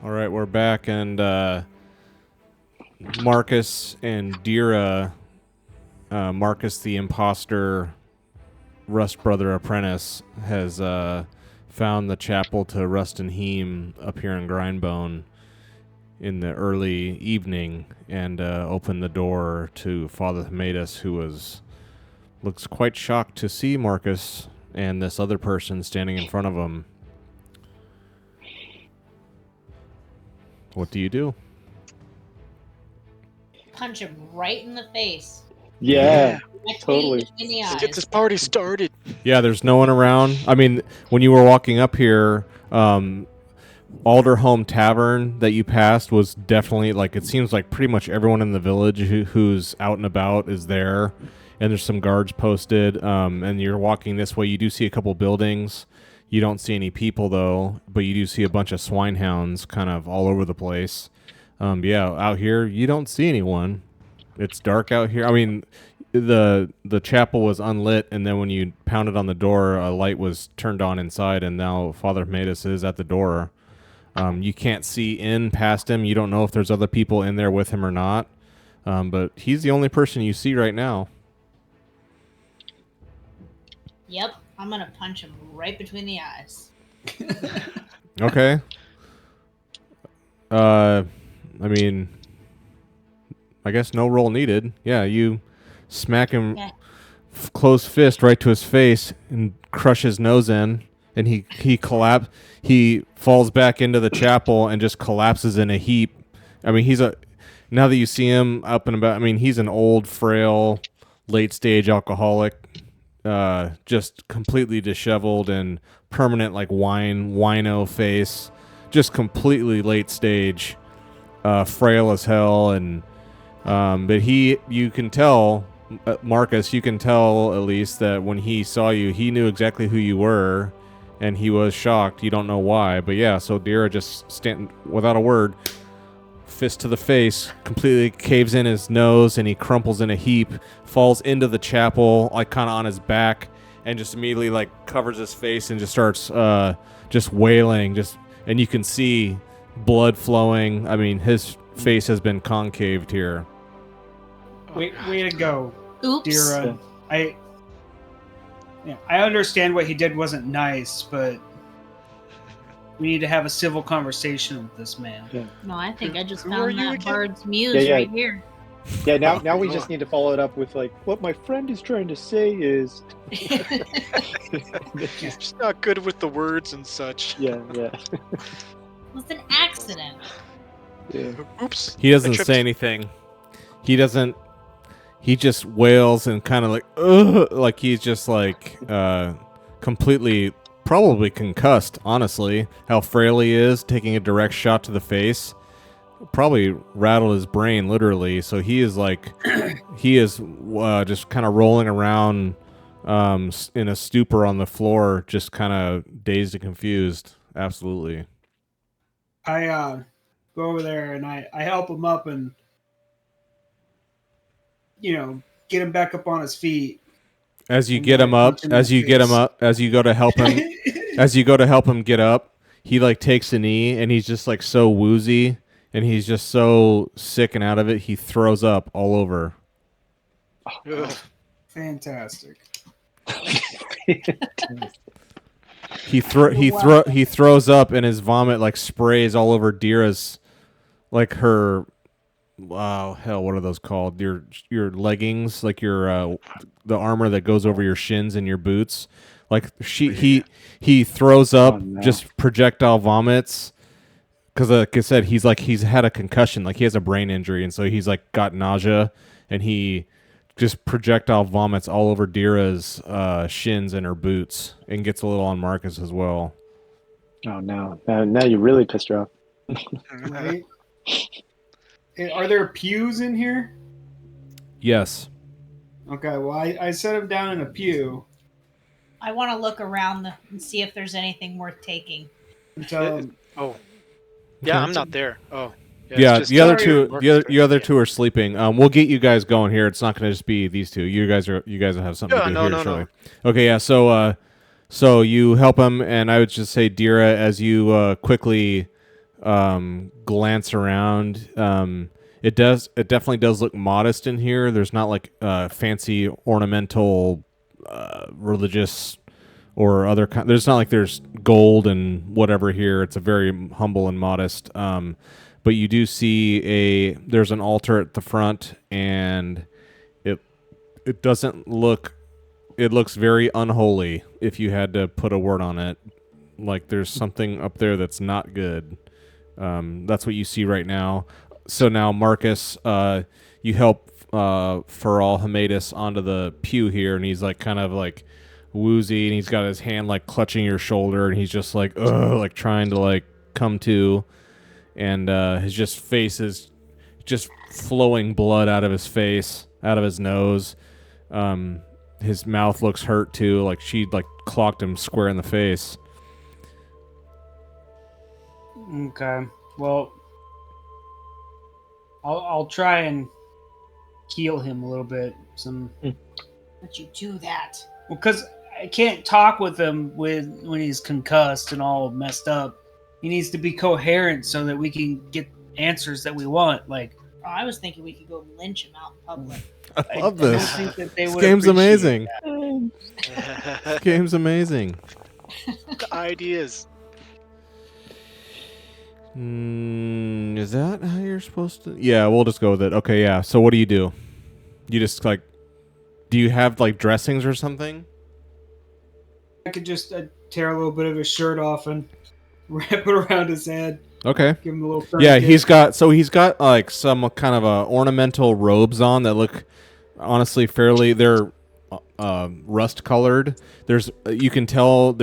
All right, we're back, and Marcus and Dira, Marcus the imposter, Rust brother apprentice, has found the chapel to Rust and Heem up here in Grindbone in the early evening, and opened the door to Father Themaitis, who looks quite shocked to see Marcus and this other person standing in front of him. What do you do? Punch him right in the face. Yeah, totally. Between the Let's eyes. get this party started. Yeah, there's no one around. I mean, when you were walking up here, Alderhome Tavern that you passed was definitely, like, it seems like pretty much everyone in the village who's out and about is there, and there's some guards posted, and you're walking this way. You do see a couple buildings. You don't see any people, though, but you do see a bunch of swinehounds kind of all over the place. Yeah, out here, you don't see anyone. It's dark out here. I mean, the chapel was unlit, and then when you pounded on the door, a light was turned on inside, and now Father Themaitis is at the door. You can't see in past him. You don't know if there's other people in there with him or not, but he's the only person you see right now. Yep, I'm gonna punch him right between the eyes. Okay. I mean, I guess no roll needed. Yeah, you smack him closed fist right to his face and crush his nose in, and he falls back into the chapel and just collapses in a heap. I mean, now that you see him up and about, I mean, he's an old, frail, late stage alcoholic, just completely disheveled and permanent, like wino face, just completely late stage, frail as hell. And but you can tell, Marcus, you can tell at least that when he saw you, he knew exactly who you were, and he was shocked. You don't know why, but yeah. So Dira just without a word, fist to the face, completely caves in his nose, and he crumples in a heap, falls into the chapel, like kind of on his back, and just immediately like covers his face and just starts just wailing, and you can see blood flowing. I mean, his face has been concaved here. Way to go, Oops. Dira. I understand what he did wasn't nice, but we need to have a civil conversation with this man. Yeah. No, I think I just Who are found you that again? bird's muse Yeah. right here. Yeah, now we just need to follow it up with, like, what my friend is trying to say is... Just not good with the words and such. Yeah. It was an accident. Yeah. Oops. He doesn't I tripped. say anything. He just wails and kind of like, ugh, like he's just like completely, probably concussed, honestly. How frail he is, taking a direct shot to the face. Probably rattled his brain, literally. So he is like, just kind of rolling around in a stupor on the floor, just kind of dazed and confused. Absolutely. I go over there and I help him up and, get him back up on his feet. As you And get him I up, punch him as in you the get him face. up, as you go to help him, as you go to help him get up, he like takes a knee and he's just like so woozy and he's just so sick and out of it. He throws up all over. Ugh. Fantastic. He throws up and his vomit like sprays all over Dira's, like her. Wow, hell, what are those called? Your leggings, like your the armor that goes over your shins and your boots. Like he throws up Oh, no. just projectile vomits. Because like I said, he's had a concussion, like he has a brain injury, and so he's like got nausea, and he just projectile vomits all over Dira's shins and her boots, and gets a little on Marcus as well. Oh, no. Now you really pissed her off. Right? Are there pews in here? Yes. Okay, well, I set him down in a pew. I want to look around and see if there's anything worth taking. And tell him, Oh. Yeah, I'm not there. Oh. Yeah, it's just the other Marcus, two, right? the other two are sleeping. We'll get you guys going here. It's not going to just be these two. You guys will have something to do here shortly. Okay, yeah. So you help him, and I would just say, Dira, as you quickly glance around. It definitely does look modest in here. There's not like fancy ornamental religious or other kind. There's not like there's gold and whatever here. It's a very humble and modest. But you do see there's an altar at the front, and it doesn't look. It looks very unholy. If you had to put a word on it, like there's something up there that's not good. That's what you see right now. So now, Marcus, you help Faral Hamadis onto the pew here, and he's like kind of like woozy, and he's got his hand like clutching your shoulder, and he's just like, ugh, like trying to like come to, and his just face is just flowing blood out of his face, out of his nose. His mouth looks hurt too, like she like clocked him square in the face. Okay. Well, I'll try and heal him a little bit. But you do that. Well, because I can't talk with him when he's concussed and all messed up. He needs to be coherent so that we can get answers that we want. Like, Oh, I was thinking we could go lynch him out in public. I love don't this. think that they This would game's appreciate amazing. that. This game's amazing. The ideas. Is that how you're supposed to? Yeah, we'll just go with it. Okay, yeah. So what do? You just like, do you have like dressings or something? I could just tear a little bit of his shirt off and wrap it around his head. Okay. Give him a little. Yeah, tourniquet. he's got like some kind of ornamental robes on that look honestly they're rust colored. You can tell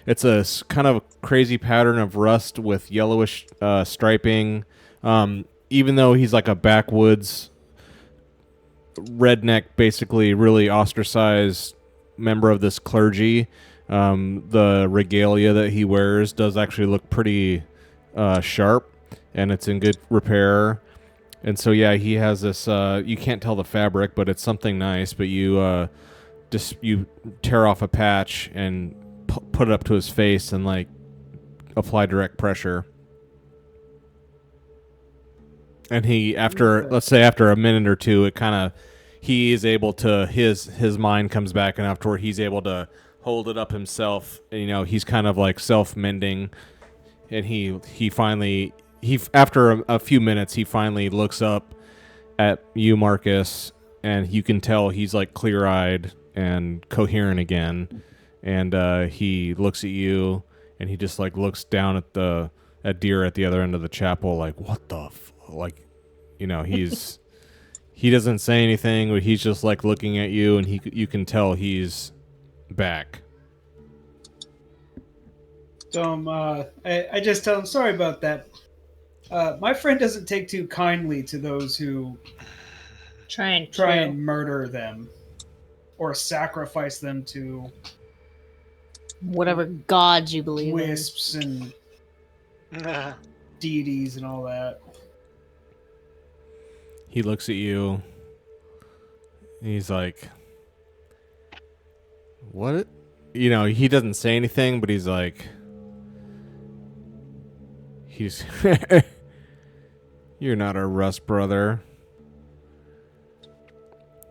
it's a kind of crazy pattern of rust with yellowish striping. Even though he's like a backwoods redneck, basically really ostracized member of this clergy, the regalia that he wears does actually look pretty sharp, and it's in good repair. And so yeah, he has this you can't tell the fabric, but it's something nice. But you you tear off a patch and put it up to his face and like apply direct pressure. And he, let's say after a minute or two, it kind of, he is able to, his mind comes back enough to where he's able to hold it up himself. And, he's kind of like self-mending. And he finally, after a few minutes, he finally looks up at you, Marcus, and you can tell he's like clear-eyed and coherent again. And he looks at you, and he just like looks down at Deer at the other end of the chapel, like, what the like, he doesn't say anything, but he's just like looking at you, and you can tell he's back. So I just tell him, sorry about that. My friend doesn't take too kindly to those who Try and murder them or sacrifice them to whatever gods you believe wisps and deities and all that. He looks at you. He's like, what? He doesn't say anything, but he's like, you're not a Rust brother.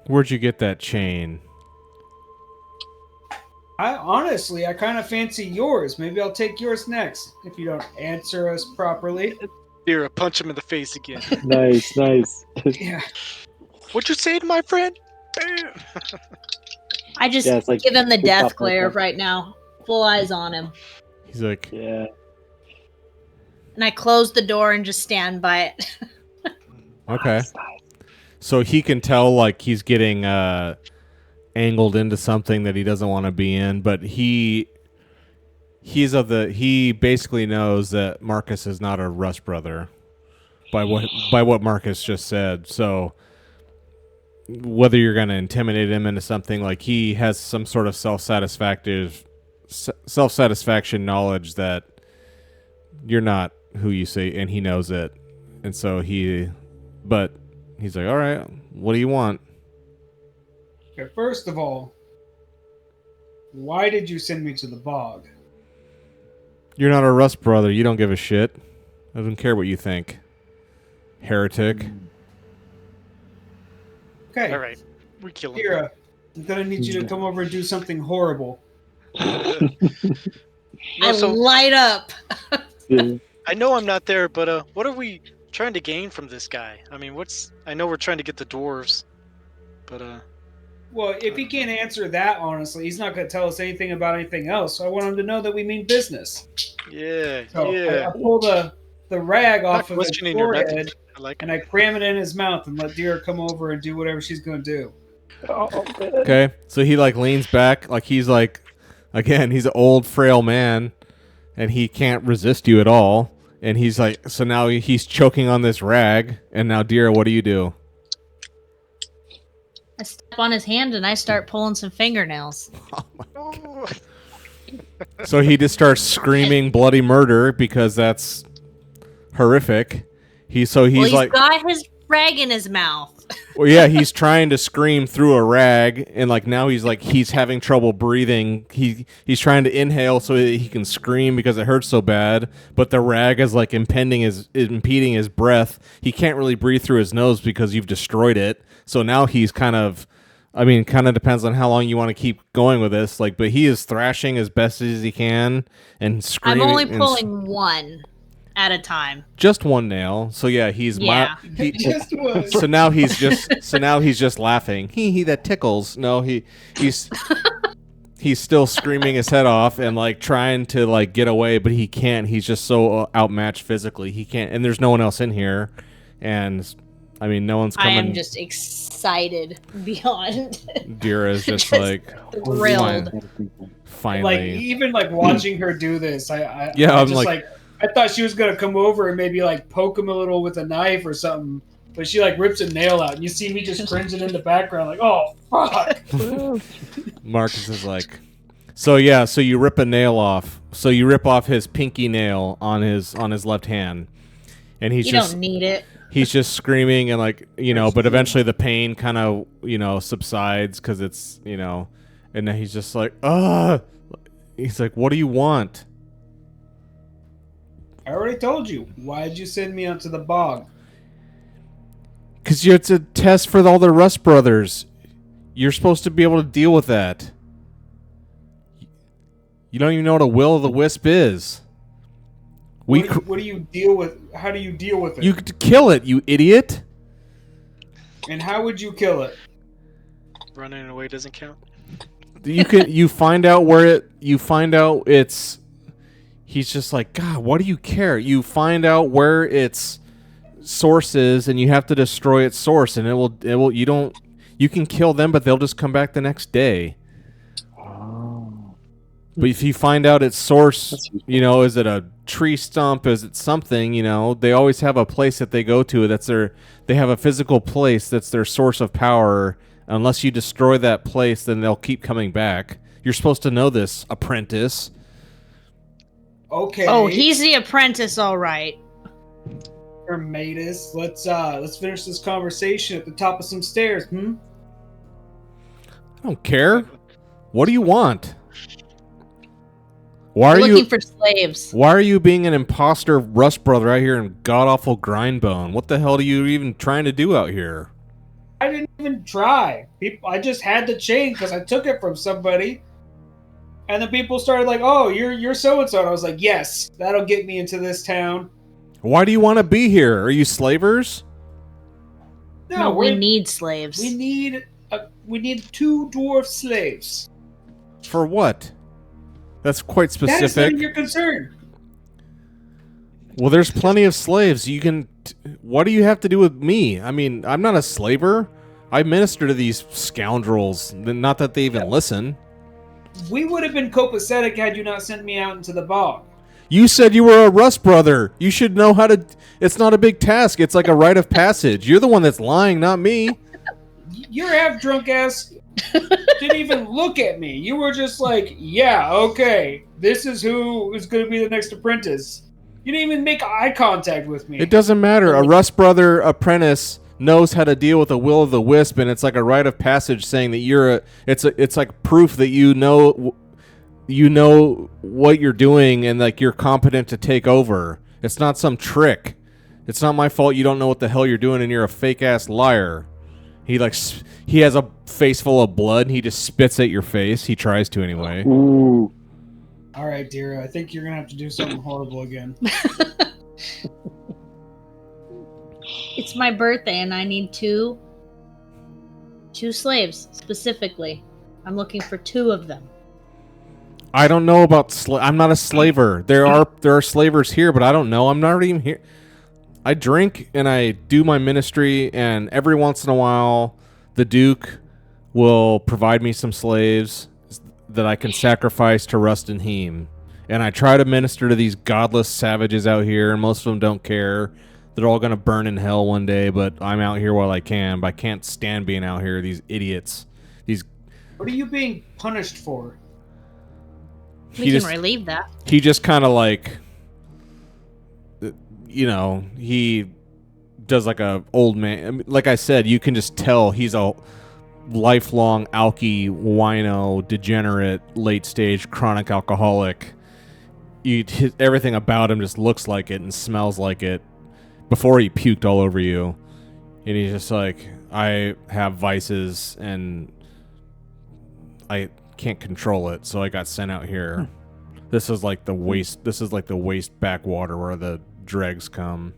Where'd you get that chain? I kind of fancy yours. Maybe I'll take yours next if you don't answer us properly. Here, punch him in the face again. Nice. Yeah. What'd you say to my friend? Bam! I just Yeah, it's like give him the good death stuff glare like that. right now. Full eyes on him. He's like, Yeah. And I close the door and just stand by it. okay. Nice. So he can tell like he's getting angled into something that he doesn't want to be in, but he basically knows that Marcus is not a Rust brother by what Marcus just said. So whether you're going to intimidate him into something, like he has some sort of self-satisfaction knowledge that you're not who you say, and he knows it. And so he's like, all right, what do you want? Okay, first of all, why did you send me to the bog? You're not a Rust brother. You don't give a shit. I don't care what you think, heretic. Okay. All right, we kill him. Kira, I'm gonna need you to come over and do something horrible. No, I so light up. I know I'm not there, but what are we trying to gain from this guy? I mean, I know we're trying to get the dwarves, but Well, if he can't answer that honestly, he's not gonna tell us anything about anything else. So I want him to know that we mean business. yeah, So yeah. I pull the rag Not off of his questioning your forehead method. I like and I cram it in his mouth and let Dira come over and do whatever she's gonna do. Okay, so he like leans back, like he's like, again, he's an old frail man, and he can't resist you at all. And he's like, so now he's choking on this rag, and now Dira, what do you do? I step on his hand and I start pulling some fingernails. Oh, So he just starts screaming bloody murder because that's horrific. He's Well, like, he's got his rag in his mouth. well, yeah, he's trying to scream through a rag, and like now he's having trouble breathing. He's trying to inhale so that he can scream because it hurts so bad, but the rag is like impeding his breath. He can't really breathe through his nose because you've destroyed it. So now he's kind of depends on how long you want to keep going with this. Like, but he is thrashing as best as he can and screaming. I'm only and pulling one at a time. just one nail. So yeah, Yeah. Just one. So now he's just laughing. He that tickles. No, he's still screaming his head off and like trying to like get away, but he can't. He's just so outmatched physically. He can't. And there's no one else in here. And I mean, no one's I coming. am just excited beyond Dira is just just like thrilled. finally. Like even like watching her do this, Yeah, I I'm just like- I thought she was gonna come over and maybe like poke him a little with a knife or something, but she like rips a nail out, and you see me just cringing in the background, like, oh fuck. Marcus is like, so yeah, so you rip a nail off. So you rip off his pinky nail on his left hand, and he's You just don't need it. he's just screaming and like but eventually the pain kind of subsides because it's and then he's just like he's like, what do you want? I already told you. Why'd you send me out to the bog? Because it's a test for all the Rust brothers. You're supposed to be able to deal with that. You don't even know what a will-o'-the-wisp is. What do you deal with? How do you deal with it? You could kill it, you idiot. And how would you kill it? running away doesn't count. You find out it's he's just like, God, what do you care? You find out where its source is and you have to destroy its source, and it will you can kill them, but they'll just come back the next day. But if you find out its source, is it a tree stump? Is it something? They always have a place that they go to. They have a physical place that's their source of power. Unless you destroy that place, then they'll keep coming back. You're supposed to know this, apprentice. Okay. Oh, he's the apprentice, all right. Hermatus. Let's finish this conversation at the top of some stairs. I don't care. What do you want? Why are Looking for slaves. Why are you being an imposter Rust brother out here in god awful Grindbone? What the hell are you even trying to do out here? I didn't even try. I just had the chain because I took it from somebody. And then people started like, "Oh, you're so and so." And I was like, "Yes, that'll get me into this town." Why do you want to be here? Are you slavers? No, we need slaves. We need 2 dwarf slaves. For what? That's quite That is none specific. of your concern. Well, there's plenty of slaves. What do you have to do with me? I mean, I'm not a slaver. I minister to these scoundrels. Not that they even listen. We would have been copacetic had you not sent me out into the bog. You said you were a Rust brother. You should know how to... It's not a big task. It's like a rite of passage. You're the one that's lying, not me. Your half drunk ass didn't even look at me. You were just like, "Yeah, okay, this is who is going to be the next apprentice." You didn't even make eye contact with me. It doesn't matter. A Rust brother apprentice knows how to deal with a will-o'-the-wisp, and it's like a rite of passage saying that it's like proof that you know what you're doing and like you're competent to take over. It's not some trick. It's not my fault you don't know what the hell you're doing and you're a fake-ass liar. He has a face full of blood and he just spits at your face. He tries to anyway. Ooh. All right, dear. I think you're gonna have to do something horrible again. It's my birthday and I need two slaves specifically. I'm looking for 2 of them. I don't know about I'm not a slaver. There are slavers here, but I don't know. I'm not even here. I drink and I do my ministry, and every once in a while, the Duke will provide me some slaves that I can sacrifice to Rust and Heem. And I try to minister to these godless savages out here, and most of them don't care. They're all going to burn in hell one day, but I'm out here while I can. But I can't stand being out here, these idiots. What are you being punished for? We can relieve that. He just kind of like, he does like a old man. I mean, like I said, you can just tell he's a lifelong alky, wino, degenerate, late stage chronic alcoholic. Everything about him just looks like it and smells like it before he puked all over you. And he's just like, I have vices and I can't control it, so I got sent out here. This is like the waste backwater where the dregs come,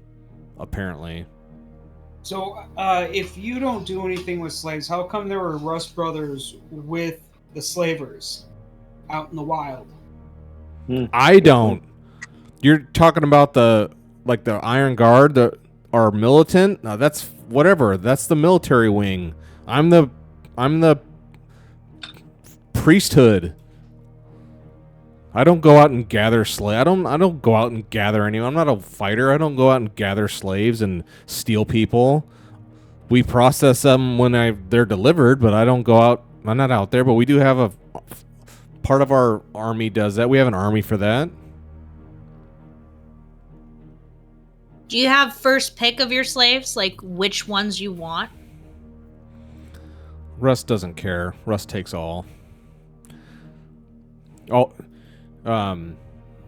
apparently. So, if you don't do anything with slaves, how come there were Rust brothers with the slavers out in the wild? I don't. You're talking about the Iron Guard, our militant? No, that's whatever. That's the military wing. I'm the priesthood. I don't go out and gather slaves. I don't go out and gather anyone. I'm not a fighter. I don't go out and gather slaves and steal people. We process them when they're delivered, but I don't go out. I'm not out there, but we do have a part of our army does that. We have an army for that. Do you have first pick of your slaves? Like which ones you want? Russ doesn't care. Russ takes all.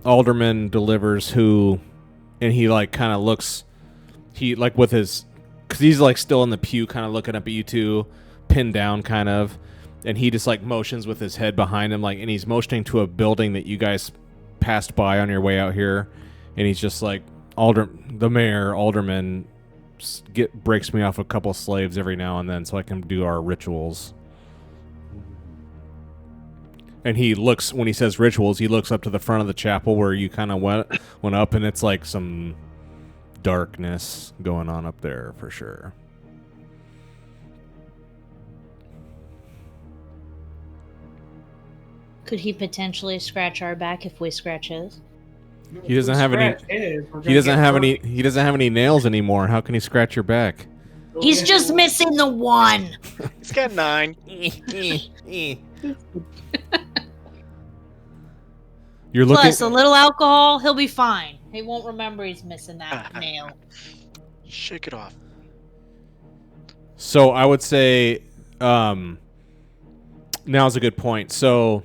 Alderman delivers who, and he like kind of looks, he like with his, because he's like still in the pew kind of looking up at you two, pinned down kind of, and he just like motions with his head behind him, like, and he's motioning to a building that you guys passed by on your way out here, and he's just like, Alderman breaks me off a couple slaves every now and then so I can do our rituals. And he looks, when he says rituals, he looks up to the front of the chapel where you kind of went up, and it's like some darkness going on up there for sure. Could he potentially scratch our back if we scratch his? He doesn't have any. He doesn't have any. He doesn't have any nails anymore. How can he scratch your back? He's just missing the one. He's got 9. You're looking. Plus a little alcohol, he'll be fine. He won't remember he's missing that nail. Shake it off. So I would say, now's a good point. So,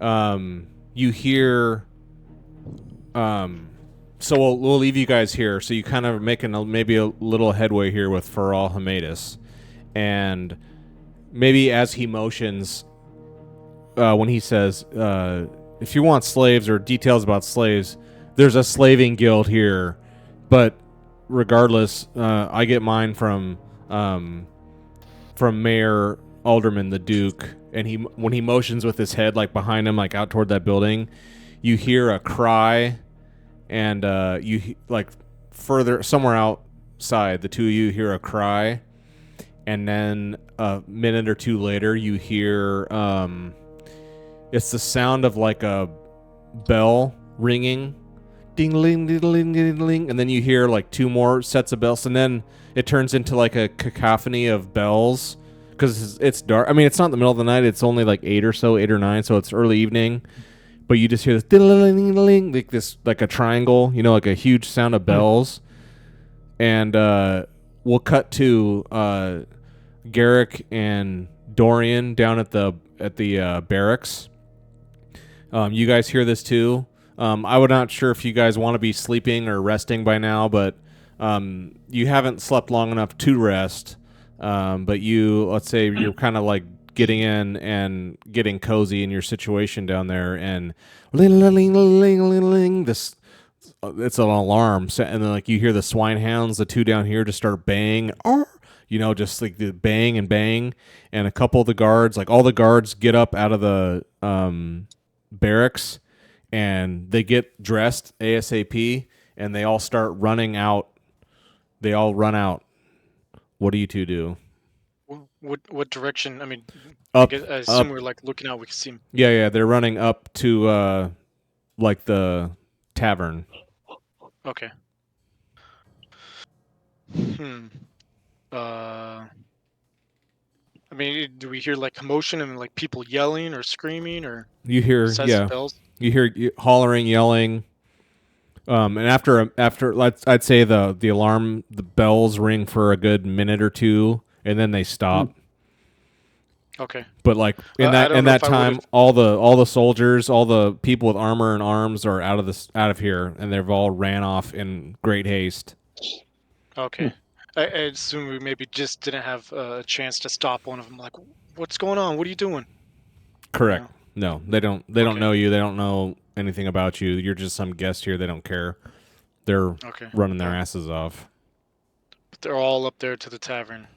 you hear. So we'll leave you guys here. So you kind of making maybe a little headway here with Faral Hamadis, and maybe as he motions, when he says, if you want slaves or details about slaves, there's a slaving guild here, but regardless, I get mine from Mayor Alderman the Duke, and when he motions with his head like behind him, like out toward that building, you hear a cry. And you like further somewhere outside, the two of you hear a cry, and then a minute or two later, you hear it's the sound of like a bell ringing, ding-ling, ding-ling, ding-ling, and then you hear like 2 more sets of bells, and then it turns into like a cacophony of bells because it's dark. I mean, it's not the middle of the night; it's only like 8 or 9, so it's early evening. But you just hear this ding-a-ling-a-ling, like this, like a triangle, like a huge sound of bells. And we'll cut to Garrick and Dorian down at the barracks. You guys hear this too. I would not sure if you guys want to be sleeping or resting by now, but you haven't slept long enough to rest. But let's say you're kind of like getting in and getting cozy in your situation down there, and this it's an alarm, and then like you hear the swine hounds, the two down here, just start baying, just like the bang and bang, and a couple of the guards, like all the guards, get up out of the barracks, and they get dressed ASAP, and they all start running out. They all run out. What do you two do? What direction? I mean, Up. I assume we're like looking out. We can see them. Yeah. They're running up to like the tavern. Okay. I mean, do we hear like commotion and like people yelling or screaming or? You hear, besides the bells? You hear hollering, yelling. And after I'd say the alarm, the bells ring for a good minute or two, and then they stop. Okay. But like in that time, all the soldiers, all the people with armor and arms are out of here, and they've all ran off in great haste. Okay. I assume we maybe just didn't have a chance to stop one of them. Like, what's going on? What are you doing? Correct. No, they don't. They don't know you. They don't know anything about you. You're just some guest here. They don't care. They're running their asses off. But they're all up there to the tavern.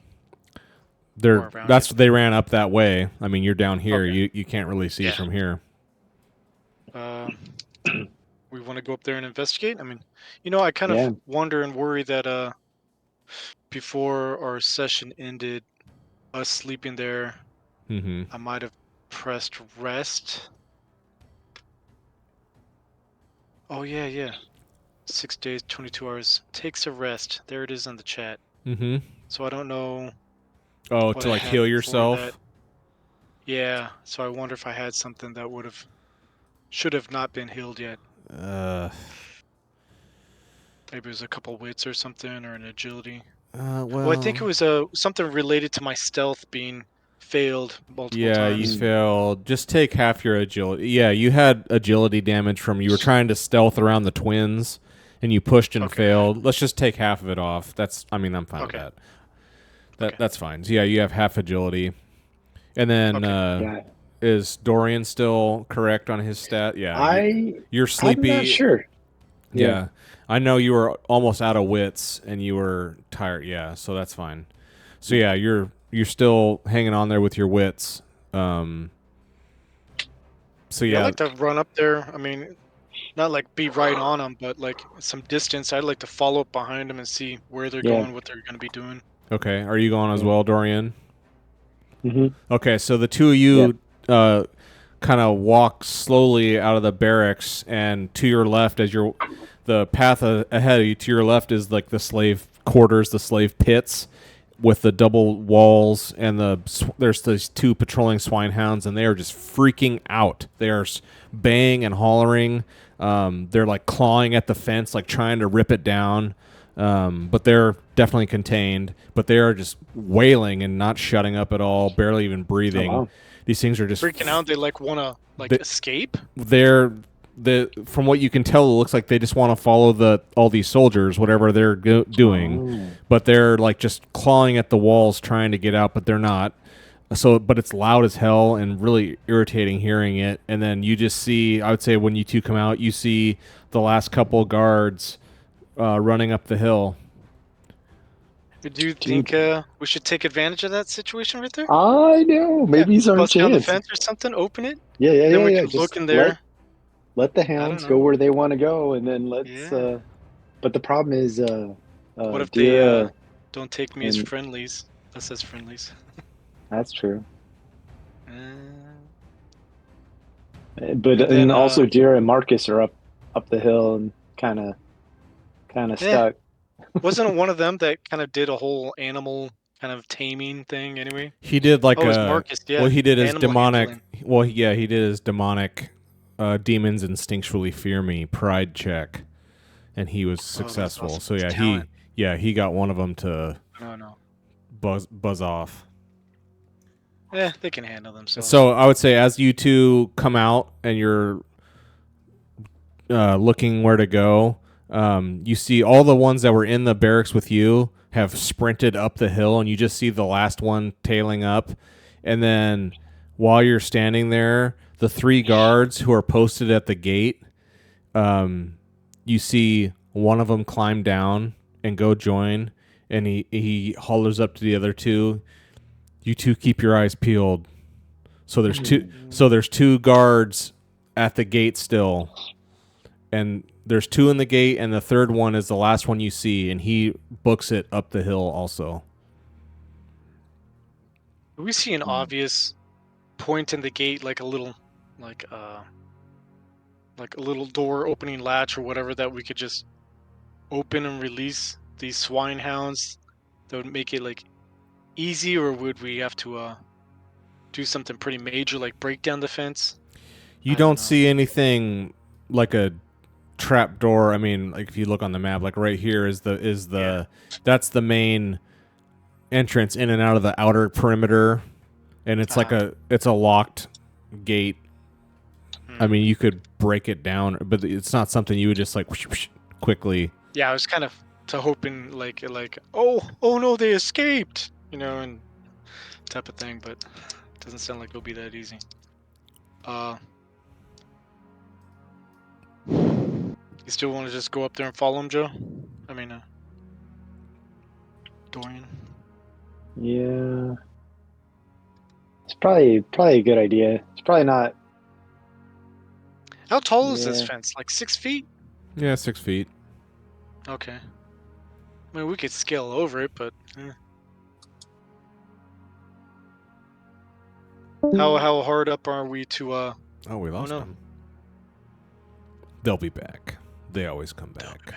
They ran up that way. I mean, you're down here. Okay. You can't really see from here. We want to go up there and investigate. I mean, I kind of wonder and worry that before our session ended, us sleeping there, I might have pressed rest. Oh yeah. 6 days, 22 hours. Takes a rest. There it is on the chat. So I don't know. Oh, to like heal yourself? Yeah, so I wonder if I had something that should have not been healed yet. Maybe it was a couple wits or something, or an agility. Well, I think it was something related to my stealth being failed multiple times. Yeah, you failed. Just take half your agility. Yeah, you had agility damage from you were trying to stealth around the twins, and you pushed and failed. Let's just take half of it off. I'm fine with that. That's fine. So yeah, you have half agility. And then is Dorian still correct on his stat? Yeah. You're sleepy. I'm not sure. Yeah. I know you were almost out of wits and you were tired. Yeah, so that's fine. So yeah, you're still hanging on there with your wits. So yeah. I'd like to run up there. I mean, not like be right on them, but like some distance. I'd like to follow up behind them and see where they're going, what they're going to be doing. Okay, are you going as well, Dorian? Okay, so the two of you kind of walk slowly out of the barracks, and to your left, the path ahead of you, to your left is like the slave quarters, the slave pits, with the double walls, and there's these two patrolling swine hounds, and they are just freaking out. They are baying and hollering. They're like clawing at the fence, like trying to rip it down. But they're definitely contained, but they are just wailing and not shutting up at all, barely even breathing. Oh, wow. These things are just freaking out. They like want to escape. From what you can tell, it looks like they just want to follow all these soldiers, whatever they're doing. Oh. But they're like just clawing at the walls, trying to get out, but they're not. So, but it's loud as hell and really irritating hearing it. And then you just see, I would say, when you two come out, you see the last couple guards running up the hill. Do you think we should take advantage of that situation right there? I know. Maybe it's our chance. Bust down the fence or something, open it. Yeah. Then we can just look in there. Let the hounds go where they want to go, and then let's. But the problem is, what if they don't take me as friendlies? Us as friendlies. That's true. But then, also, Dira and Marcus are up the hill and kind of stuck. Wasn't it one of them that kind of did a whole animal kind of taming thing anyway? He did like Marcus, well, he did his demonic handling. Well, yeah, he did his demonic demons instinctually fear me pride check, and he was successful. Awesome. So he got one of them to buzz off. Yeah, they can handle themselves. So I would say as you two come out and you're looking where to go, you see all the ones that were in the barracks with you have sprinted up the hill, and you just see the last one tailing up. And then while you're standing there, the 3 guards who are posted at the gate, you see one of them climb down and go join, and he hollers up to the other 2. You 2 keep your eyes peeled. So there's 2 guards at the gate still, and there's 2 in the gate, and the third one is the last one you see, and he books it up the hill also. Do we see an obvious point in the gate, like a little, like a little door opening latch or whatever, that we could just open and release these swine hounds? That would make it like easy, or would we have to do something pretty major, like break down the fence? You don't see anything like a trap door. I mean, like if you look on the map, like right here is that's the main entrance in and out of the outer perimeter, and it's like it's a locked gate. I mean, you could break it down, but it's not something you would just like whoosh, quickly. Yeah, I was kind of hoping like oh no, they escaped, and type of thing, but it doesn't sound like it'll be that easy. You still want to just go up there and follow him, Joe? I mean, Dorian. Yeah, it's probably a good idea. It's probably not. How tall is this fence? Like 6 feet? Yeah, 6 feet. Okay. I mean, we could scale over it, but how hard up are we to? Oh, we lost them. They'll be back. They always come back.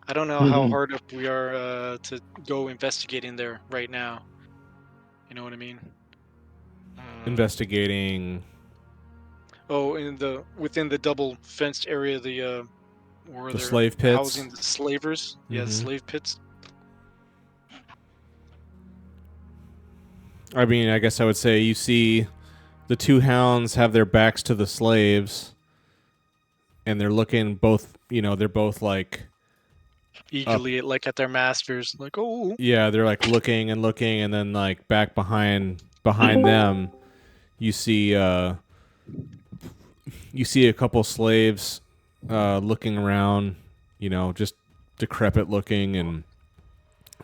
I don't know how hard up we are to go investigating there right now. You know what I mean? Investigating. Oh, within the double fenced area, the slave pits, housing the slavers. Mm-hmm. Yeah, the slave pits. I mean, I guess I would say you see the 2 hounds have their backs to the slaves, and they're looking both. They're both like eagerly like at their masters, like, oh. Yeah, they're like looking, and then like back behind them, you see a couple slaves looking around, just decrepit looking, and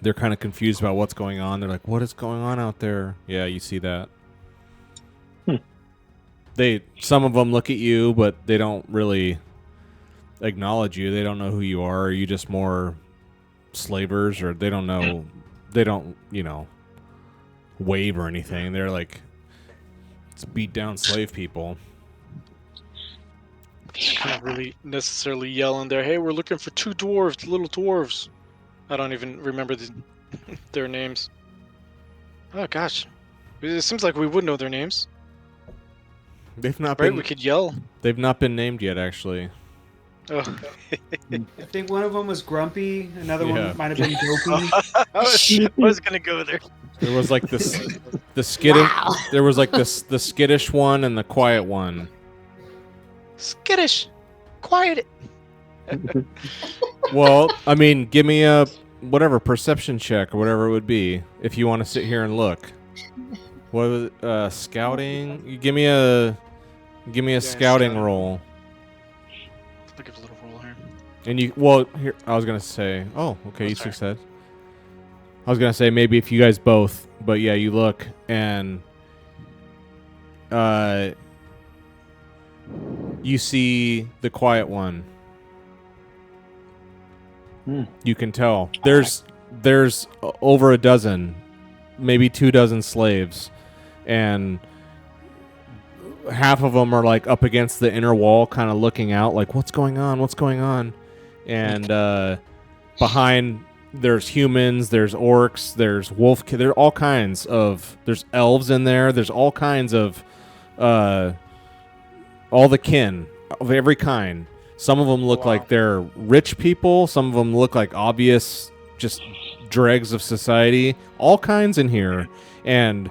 they're kind of confused about what's going on. They're like, what is going on out there? Yeah, you see that. Some of them look at you, but they don't really acknowledge you. They don't know who you are. Are you just more slavers, or they don't know? They don't, wave or anything. They're like, it's beat down slave people. Can't really necessarily yell in there, hey, we're looking for 2 dwarves, little dwarves. I don't even remember their names. Oh gosh, it seems like we would know their names. They've not right, been. We could yell. They've not been named yet, actually. Oh. I think one of them was Grumpy. Another one might have been Dopey. I was gonna go there. There was like this, the skittish. Wow. There was like this, the skittish one and the quiet one. Skittish, quiet it. Well, I mean, give me a perception check or whatever it would be if you want to sit here and look. What was it? Scouting? You give me a scouting roll. I'll give a little roll here. And here I was gonna say. Oh, okay, you said. I was gonna say maybe if you guys both, but yeah, you look and you see the quiet one. You can tell there's over a dozen, maybe 2 dozen slaves, and half of them are like up against the inner wall, kind of looking out, like what's going on, and behind there's humans, there's orcs, there's wolf, there's all kinds of, there's elves in there, there's all kinds of all the kin of every kind. Some of them look like they're rich people. Some of them look like obvious, just dregs of society. All kinds in here. And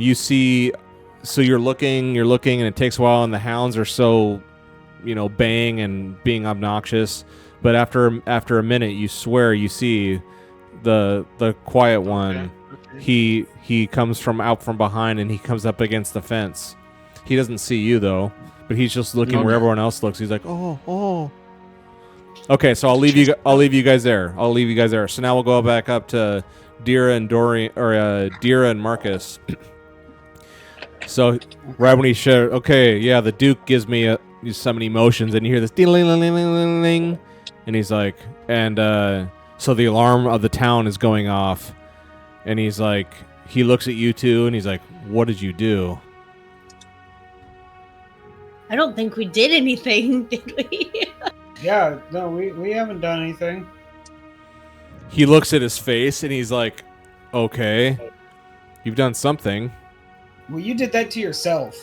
you see, so you're looking, and it takes a while, and the hounds are so baying and being obnoxious. But after a minute, you swear you see the quiet one. Okay. He comes out from behind, and he comes up against the fence. He doesn't see you though, but he's just looking where everyone else looks. He's like, oh. Okay, so I'll leave you guys there. So now we'll go back up to Dira and Dira and Marcus. So right when he shared, okay, yeah, the Duke gives me some emotions, and you hear this ding-ling-ling-ling-ling-ling, and he's like, and so the alarm of the town is going off, and he's like, he looks at you two, and he's like, what did you do? I don't think we did anything, did we? Yeah, no, we haven't done anything. He looks at his face, and he's like, okay, you've done something. Well, you did that to yourself.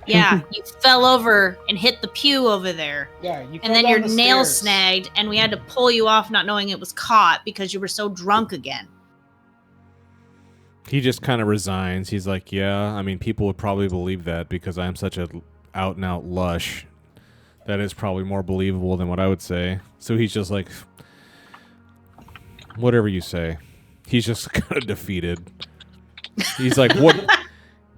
Yeah, you fell over and hit the pew over there. Yeah, you. And then your nail snagged, and we had to pull you off, not knowing it was caught because you were so drunk again. He just kind of resigns. He's like, yeah, I mean, people would probably believe that because I'm such a out-and-out lush. That is probably more believable than what I would say. So he's just like, whatever you say. He's just kind of defeated. He's like, what?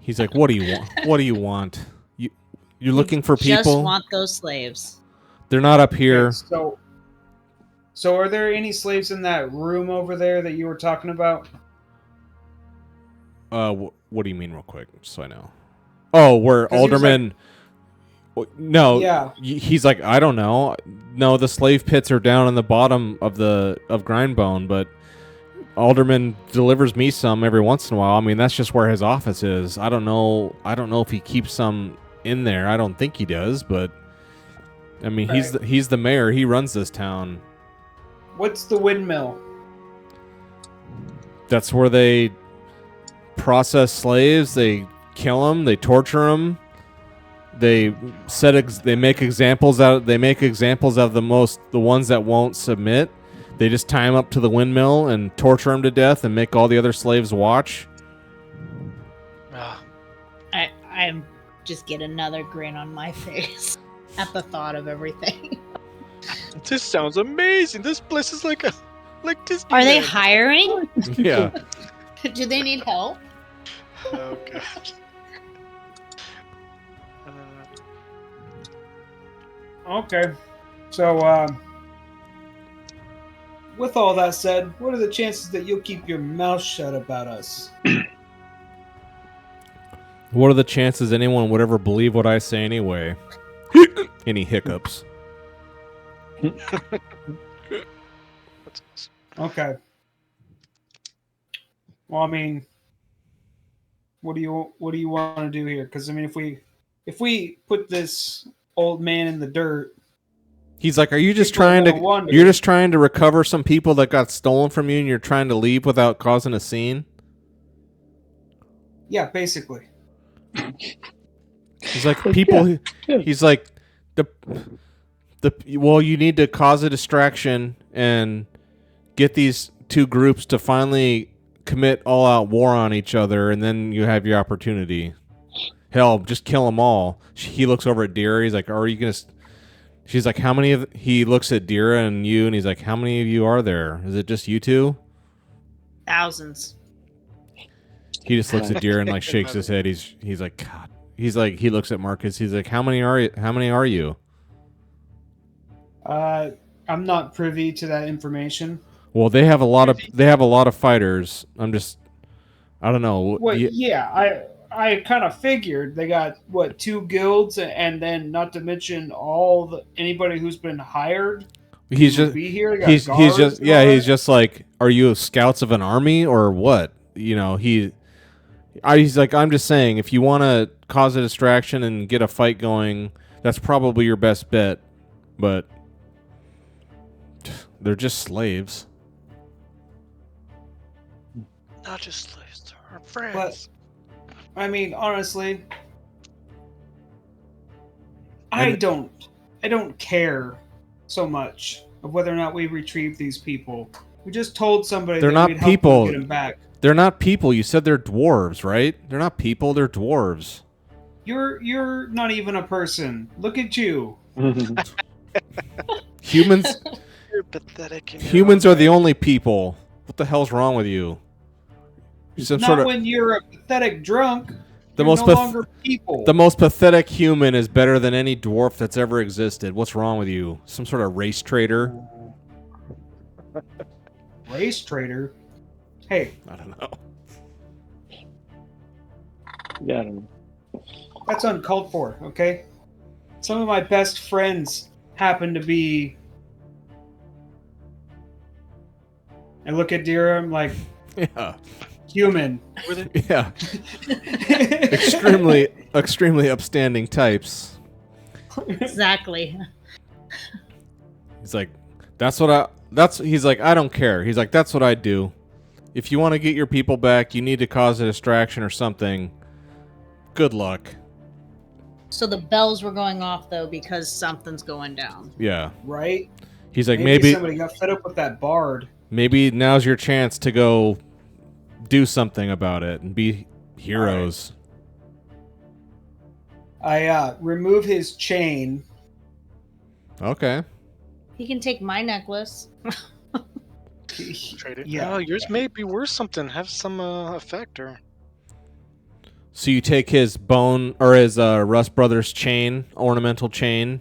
He's like, what do you want? What do you want? You're looking for people? Just want those slaves. They're not up here. Okay, so are there any slaves in that room over there that you were talking about? What do you mean, real quick, so I know? Oh, where Alderman... No, yeah. He's like, I don't know. No, the slave pits are down on the bottom of Grindbone, but Alderman delivers me some every once in a while. I mean, that's just where his office is. I don't know if he keeps some in there. I don't think he does, but I mean, right. he's the mayor. He runs this town. What's the windmill? That's where they process slaves. They kill them. They torture them. They make examples out. They make examples of the ones that won't submit. They just tie them up to the windmill and torture them to death and make all the other slaves watch. I'm just get another grin on my face at the thought of everything. This sounds amazing. This place is like Disney. Are they hiring? Yeah. Do they need help? Oh god. Okay. So, with all that said, what are the chances that you'll keep your mouth shut about us? What are the chances anyone would ever believe what I say anyway? Any hiccups? Okay. Well, I mean, what do you want to do here? Because I mean, if we put this old man in the dirt, he's like, are you just trying to recover some people that got stolen from you, and you're trying to leave without causing a scene? Yeah, basically. He's like, people. Yeah. He's like, well, you need to cause a distraction and get these two groups to finally commit all-out war on each other, and then you have your opportunity. Hell, just kill them all. He looks over at Dira. He's like, are you gonna? She's like, how many of? He looks at Dira and you, and he's like, how many of you are there? Is it just you two? Thousands. He just looks at Dira and like shakes his head. He's like, God. He's like, he looks at Marcus. He's like, how many are you? I'm not privy to that information. Well, they have a lot of fighters. I don't know. Well, yeah, I kind of figured they got 2 guilds, and then not to mention anybody who's been hired. He's just be here. He's just like, are you scouts of an army or what? You know, he's like, I'm just saying, if you want to cause a distraction and get a fight going, that's probably your best bet. But they're just slaves. Not just slaves, they're our friends. But, I mean, honestly, I don't care so much of whether or not we retrieve these people. We just told somebody they're not we'd people. Help them get them back. They're not people. You said they're dwarves, right? They're not people. They're dwarves. You're not even a person. Look at you. Humans. You're pathetic. Humans are the only people. What the hell's wrong with you? You're some Not sort of when you're a pathetic drunk. the You're most no longer people. the most pathetic human is better than any dwarf that's ever existed. What's wrong with you? Some sort of race traitor? Race traitor. Hey, I don't know. Yeah, I don't know. that's uncalled for. Okay. Some of my best friends happen to be. I look at Dira. I'm like, Yeah. human. Yeah. extremely upstanding types. Exactly. He's like, he's like, I don't care. He's like, that's what I do. If you want to get your people back, you need to cause a distraction or something. Good luck. So the bells were going off though because something's going down. Yeah. Right? He's like, maybe somebody got fed up with that bard. Maybe now's your chance to go do something about it and be heroes. I remove his chain. Okay. He can take my necklace. Trade it. Yeah. Oh, yours may be worth something. Have some effect or. So you take his bone or his Rust Brothers chain, ornamental chain.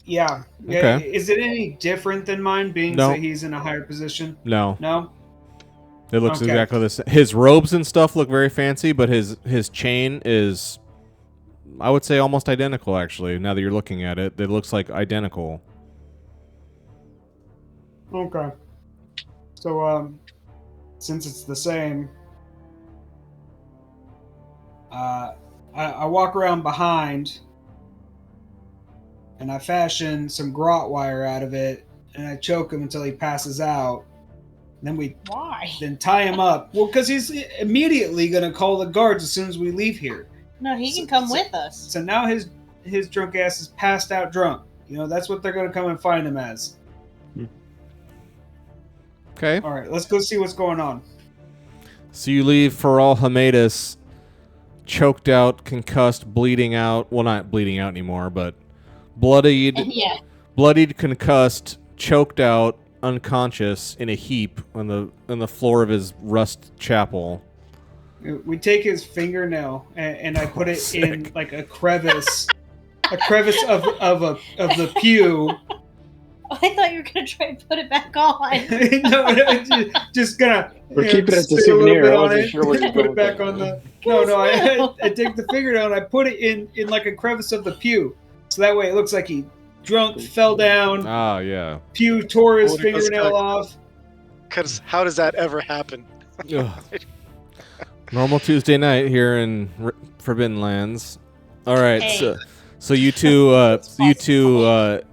Yeah. Okay. Is it any different than mine, being No. that he's in a higher position? No. No? It looks Okay. exactly the same. His robes and stuff look very fancy, but his chain is, I would say, almost identical, actually. Now that you're looking at it, it looks like identical. Okay. So, since it's the same, I walk around behind, and I fashion some grot wire out of it, and I choke him until he passes out. Then we Why? then tie him up. Well, because he's immediately going to call the guards as soon as we leave here. No, he can come with us. So now his drunk ass is passed out drunk. You know, that's what they're going to come and find him as. Okay. All right, let's go see what's going on. So you leave for all Hamadus choked out, concussed, bleeding out. Well, not bleeding out anymore, but bloodied, Yeah. bloodied, concussed, choked out, unconscious in a heap on the floor of his rust chapel. We take his fingernail and I put it in like a crevice of the pew. Oh, I thought you were gonna try and put it back on. No, just gonna. We're keeping it as a spit little souvenir. bit I on wasn't it, sure where you're put going it back with on that. the. No, I take the fingernail and I put it in like a crevice of the pew, so that way it looks like he drunk, fell down, Ah, yeah. pew tore his Well, because, fingernail off. Because how does that ever happen? Ugh. Normal Tuesday night here in Forbidden Lands. All right, Hey. so you two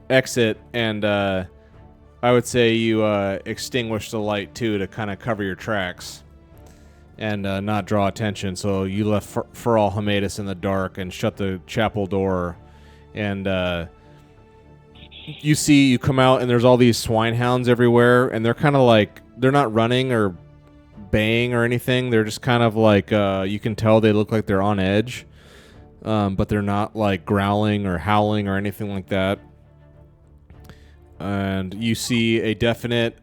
exit, and I would say you extinguish the light too to kind of cover your tracks and not draw attention. So you left for all Hamadus in the dark and shut the chapel door, and you come out and there's all these swine hounds everywhere, and they're kind of like, they're not running or baying or anything. They're just kind of like, you can tell they look like they're on edge, but they're not like growling or howling or anything like that. And you see a definite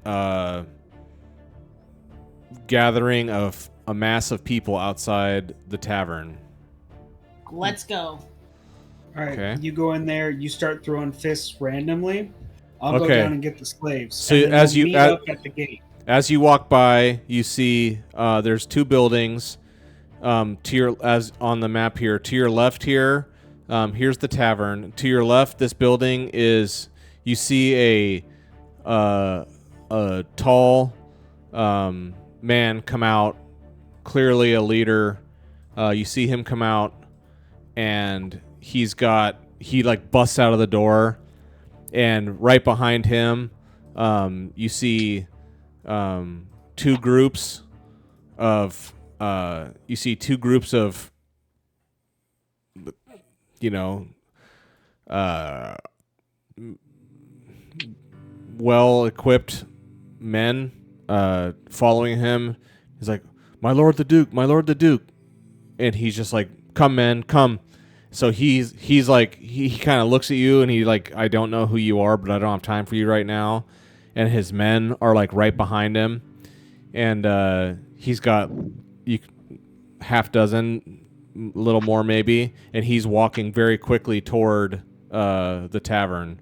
gathering of a mass of people outside the tavern. Let's go. All right, Okay. you go in there. You start throwing fists randomly. I'll go Okay. down and get the slaves. So and then as we'll you- meet as- up at the gate. As you walk by, you see there's two buildings. To your, as on the map here, to your left here, here's the tavern. To your left, this building is. You see a tall man come out, clearly a leader. You see him come out, and he like busts out of the door, and right behind him, you see two groups of well-equipped men following him. He's like, my lord the Duke, and he's just like come men, come. So he's like, he kind of looks at you and he like, I don't know who you are, but I don't have time for you right now. And his men are like right behind him, and he's got half dozen, a little more maybe, and he's walking very quickly toward the tavern.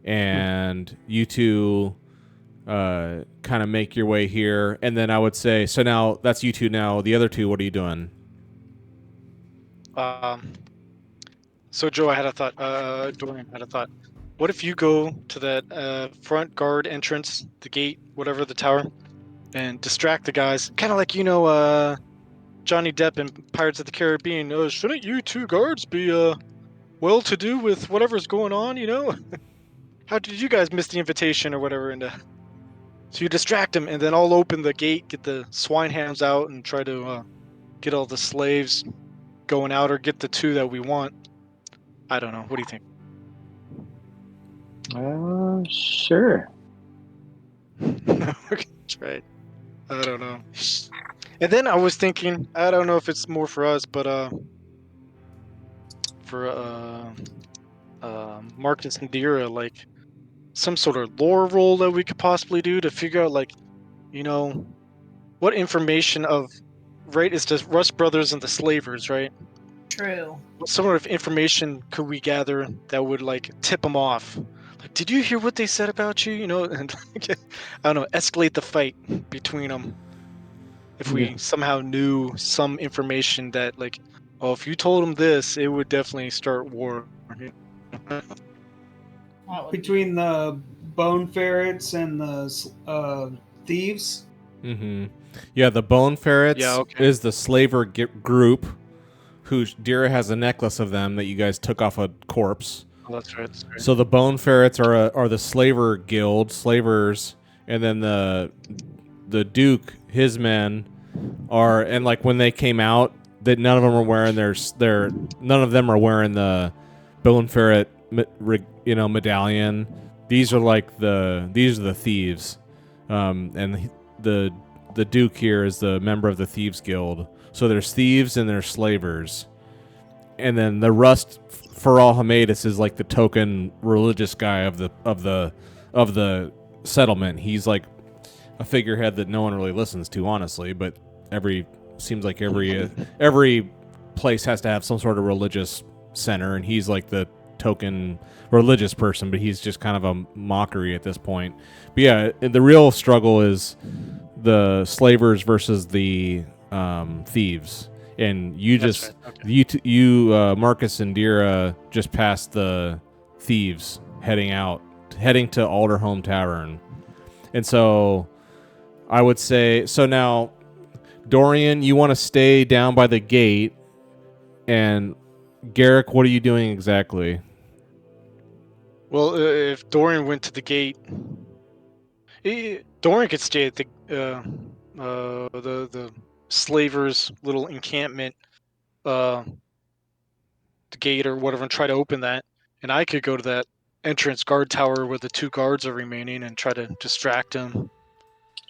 And you two kind of make your way here, and then I would say, so now that's you two. Now the other two, what are you doing? So Joe, I had a thought. Dorian had a thought. What if you go to that front guard entrance, the gate, whatever, the tower, and distract the guys, kind of like Johnny Depp in Pirates of the Caribbean. Shouldn't you two guards be well-to-do with whatever's going on? How did you guys miss the invitation or whatever? And so you distract them, and then I'll open the gate, get the swine hounds out, and try to get all the slaves going out, or get the two that we want. I don't know. What do you think? Sure. Okay, try it. I don't know. And then I was thinking, I don't know if it's more for us, but for Marcus and Dira, like some sort of lore roll that we could possibly do to figure out, like, what information of, right? It's just Rust Brothers and the Slavers, right? True. What sort of information could we gather that would like tip them off? Like, did you hear what they said about you? And I don't know, escalate the fight between them. If we somehow knew some information that, like, oh, if you told them this, it would definitely start war. Between the bone ferrets and the thieves. Mm-hmm. Yeah, the bone ferrets is the slaver group. Dira has a necklace of them that you guys took off a corpse. Oh, that's right. So the bone ferrets are the slaver guild, slavers, and then the Duke, his men are, and like when they came out, that none of them are wearing none of them are wearing the bone ferret, medallion. These are the thieves, and the Duke here is the member of the thieves guild. So there's thieves and there's slavers. And then the Rust Faral Hamedis is like the token religious guy of the settlement. He's like a figurehead that no one really listens to, honestly, but seems like every place has to have some sort of religious center, and he's like the token religious person, but he's just kind of a mockery at this point. But yeah, the real struggle is the slavers versus the thieves, and you just Marcus and Dira just passed the thieves heading to Alderhome Tavern. And so I would say, so now Dorian, you want to stay down by the gate, and Garrick, what are you doing exactly? Well, if Dorian went to the gate, Dorian could stay at the slavers' little encampment, the gate or whatever, and try to open that. And I could go to that entrance guard tower where the two guards are remaining and try to distract them.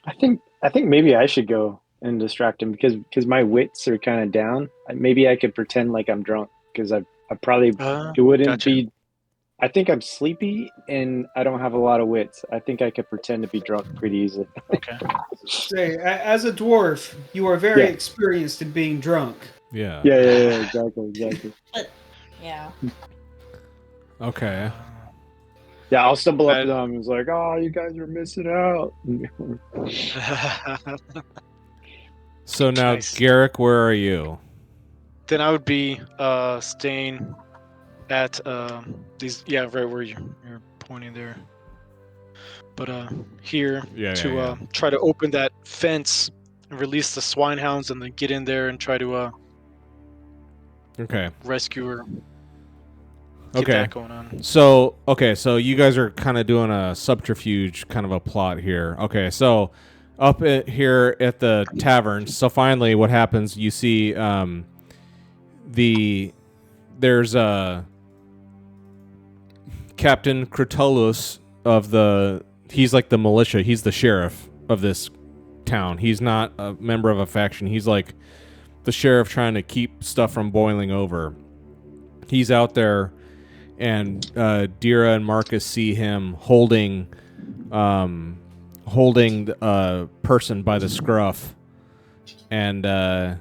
I think maybe I should go and distract him because my wits are kind of down. Maybe I could pretend like I'm drunk because I probably it wouldn't be. I think I'm sleepy and I don't have a lot of wits. I think I could pretend to be drunk pretty easily. Okay. Say, as a dwarf, you are very experienced in being drunk. Yeah. Yeah, exactly. But, yeah. Okay. Yeah, I'll stumble up to them and it's like, oh, you guys are missing out. So now, nice. Garrick, where are you? Then I would be staying at these, right where you're pointing there. But here to try to open that fence and release the swinehounds and then get in there and try to rescue her. Get that going on. So you guys are kind of doing a subterfuge kind of a plot here. Okay, so up here at the tavern, so finally what happens, you see there's Captain Critolus he's like the militia, he's the sheriff of this town. He's not a member of a faction. He's like the sheriff trying to keep stuff from boiling over. He's out there, and Dira and Marcus see him holding a person by the scruff, and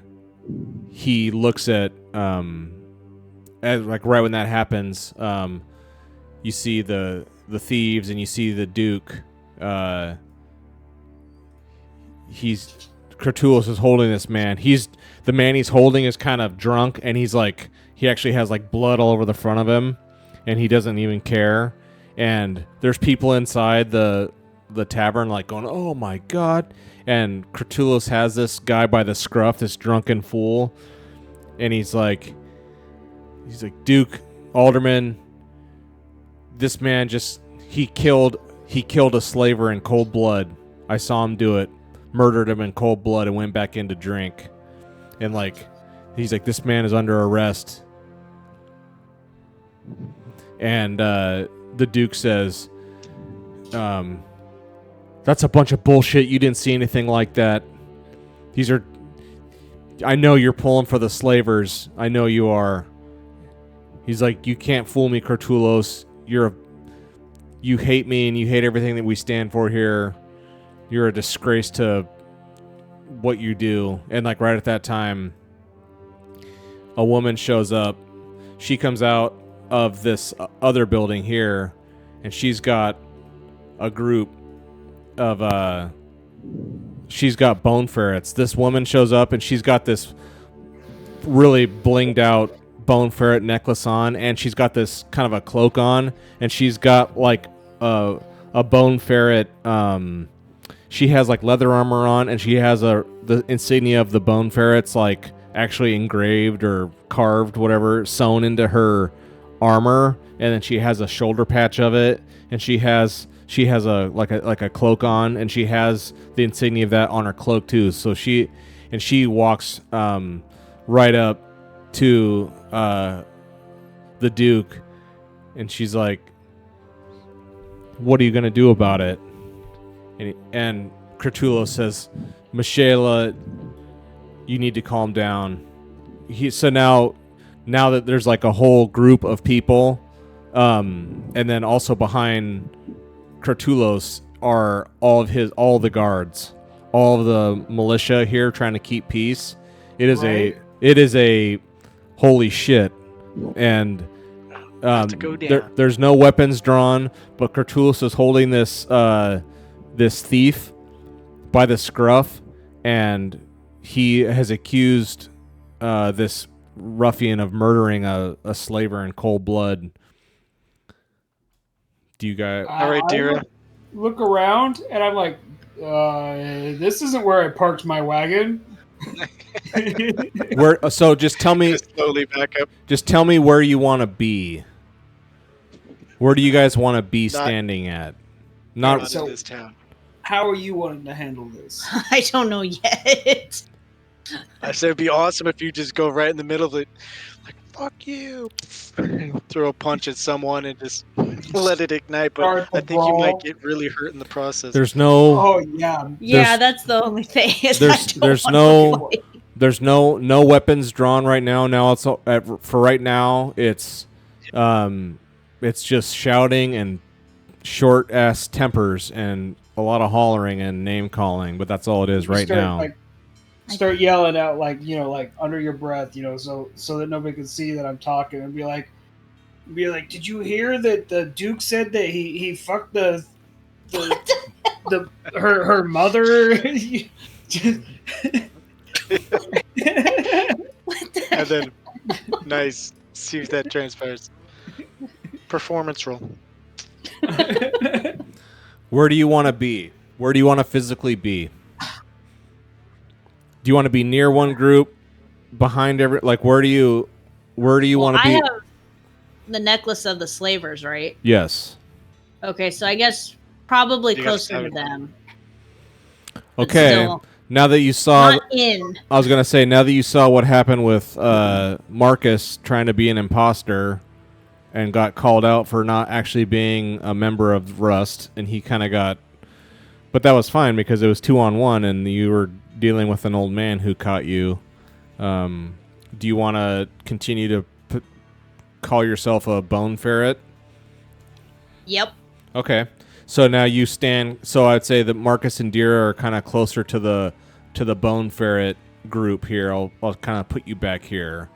he looks at like right when that happens, you see the thieves and you see the Duke. Cratulus is holding this man. The man he's holding is kind of drunk, and he actually has like blood all over the front of him, and he doesn't even care. And there's people inside the tavern like going, "Oh my god!" And Cratulus has this guy by the scruff, this drunken fool, and he's like, "Duke, Alderman, this man he killed a slaver in cold blood. I saw him do it, murdered him in cold blood, and went back in to drink." And he's like, "This man is under arrest." And the Duke says, "That's a bunch of bullshit. You didn't see anything like that. I know you're pulling for the slavers. I know you are." He's like, "You can't fool me, Cratulus. You hate me and you hate everything that we stand for here. You're a disgrace to what you do." And right at that time, a woman shows up. She comes out of this other building here, and she's got a group of she's got bone ferrets. This woman shows up, and she's got this really blinged out bone ferret necklace on, and she's got this kind of a cloak on, and she's got a bone ferret. She has leather armor on, and she has the insignia of the bone ferrets actually engraved or carved, whatever, sewn into her armor, and then she has a shoulder patch of it, and she has a cloak on, and she has the insignia of that on her cloak too. So she walks right up to the Duke, and she's like, "What are you gonna do about it?" And Cratulus says, "Michaela, you need to calm down." So now that there's a whole group of people, and then also behind Cratulus are all the guards, all of the militia here trying to keep peace. It is a holy shit, and there's no weapons drawn, but Cratulus is holding this thief by the scruff, and he has accused this ruffian of murdering a slaver in cold blood. Do you guys? All right, Dira. Look around, and I'm like, this isn't where I parked my wagon. So just tell me. Just slowly back up. Just tell me where you want to be. Where do you guys want to be standing at? Not in this town. How are you wanting to handle this? I don't know yet. I said it'd be awesome if you just go right in the middle of it, "Fuck you," throw a punch at someone and just let it ignite. But I think you might get really hurt in the process. There's no. Oh yeah. Yeah, that's the only thing. There's no weapons drawn right now. Now it's for right now. It's just shouting and short ass tempers and a lot of hollering and name calling. But that's all it is right now. Start yelling out under your breath, so that nobody can see that I'm talking, and be like, "Did you hear that the Duke said that he fucked her mother?" And then, nice. See if that transpires. Performance roll. Where do you want to be? Where do you want to physically be? Do you want to be near one group, behind every? Where do you want to be? I have the necklace of the slavers, right? Yes. Okay, so I guess probably closer to them. Okay. Now that you saw, not in. I was gonna say, now that you saw what happened with Marcus trying to be an imposter and got called out for not actually being a member of Rust, and he kind of got, but that was fine because it was 2-on-1, and you were dealing with an old man who caught you. Do you want to continue to call yourself a bone ferret? Yep. Okay. So now you stand. So I'd say that Marcus and Dira are kind of closer to the bone ferret group here. I'll kind of put you back here,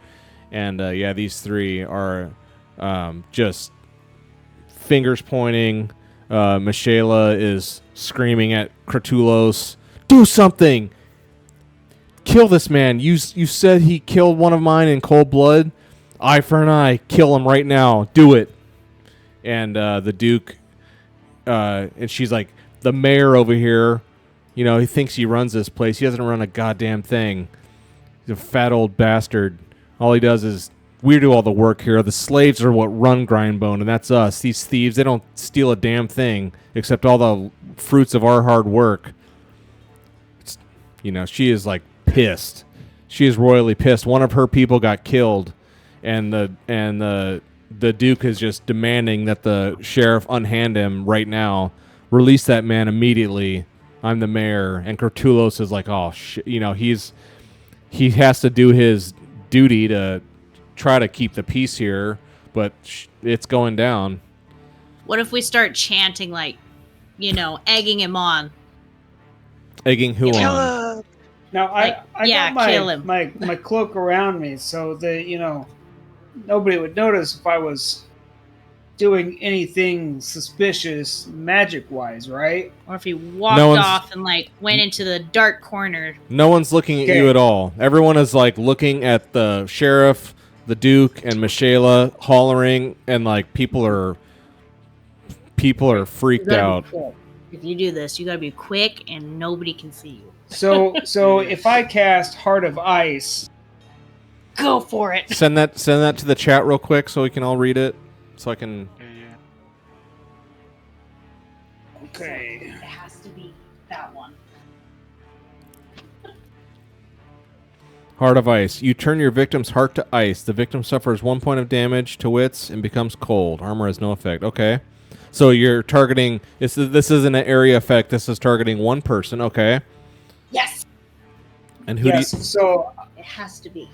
and yeah, these three are just fingers pointing. Michaela is screaming at Kratulos, "Do something! Kill this man! You said he killed one of mine in cold blood. Eye for an eye. Kill him right now. Do it!" And the Duke, and she's like, "The mayor over here, you know, he thinks he runs this place. He doesn't run a goddamn thing. He's a fat old bastard. All he does is we do all the work here. The slaves are what run Grindbone, and that's us. These thieves, they don't steal a damn thing except all the fruits of our hard work." You know, she is like pissed. She is royally pissed. One of her people got killed, and the Duke is just demanding that the sheriff unhand him right now. Release that man immediately. I'm the mayor. And Kurtulos is like, oh shit. You know, he has to do his duty to try to keep the peace here, but it's going down. What if we start chanting, like, you know, egging him on? Egging who on? Now I yeah, got my cloak around me so that, you know, nobody would notice if I was doing anything suspicious magic-wise, right? Or if he walked off and, like, went into the dark corner. No one's looking at you at all. Everyone is, like, looking at the sheriff, the Duke, and Michaela hollering, and, like, people are freaked out. If you do this, you gotta be quick and nobody can see you. So if I cast Heart of Ice, go for it. Send that to the chat real quick so we can all read it. So I can. Okay. It has to be that one. Heart of Ice. You turn your victim's heart to ice. The victim suffers 1 point of damage to wits and becomes cold. Armor has no effect. Okay. So you're targeting. This isn't an area effect. This is targeting one person. Okay. Yes. And who? Yes. So it has to be.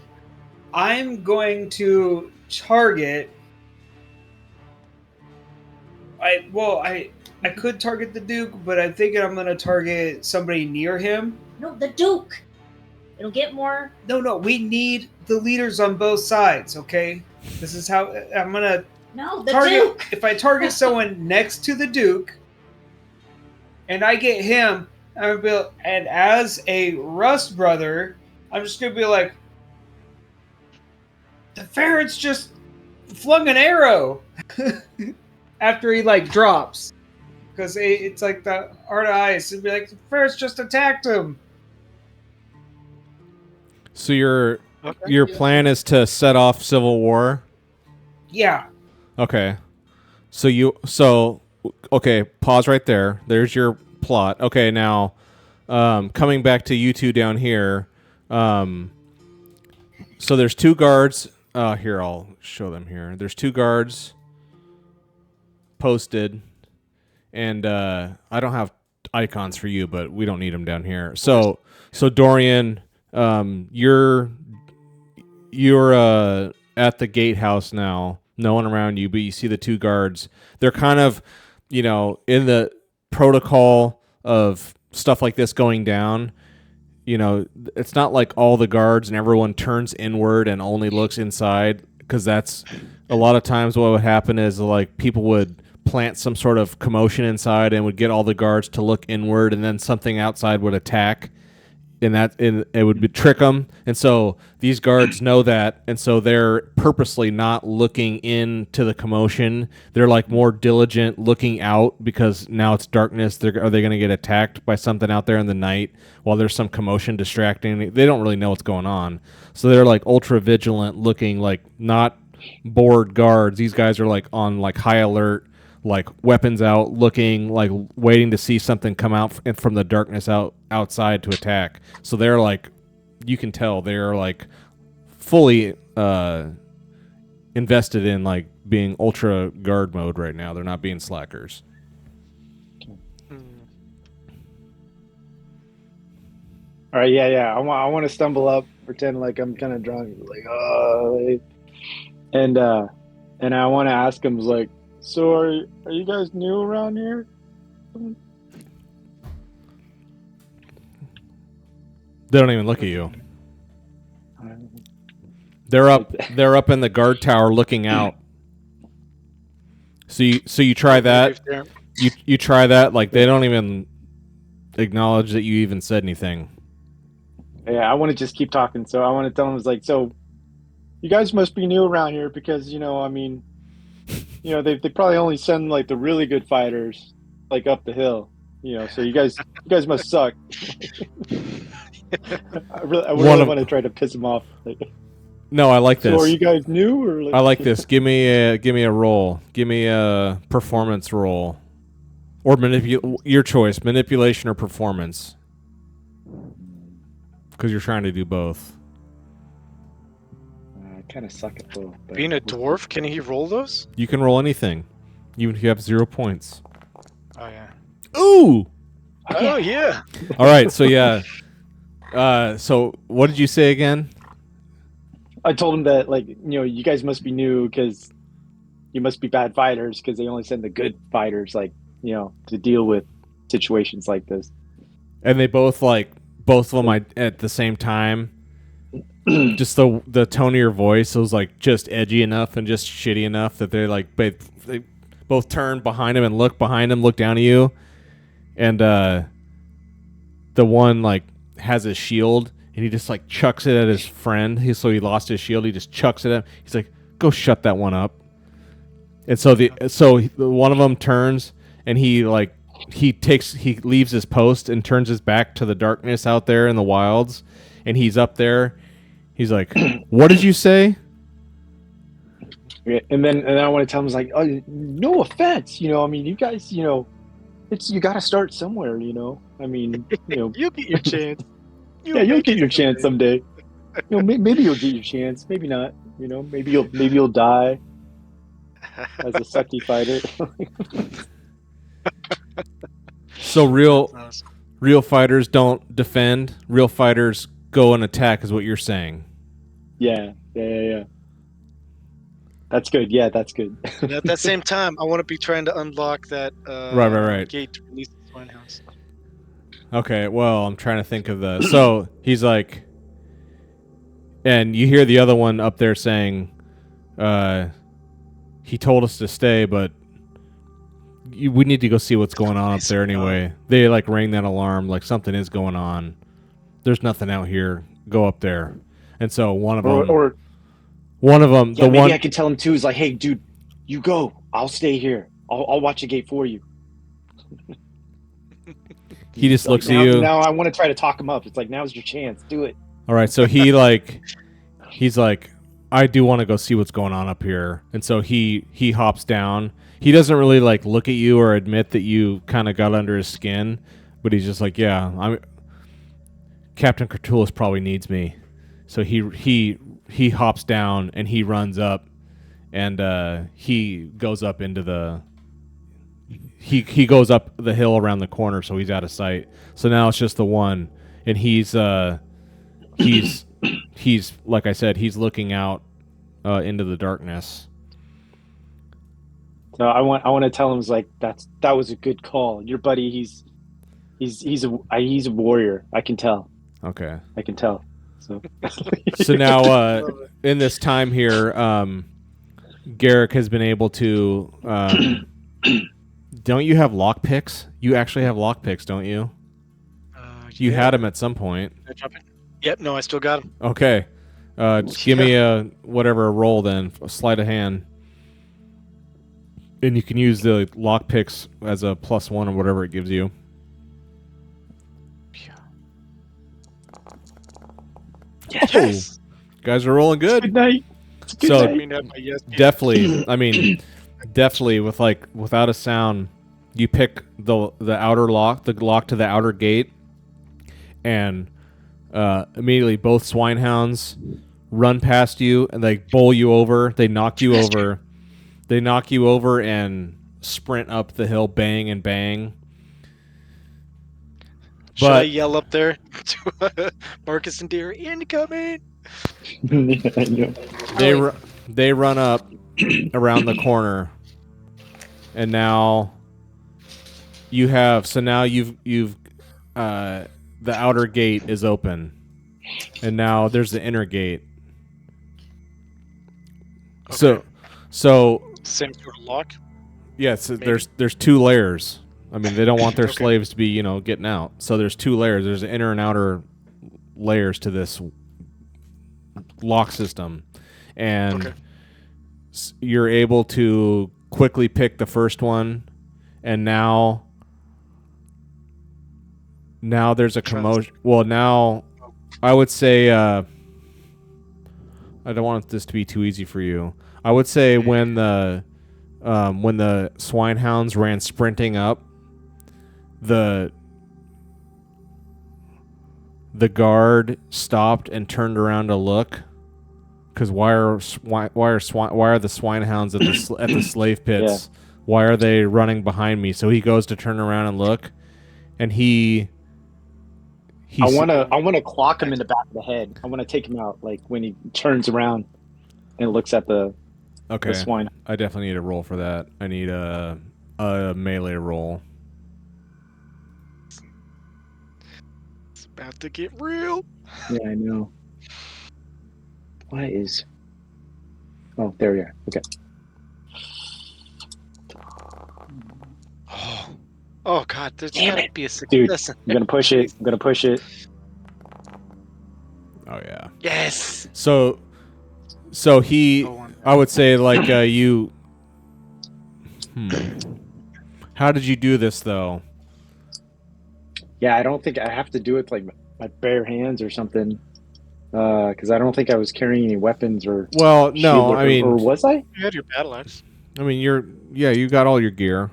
I'm going to target. I could target the Duke, but I'm thinking I'm going to target somebody near him. No, the Duke. It'll get more. No. We need the leaders on both sides. Okay. This is how I'm going to. No, the target, Duke. If I target someone next to the Duke, and I get him, I'm gonna be, and as a Rust brother, I'm just gonna be like, the ferret's just flung an arrow after he like drops, because it's like the Art of Ice. It'd be like the ferret's just attacked him. So your plan is to set off civil war? Yeah. Okay. Okay, pause right there. There's your plot. Okay, now coming back to you two down here. So there's two guards. Here, I'll show them here. There's two guards posted, and I don't have icons for you, but we don't need them down here. So Dorian, you're at the gatehouse now. No one around you, but you see the two guards. They're kind of, you know, in the protocol of stuff like this going down. You know, it's not like all the guards and everyone turns inward and only looks inside, because that's a lot of times what would happen is like people would plant some sort of commotion inside and would get all the guards to look inward, and then something outside would attack. And it would trick them, and so these guards know that, and so they're purposely not looking into the commotion. They're like more diligent looking out, because now it's darkness. Are they going to get attacked by something out there in the night while there's some commotion distracting? They don't really know what's going on, so they're like ultra vigilant looking, like not bored guards. These guys are like on like high alert, like weapons out, looking, like waiting to see something come out from the darkness outside to attack. So they're like, you can tell they're like fully invested in like being ultra guard mode right now. They're not being slackers. All right, yeah. I want to stumble up, pretend like I'm kind of drunk, like and I want to ask him like, so are you guys new around here? They don't even look at you. They're up in the guard tower looking out. So you try that. You try that, like they don't even acknowledge that you even said anything. Yeah, I want to just keep talking. So I want to tell them, like, so you guys must be new around here because, I mean, they probably only send like the really good fighters like up the hill, so you guys must suck. I really want to try to piss them off. Like, no, I like this. So are you guys new or like... I like this. Give me a roll. Give me a performance roll. Or your choice, manipulation or performance. Because you're trying to do both. I kind of suck at both. Being a dwarf, can he roll those? You can roll anything, even if you have 0 points. Oh yeah. Ooh. Oh yeah. All right. So yeah. So what did you say again? I told him that, like, you guys must be new because you must be bad fighters because they only send the good fighters, like, to deal with situations like this. And they both of them at the same time. Just the tone of your voice was like just edgy enough and just shitty enough that they're like they both turn behind him and look behind him, look down at you, and the one like has his shield and he just like chucks it at his friend. So he lost his shield. He just chucks it at him. He's like, "Go shut that one up." And so one of them turns and he leaves his post and turns his back to the darkness out there in the wilds, and he's up there. He's like, "What did you say?" And then I want to tell him, like, "Oh, no offense, I mean, you guys, you got to start somewhere, I mean, you'll get your chance. You'll get your chance someday. Maybe you'll get your chance, maybe not. Maybe you'll die as a sucky fighter." So real fighters don't defend. Real fighters go and attack, is what you're saying. Yeah. That's good. Yeah, that's good. And at that same time, I want to be trying to unlock that right. gate to release the swine house. Okay, well, I'm trying to think of the... So, he's like... And you hear the other one up there saying, he told us to stay, but we need to go see what's going on up there anyway. They, like, rang that alarm, like, something is going on. There's nothing out here. Go up there. And so one of them... Yeah, maybe I could tell him, too, is like, "Hey, dude, you go. I'll stay here. I'll watch the gate for you." He just looks at you. Now I want to try to talk him up. It's like, now's your chance. Do it. All right, so he's like, "I do want to go see what's going on up here." And so he hops down. He doesn't really like look at you or admit that you kind of got under his skin, but he's just like, "Yeah, Captain Cthulhu probably needs me." So he hops down and he runs up, and he goes up into the he goes up the hill around the corner, so he's out of sight. So now it's just the one, and he's like I said, he's looking out into the darkness. So I want to tell him, like, that was a good call. Your buddy, he's a warrior. I can tell. Okay. I can tell. So now, in this time here, Garrick has been able to. Don't you have lockpicks? You actually have lockpicks, don't you? You had them at some point. Yep. No, I still got them. Okay. Just give me a roll then, a sleight of hand, and you can use the lockpicks as a +1 or whatever it gives you. Yes. Oh, guys are rolling good. Good night. So definitely without a sound, you pick the outer lock, the lock to the outer gate, and immediately both swinehounds run past you and they bowl you over. They knock you over. They knock you over and sprint up the hill, bang and bang. Should I yell up there? to Marcus and Deer incoming. They run up around the corner, and now you've the outer gate is open, and now there's the inner gate. Okay. So same sort of lock. Yes, Maybe? there's 2 layers. I mean, they don't want their slaves to be, getting out. So there's 2 layers. There's inner and outer layers to this lock system. And you're able to quickly pick the first one, and now there's a commotion. Well, now I would say I don't want this to be too easy for you. I would say when the swinehounds ran sprinting up, the guard stopped and turned around to look, because why are the swinehounds at the slave pits? Yeah. Why are they running behind me? So he goes to turn around and look, and I want to clock him in the back of the head. I want to take him out, like when he turns around and looks at the swine. I definitely need a roll for that. I need a melee roll. It's about to get real. Yeah, I know. Why is... Oh, there we are. Okay. Oh God, there's gotta be a success. Dude, I'm gonna push it. Oh yeah. Yes. So he, I would say, like, you. How did you do this though? Yeah, I don't think I have to do it like my bare hands or something. Because I don't think I was carrying any weapons or. Well, no, I mean, or was I? You had your battle axe. I mean, you got all your gear.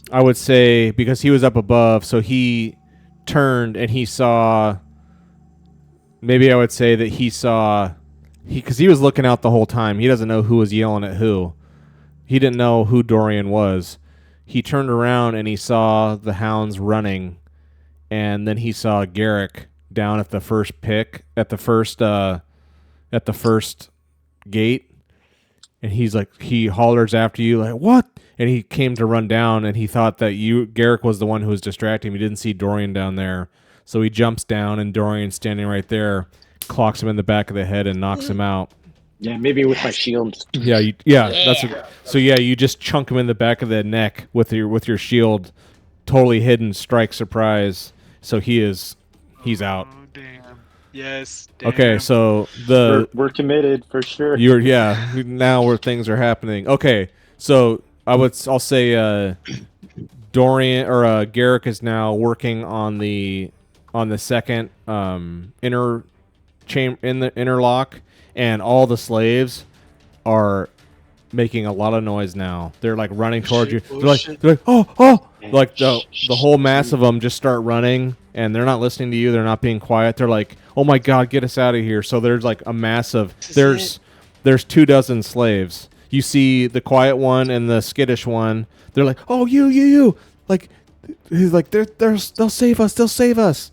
I would say because he was up above, so he turned and he saw. Maybe I would say that because he was looking out the whole time. He doesn't know who was yelling at who. He didn't know who Dorian was. He turned around and he saw the hounds running, and then he saw Garrick down at the first gate, and he hollers after you like, what? And he came to run down, and he thought that Garrick was the one who was distracting him. He didn't see Dorian down there, so he jumps down, and Dorian's standing right there, clocks him in the back of the head and knocks him out. Yeah, maybe with my shield. You just chunk him in the back of the neck with your shield, totally hidden, strike surprise. So he's out. Oh, damn. Yes. Damn. Okay, so we're committed for sure. Now where things are happening. Okay, so I'll say Dorian or Garrick is now working on the second inner chamber in the inner lock. And all the slaves are making a lot of noise now. They're like running towards you. They're like, oh! Like the whole mass of them just start running, and they're not listening to you. They're not being quiet. They're like, oh my God, get us out of here! So there's like a massive. There's 24 slaves. You see the quiet one and the skittish one. They're like, oh you! Like he's like they'll save us. They'll save us.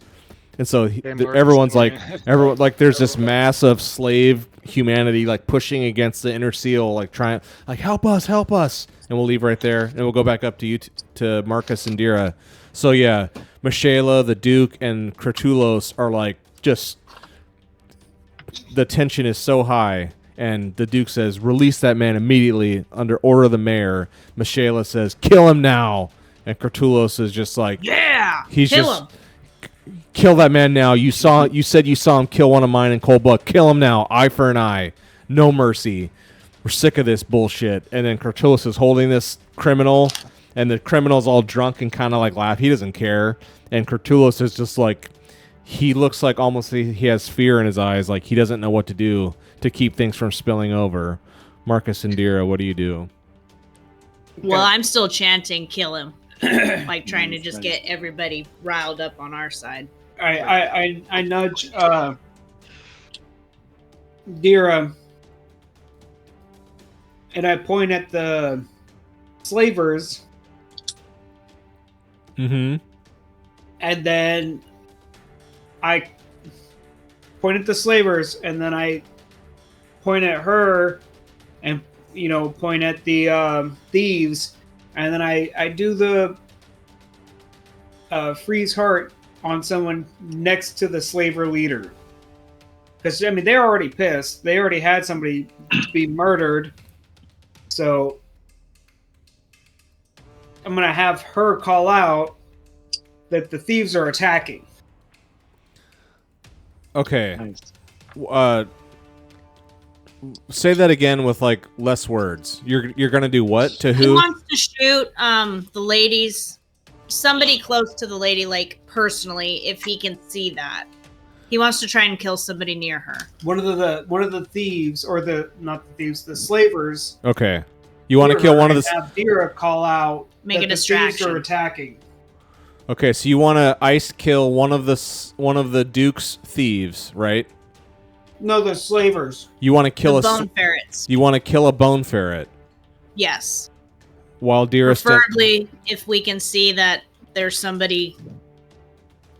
And so everyone's like, there's this mass of slave humanity like pushing against the inner seal, like trying, like help us, and we'll leave right there, and we'll go back up to you to Marcus and Dira. So yeah, Michaela, the Duke, and Kratulos are like just the tension is so high, and the Duke says, "Release that man immediately under order of the mayor." Michaela says, "Kill him now," and Kratulos is just like, "Yeah, he's kill just." Him. Kill that man now. You said you saw him kill one of mine in cold blood. Kill him now. Eye for an eye. No mercy. We're sick of this bullshit. And then Kratulos is holding this criminal, and the criminal's all drunk and kind of like laugh. He doesn't care. And Kratulos is just like, he looks like almost he has fear in his eyes, like he doesn't know what to do to keep things from spilling over. Marcus and Dira, what do you do? Well, I'm still chanting, kill him. Like trying to just get everybody riled up on our side. I nudge Dira, and I point at the slavers. Mm-hmm. And then I point at the slavers, and then I point at her, and point at the thieves, and then I do the freeze heart on someone next to the slaver leader. Because, I mean, they're already pissed. They already had somebody be murdered. So I'm going to have her call out that the thieves are attacking. Okay. Nice. Say that again with like less words. You're gonna do what to who? He wants to shoot the ladies, somebody close to the lady, like personally, if he can see that. He wants to try and kill somebody near her. One of the thieves, or not the thieves, the slavers. Okay. You want to kill one of the. Have Dira call out. Make that a the distraction. thieves are attacking. Okay, so you want to ice kill one of the Duke's thieves, right? No, the slavers. You want to kill the bone ferrets. You want to kill a bone ferret. Yes. While Dira. Preferably, if we can see that there's somebody,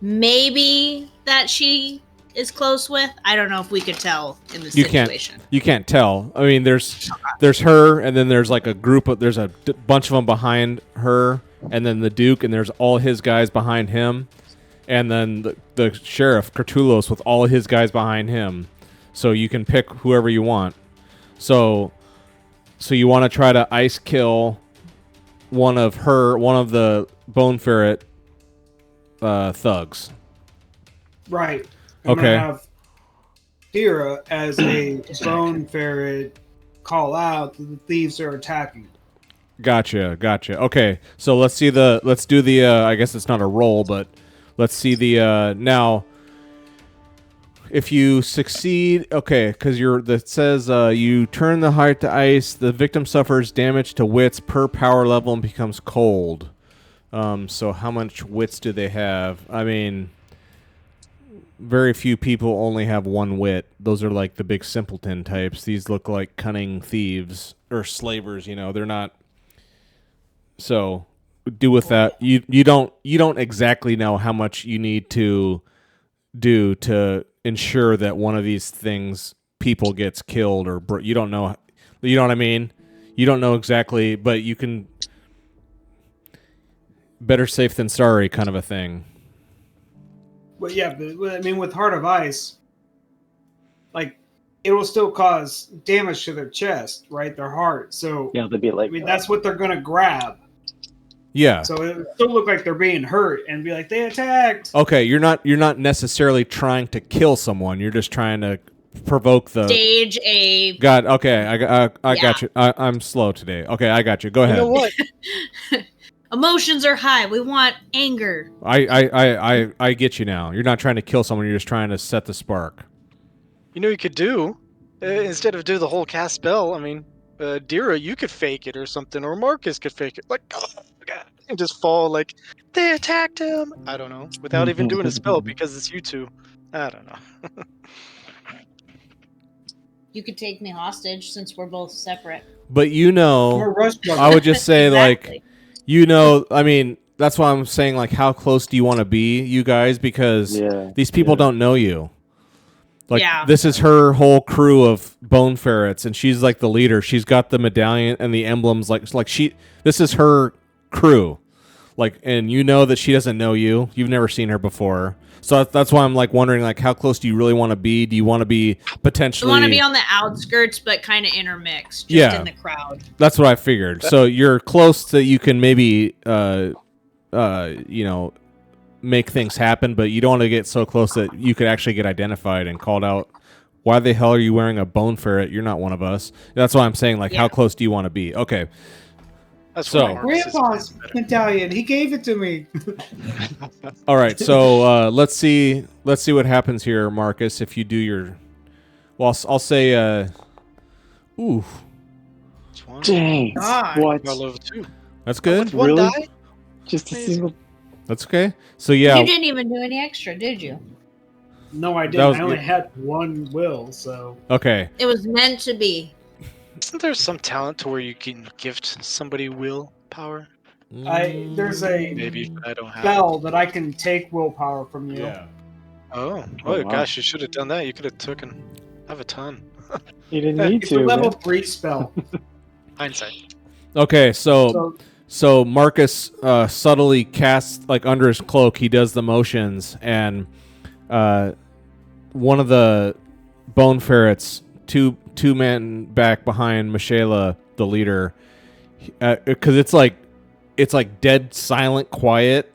maybe that she is close with. I don't know if we could tell in the situation. You can't tell. I mean, there's her, and then there's like a group of there's a bunch of them behind her, and then the Duke, and there's all his guys behind him, and then the sheriff Curtulos with all his guys behind him. So you can pick whoever you want. So you want to try to ice kill one of the bone ferret thugs. Right. I'm okay. Gonna have Dira as a bone ferret call out that the thieves are attacking. Gotcha. Okay, so let's do the. I guess it's not a roll, but let's see the now. If you succeed, okay, because that says you turn the heart to ice, the victim suffers damage to wits per power level and becomes cold. So how much wits do they have? I mean, very few people only have one wit. Those are like the big simpleton types. These look like cunning thieves or slavers. They're not. So do with that. You don't exactly know how much you need to do to ensure that one of these people gets killed, or you don't know. You know what I mean? You don't know exactly, but you can. Better safe than sorry, kind of a thing. Well, yeah, but I mean, with Heart of Ice, like, it will still cause damage to their chest, right? Their heart. So yeah, they'd be like. I mean, that's what they're gonna grab. Yeah. So it would still look like they're being hurt and be like, they attacked. Okay, you're not necessarily trying to kill someone. You're just trying to provoke the stage a. God. Okay, I got you. I'm slow today. Okay, I got you. Go ahead. You know what? Emotions are high. We want anger. I get you now. You're not trying to kill someone. You're just trying to set the spark. You know what you could do? Instead of do the whole cast spell, I mean, Dira, you could fake it or something, or Marcus could fake it. Like, oh, God, and just fall like, they attacked him. I don't know. Without even doing a spell, because it's you two. I don't know. You could take me hostage since we're both separate. But I would just say, exactly. I mean, that's why I'm saying, like, how close do you want to be, you guys? Because these people don't know you. Like, this is her whole crew of bone ferrets, and she's like the leader. She's got the medallion and the emblems. This is her crew. Like, and you know that she doesn't know you. You've never seen her before. So that's why I'm like wondering, like, how close do you really want to be? Do you want to be potentially? You want to be on the outskirts, but kind of intermixed, just in the crowd. That's what I figured. So you're close that you can maybe, make things happen, but you don't want to get so close that you could actually get identified and called out. Why the hell are you wearing a bone ferret? You're not one of us. That's why I'm saying, like, how close do you want to be? Okay. That's so Grandpa's medallion. He gave it to me. All right. So let's see what happens here, Marcus. If you do your, well, I'll say, ooh. Dang. What? That's good. Really? Die? Just a single. That's okay. So yeah. You didn't even do any extra, did you? No, I didn't. I only had one will, so. Okay. It was meant to be. Isn't there some talent to where you can gift somebody willpower? There's a maybe I don't have spell that I can take willpower from you. Yeah. Oh wow. gosh, you should have done that. You could have taken. I have a ton. You didn't need It's to, a level man. 3 spell. Hindsight. Okay, so Marcus subtly casts, like under his cloak, he does the motions, and one of the bone ferrets, two men back behind Michaela, the leader, because it's like dead silent quiet,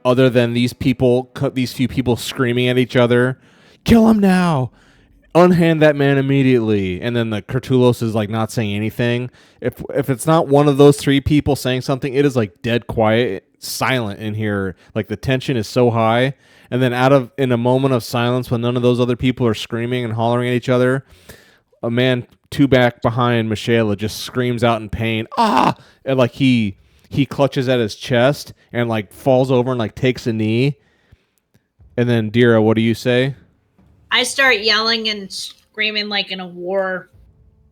other than these few people screaming at each other, "Kill him now! Unhand that man immediately!" And then the Cthulhu is like not saying anything. If it's not one of those three people saying something, it is like dead quiet, silent in here. Like the tension is so high. And then in a moment of silence, when none of those other people are screaming and hollering at each other, a man two back behind Michaela just screams out in pain, "Ah!" And like he clutches at his chest and like falls over and like takes a knee. And then Dira, what do you say? I start yelling and screaming like in a war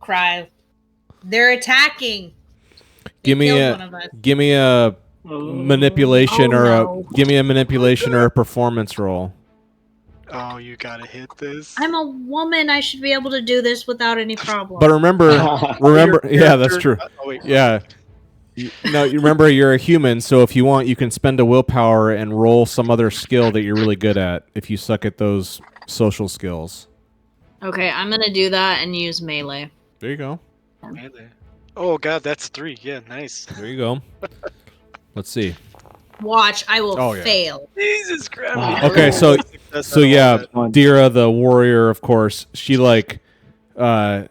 cry. They're attacking. Give me a manipulation give me a manipulation or a performance roll. Oh, you gotta hit this. I'm a woman. I should be able to do this without any problem. But remember, yeah, that's true. Oh, wait, Yeah. You remember you're a human, so if you want, you can spend a willpower and roll some other skill that you're really good at if you suck at those social skills. Okay, I'm gonna do that and use melee. There you go. Melee. Oh god, that's 3. Yeah, nice. There you go. Let's see. Watch, I will Oh, yeah. fail. Jesus Christ. Wow. Okay, so yeah, Dira, the warrior, of course, she like, because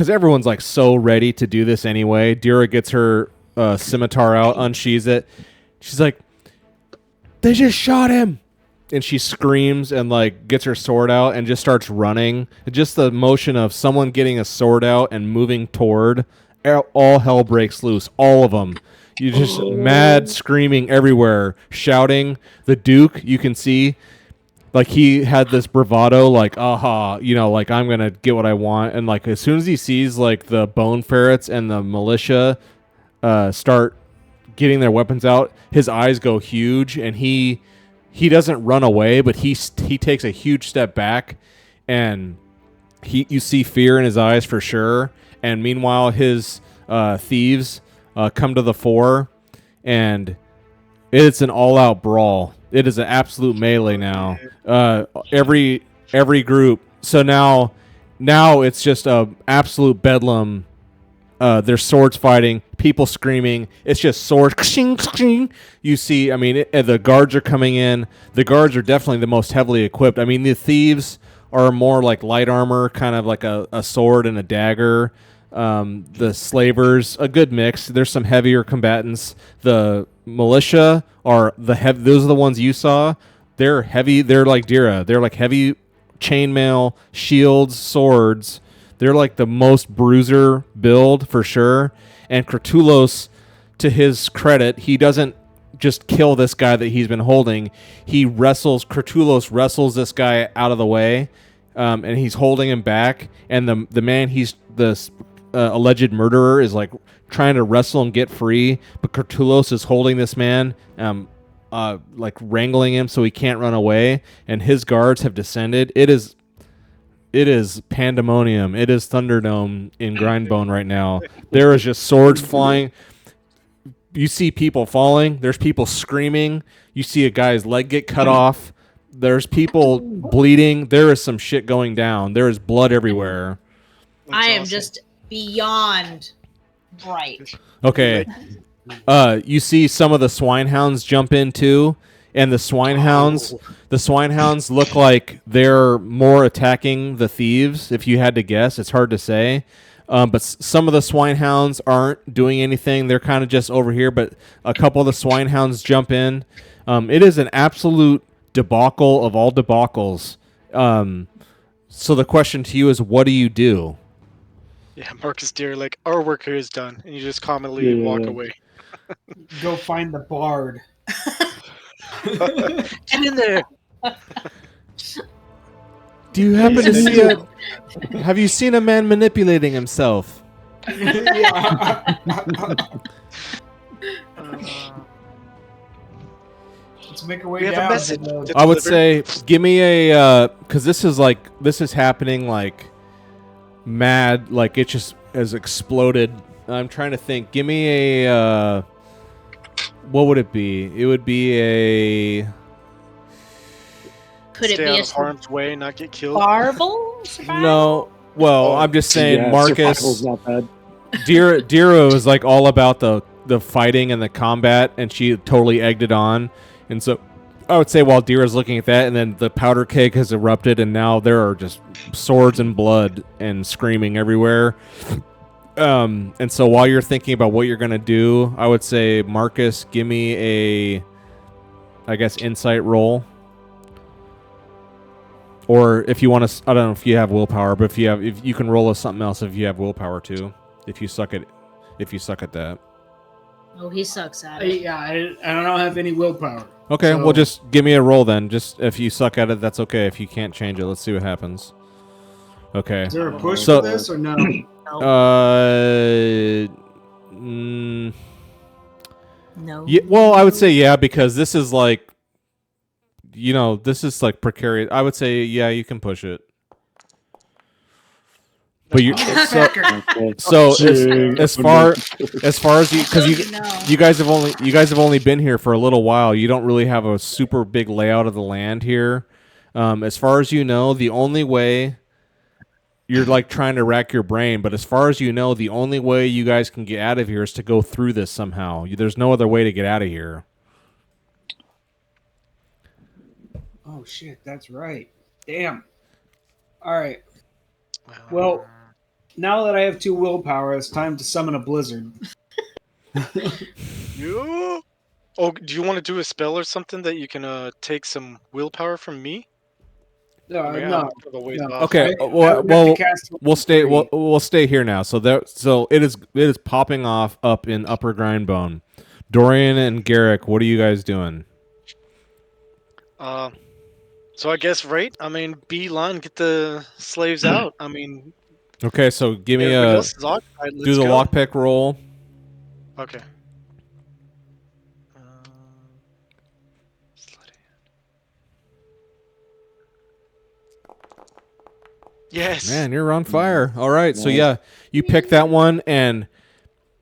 everyone's like so ready to do this anyway. Dira gets her scimitar out, unsheathes it. She's like, "They just shot him!" And she screams and like gets her sword out and just starts running. Just the motion of someone getting a sword out and moving toward, all hell breaks loose. All of them. You just mad screaming everywhere, shouting. The Duke, you can see, like he had this bravado, like aha, like I'm gonna get what I want. And like as soon as he sees like the bone ferrets and the militia start getting their weapons out, his eyes go huge, and he doesn't run away, but he takes a huge step back, and you see fear in his eyes for sure. And meanwhile, his thieves come to the fore, and it's an all-out brawl. It is an absolute melee now. Every group. So now it's just a absolute bedlam. There's swords fighting, people screaming. It's just swords. You see, I mean, the guards are coming in. The guards are definitely the most heavily equipped. I mean, the thieves are more like light armor, kind of like a sword and a dagger. The slavers, a good mix. There's some heavier combatants. The militia are those are the ones you saw. They're heavy. They're like Dira. They're like heavy chainmail, shields, swords. They're like the most bruiser build for sure. And Cthulhu, to his credit, he doesn't just kill this guy that he's been holding. Cthulhu wrestles this guy out of the way, and he's holding him back. And the man the alleged murderer is like trying to wrestle and get free, but Cthulhu is holding this man, like wrangling him so he can't run away. And his guards have descended. It is pandemonium. It is Thunderdome in Grindbone right now. There is just swords flying. You see people falling. There's people screaming. You see a guy's leg get cut off. There's people bleeding. There is some shit going down. There is blood everywhere. I am just beyond bright. Okay. You see some of the swinehounds jump in too. And the swinehounds look like they're more attacking the thieves. If you had to guess, it's hard to say. But some of the swinehounds aren't doing anything. They're kind of just over here. But a couple of the swinehounds jump in. It is an absolute debacle of all debacles. So the question to you is, what do you do? Yeah, Marcus Deer, like, our work here is done. And you just calmly walk away. Go find the bard. Get in there. Do you happen to see have you seen a man manipulating himself? It's Let's make our way We have down. a message. I would say, give me a because this is happening like mad, like it just has exploded. I'm trying to think. Give me a what would it be? It would be a. Could it Stay be out a of harm's way, not get killed. survival? No. Well, Oh, I'm just saying, Yeah, Marcus. survival's not bad. Dira was like all about the fighting and the combat, and she totally egged it on. And so I would say while Dira's looking at that, and then the powder keg has erupted, and now there are just swords and blood and screaming everywhere. And so while you're thinking about what you're gonna do, I would say, Marcus, give me a, I guess, insight roll. Or if you want to, I don't know if you have willpower, but if you can roll something else if you have willpower too. If you suck at that. Oh, he sucks at it. Yeah, I don't have any willpower. Okay, So- well just give me a roll then. Just if you suck at it, that's okay. If you can't change it, let's see what happens. Okay. Is there a push So- for this or no? No. Yeah, well, I would say yeah, because this is like, this is like precarious. I would say yeah, you can push it. But you so as far as you, because you guys have only been here for a little while. You don't really have a super big layout of the land here. As far as you know, the only way, you're like trying to rack your brain, but as far as you know, the only way you guys can get out of here is to go through this somehow. There's no other way to get out of here. Oh shit, that's right. Damn. All right. Well, now that I have 2 willpower, it's time to summon a blizzard. You? Oh, do you want to do a spell or something that you can take some willpower from me? No, I mean, no. I'm a ways no. off. Okay, I would have well, to cast we'll stay. three. We'll stay here now. So it is popping off up in Upper Grindbone. Dorian and Garrick, what are you guys doing? So I guess right. I mean, beeline, get the slaves out. I mean, Okay, so give me everybody a else is occupied. Let's do the go. lockpick roll. Okay. Sleight of hand. Yes. Man, you're on fire. All right, so Nice. yeah, you pick that one, and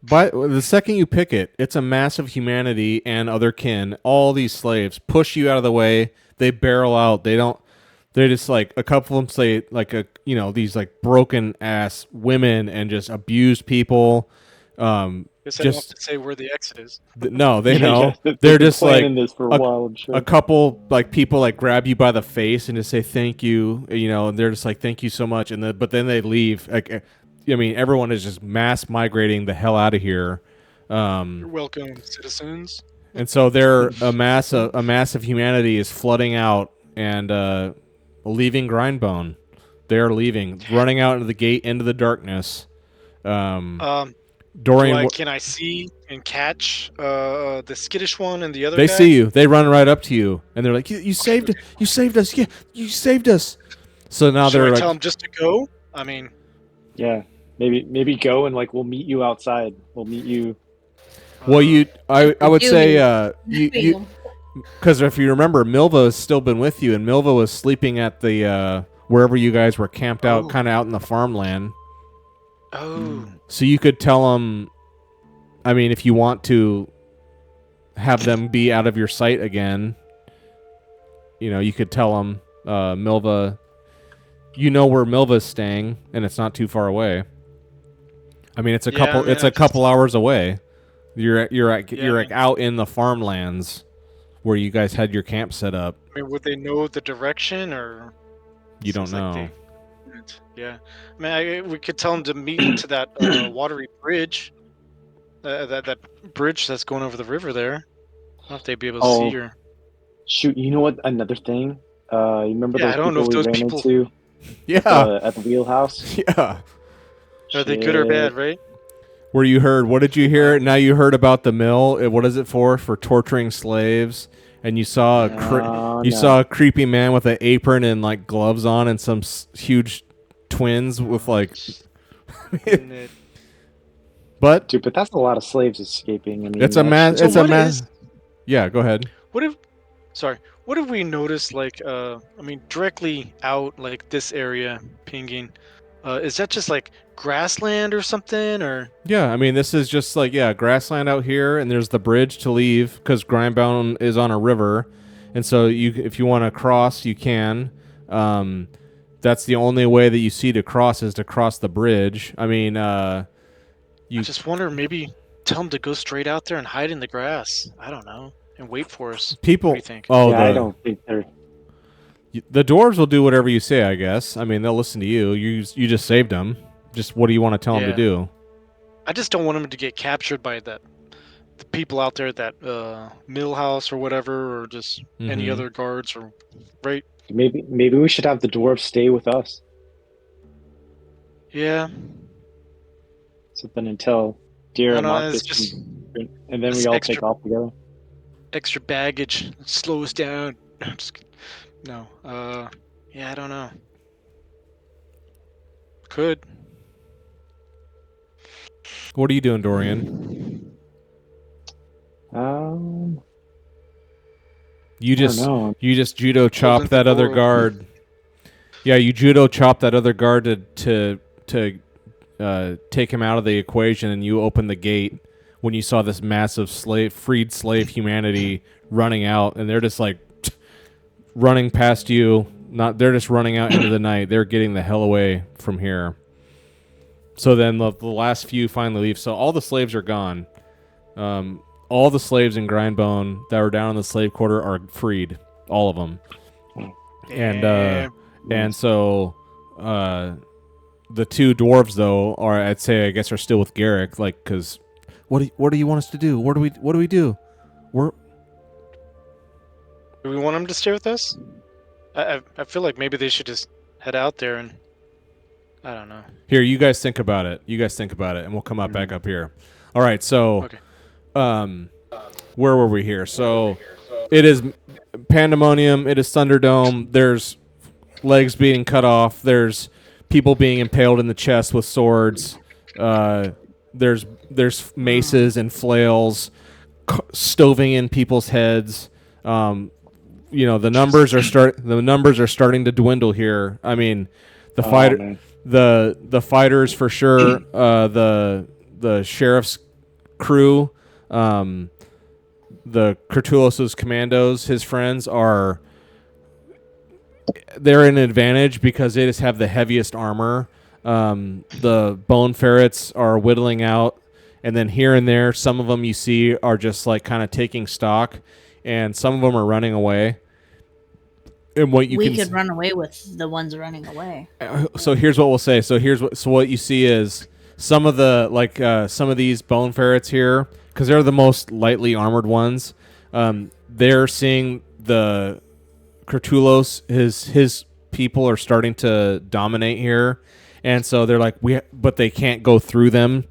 by the second you pick it, it's a mass of humanity and other kin. All these slaves push you out of the way. They barrel out. They're just like, a couple of them say like these like broken ass women and just abused people. Guess I don't have Just to say where the exit is. no, they know. Yeah, They're just like planning this for a while, I'm sure. a couple like people like grab you by the face and just say thank you, and they're just like thank you so much, but then they leave. Like, I mean, everyone is just mass migrating the hell out of here. You're welcome, citizens. And so a mass of humanity is flooding out and leaving Grindbone. They are leaving, running out into the gate into the darkness. Dorian, Can I see and catch the skittish one and the other they guy? see you. They run right up to you, and they're like, "You saved us! Yeah, you saved us!" So now Should they're I like, tell them just to go? I mean, Yeah, maybe go and like we'll meet you outside. We'll meet you. "Well, I would You- say you because if you remember, Milva has still been with you, and Milva was sleeping at the wherever you guys were camped out, kind of out in the farmland. oh, So you could tell them, I mean, if you want to have them be out of your sight again, you could tell them, Milva, where Milva's staying, and it's not too far away. I mean, it's a couple hours away. You're out in the farmlands where you guys had your camp set up. I mean, would they know the direction or? You don't Seems like know. Yeah, I mean, we could tell them to meet to that watery bridge, that bridge that's going over the river there. I don't know if they'd be able to see or. Shoot, you know what? Another thing. You remember Yeah, those I don't know if people those we ran people- into Yeah, at the wheelhouse? yeah. Are they good or bad, Shit. right? Where you heard? What did you hear? Now you heard about the mill. What is it for? For torturing slaves. And you saw saw a creepy man with an apron and like gloves on and some huge twins with like. But Dude, but that's a lot of slaves escaping. I mean, it's a that's mass. just- It's So a what mass. is- Yeah, go ahead. What if Sorry. What have we noticed? Like, I mean, directly out, like this area, pinging. Is that just like grassland or something, or? Yeah, I mean, this is just like grassland out here, and there's the bridge to leave because Grindbone is on a river, and so if you want to cross, you can. That's the only way that you see to cross is to cross the bridge. I mean, I just wonder, maybe tell them to go straight out there and hide in the grass. I don't know, and wait for us. people. What do you think? Oh, I don't think they're. The dwarves will do whatever you say, I guess. I mean, they'll listen to you. You just saved them. Just what do you want to tell them to do? I just don't want them to get captured by the people out there at that mill house or whatever, or just any other guards, or right. Maybe we should have the dwarves stay with us. Yeah. Something until Deer and Marcus, just, and then we all take off together. Extra baggage, slow us down. No. Yeah, I don't know. Could. What are you doing, Dorian? You just judo chop that other guard. Yeah, you judo chop that other guard to take him out of the equation, and you open the gate when you saw this massive freed slave humanity running out, and they're just like running past you. They're just running out into the night. They're getting the hell away from here. So then the last few finally leave. So all the slaves are gone. All the slaves in Grindbone that were down in the slave quarter are freed. All of them. And so the two dwarves though are, I'd say, I guess, are still with Garrick. Like, because what do you want us to do? What do we do? Do we want them to stay with us? I feel like maybe they should just head out there and I don't know. Here, you guys think about it. And we'll come back up here. All right, so where were we here? So it is pandemonium. It is Thunderdome. There's legs being cut off. There's people being impaled in the chest with swords. There's maces and flails stoving in people's heads. The numbers are starting to dwindle here. I mean, the fighters for sure. The sheriff's crew, the Curtulos' commandos, his friends they're in an advantage because they just have the heaviest armor. The bone ferrets are whittling out, and then here and there, some of them you see are just like kind of taking stock, and some of them are running away. And what we could run away with the ones running away. So here's what we'll say. So what you see is some of these bone ferrets here, because they're the most lightly armored ones. They're seeing the Curtulos, his people are starting to dominate here, and so they're like, but they can't go through them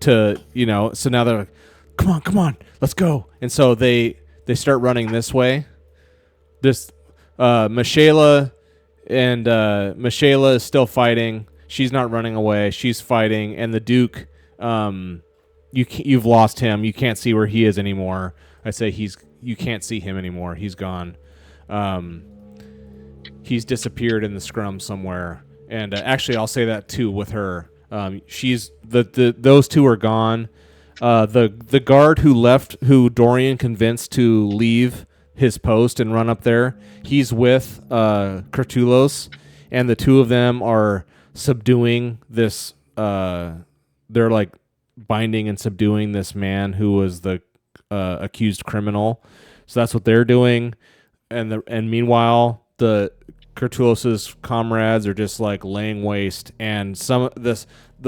to, so now they're like, come on, let's go. And so they start running this way. Michaela is still fighting. She's not running away. She's fighting, and the Duke, you've lost him. You can't see where he is anymore. I say you can't see him anymore. He's gone. He's disappeared in the scrum somewhere. And actually, I'll say that too with her. Those two are gone. The guard who Dorian convinced to leave his post and run up there, he's with Curtulos, and the two of them are subduing this. They're like binding and subduing this man who was the accused criminal. So that's what they're doing, and meanwhile the Curtulos' comrades are just like laying waste. And the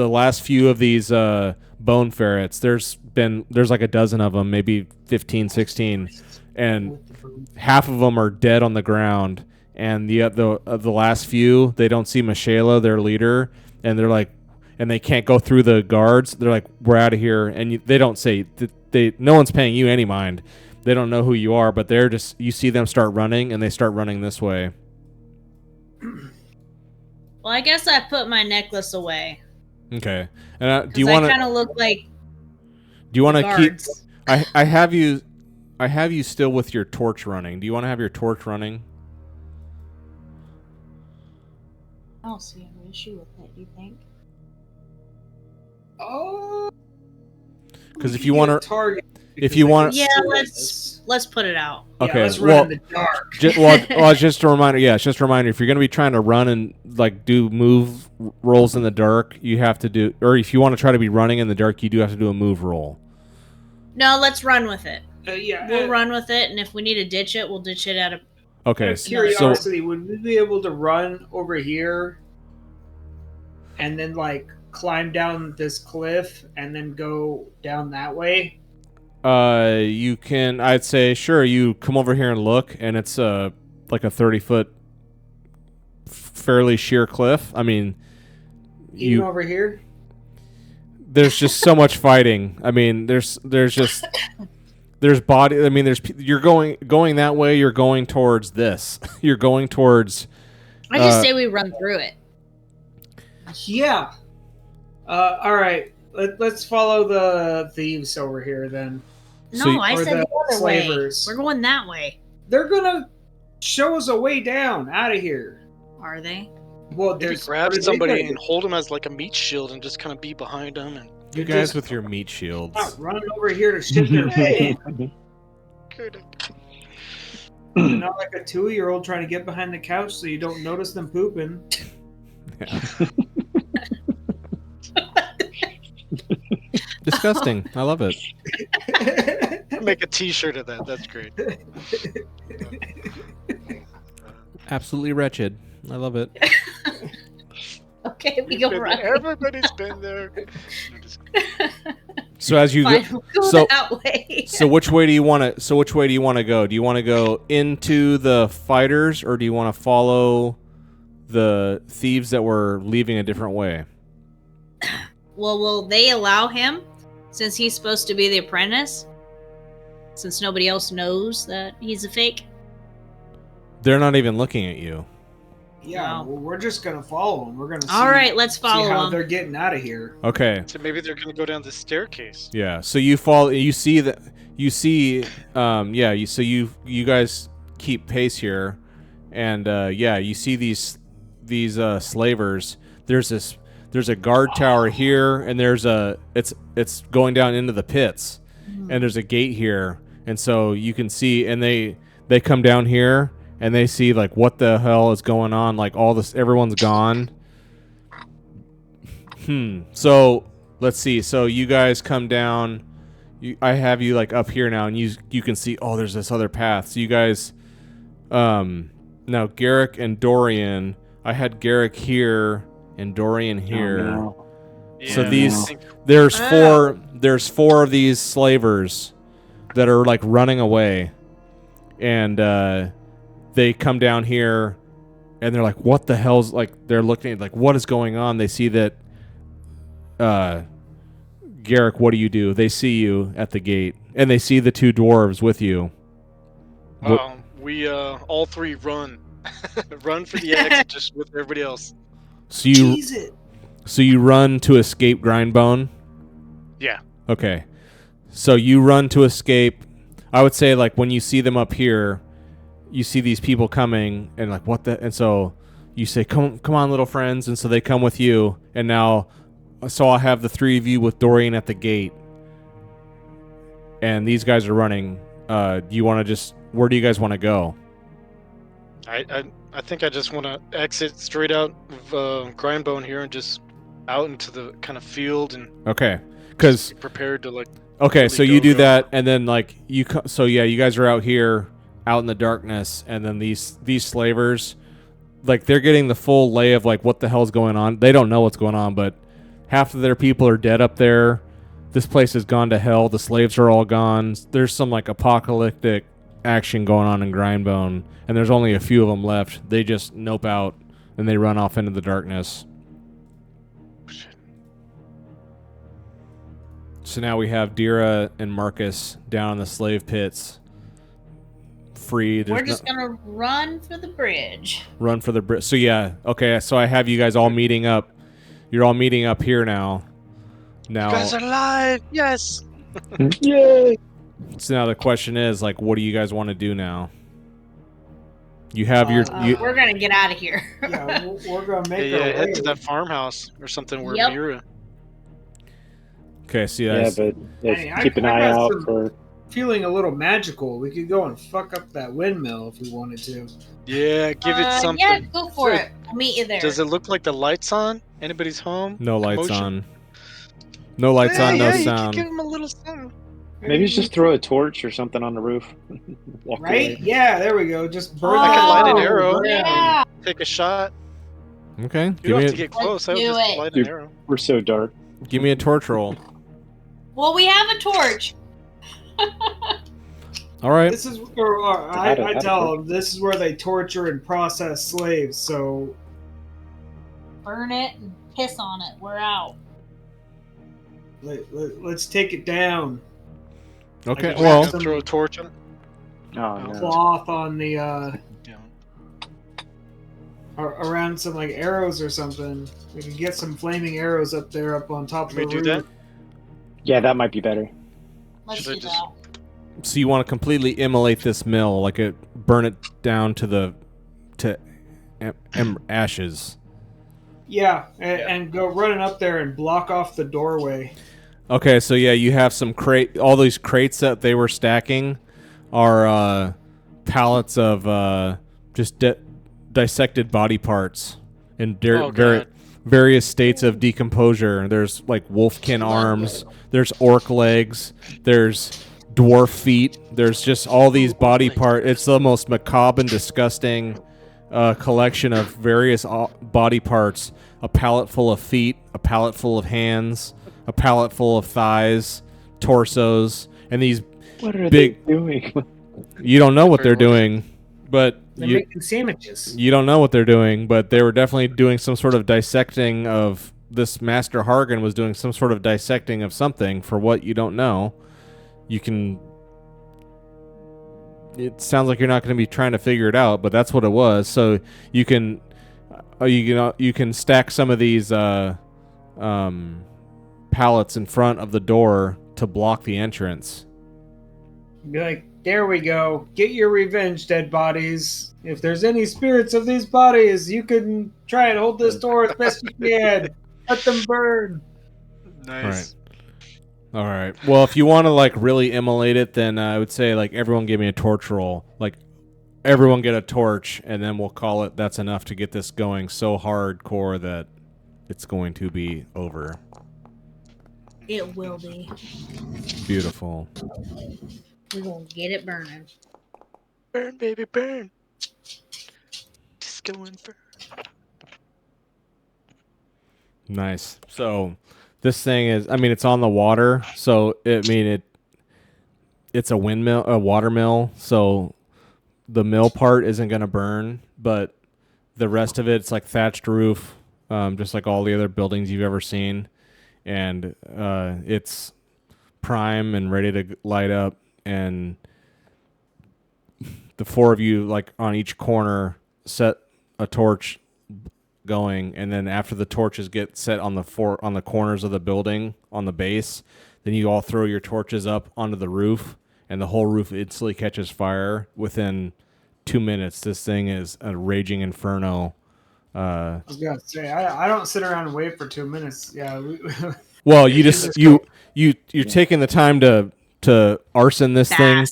last few of these bone ferrets, there's like a dozen of them, maybe 15, 16, and half of them are dead on the ground. And the last few, they don't see Michaela, their leader, and they're like, and they can't go through the guards. They're like, we're out of here. And they don't say no one's paying you any mind. They don't know who you are, but they're just, you see them start running, and they start running this way. Well, I guess I put my necklace away. Okay. And do you want to kind of look like? Do you want to keep? I have you. I have you still with your torch running. Do you want to have your torch running? I don't see an issue with it. You think? Oh. Because if you want to target, yeah, let's put it out. Okay, yeah, let's run in the dark. It's just a reminder. Yeah, it's just a reminder. If you're going to be trying to run and like do move rolls in the dark, you have to do. Or if you want to try to be running in the dark, you do have to do a move roll. No, let's run with it. Yeah, we'll run with it, and if we need to ditch it, we'll ditch it out of. Okay. Out of curiosity, would we be able to run over here, and then like climb down this cliff, and then go down that way? You can. I'd say sure. You come over here and look, and it's like a 30-foot, fairly sheer cliff. I mean, even over here. There's just so much fighting. I mean, there's body. I mean, you're going that way. You're going towards this. You're going towards. I just say we run through it. Yeah. All right. Let's follow the thieves over here then. No, I said the other slavers. Way. We're going that way. They're gonna show us a way down out of here. Are they? Well, maybe grab somebody and hold them as like a meat shield and just kind of be behind them. And you guys with your meat shields. Not running over here to shit their pants. Not like a 2-year-old trying to get behind the couch so you don't notice them pooping. Yeah. Disgusting. I love it. Make a T-shirt of that. That's great. Absolutely wretched. I love it. Okay, we go right. Everybody's been there. So as you Fine, go, we'll go that way. So which way do you want to? So which way do you want to go? Do you want to go into the fighters, or do you want to follow the thieves that were leaving a different way? Well, will they allow him, since he's supposed to be the apprentice? Since nobody else knows that he's a fake? They're not even looking at you. Yeah, well, we're just gonna follow them. We're gonna. All right, let's follow how them. They're getting out of here. Okay. So maybe they're gonna go down the staircase. Yeah. So you follow. You see that. You see. Yeah. So you guys keep pace here, and yeah, you see these slavers. There's a guard tower here, and it's going down into the pits, and there's a gate here, and so you can see, and they come down here. And they see, like, what the hell is going on? Like, everyone's gone. So, let's see. So, you guys come down. I have you, like, up here now. And you can see, oh, there's this other path. So, you guys... now, Garrick and Dorian... I had Garrick here and Dorian here. Oh, no. Yeah, so, there's four of these slavers that are, like, running away. And, they come down here, and they're like, what the hell's... Like, they're looking at, like, what is going on? They see that... Garrick, what do? They see you at the gate, and they see the two dwarves with you. We, all three run. Run for the exit just with everybody else. So you run to escape Grindbone? Yeah. Okay. So you run to escape. I would say, like, when you see them up here... You see these people coming, and like, what the... And so you say, come on, little friends. And so they come with you. And now, so I'll have the three of you with Dorian at the gate. And these guys are running. Do you want to just... Where do you guys want to go? I think I just want to exit straight out of Grindbone here and just out into the kind of field and... Okay. Because... Prepared to, like... Okay, really so you do that, and then, like, so yeah, you guys are out here... out in the darkness, and then these slavers, like, they're getting the full lay of, like, what the hell's going on. They don't know what's going on, but half of their people are dead up there. This place has gone to hell. The slaves are all gone. There's some, like, apocalyptic action going on in Grindbone, and there's only a few of them left. They just nope out, and they run off into the darkness. So now we have Dira and Marcus down in the slave pits. Free. We're just gonna run for the bridge. Run for the bridge. So yeah, okay. So I have you guys all meeting up. You're all meeting up here now. You guys are alive! Yes. Yay! So now the question is, like, what do you guys want to do now? You have your. We're gonna get out of here. Yeah, we're gonna make our way. Head to that farmhouse or something where Mira. Okay, see but keep an eye out for. Feeling a little magical. We could go and fuck up that windmill if we wanted to. Yeah, give it something. Yeah, go for it. I'll meet you there. Does it look like the lights on? Anybody's home? No lights on. No lights on, no sound. Give him a little something. Maybe just throw a torch or something on the roof. Right? Away. Yeah, there we go. Just burn. I can light an arrow. Yeah. Take a shot. Okay. You don't have to get close. I would just light an arrow. We're so dark. Give me a torch roll. Well, we have a torch. All right. This is where I tell them this is where they torture and process slaves. So burn it and piss on it. We're out. Let's take it down. Okay. Well, throw a torch on it. Cloth on the around some like arrows or something. We can get some flaming arrows up there, up on top of the roof. That? Yeah, that might be better. Let's do that. So you want to completely immolate this mill, like burn it down to ashes. Yeah, and go running up there and block off the doorway. Okay, so yeah, you have some all these crates that they were stacking are pallets of just dissected body parts in various states of decomposure. There's like wolfkin arms, there's orc legs, there's dwarf feet, there's just all these body parts. It's the most macabre and disgusting collection of various body parts. A pallet full of feet, a pallet full of hands, a pallet full of thighs, torsos, and these what are big. They doing? You don't know what they're doing, but they're making sandwiches. You don't know what they're doing, but they were definitely doing some sort of dissecting of this. Master Hargan was doing some sort of dissecting of something. For what you don't know, you can. It sounds like you're not going to be trying to figure it out, but that's what it was. So you can stack some of these pallets in front of the door to block the entrance. Be like, there we go. Get your revenge, dead bodies. If there's any spirits of these bodies, you can try and hold this door as best you can. Let them burn. Nice. All right. Well, if you want to like really immolate it, then I would say like everyone give me a torch roll. Like everyone get a torch, and then we'll call it. That's enough to get this going so hardcore that it's going to be over. It will be. Beautiful. We're gonna get it burning. Burn, baby, burn. Disco Inferno. Nice. So this thing is, I mean, it's on the water, so it's a windmill, a water mill, so the mill part isn't going to burn, but the rest of it's like thatched roof, just like all the other buildings you've ever seen, and it's prime and ready to light up, and the four of you, like on each corner, set a torch going, and then after the torches get set on the corners of the building on the base, then you all throw your torches up onto the roof, and the whole roof instantly catches fire. Within 2 minutes, this thing is a raging inferno. I was gonna say I don't sit around and wait for 2 minutes. Yeah. Well, you're taking the time to arson this thing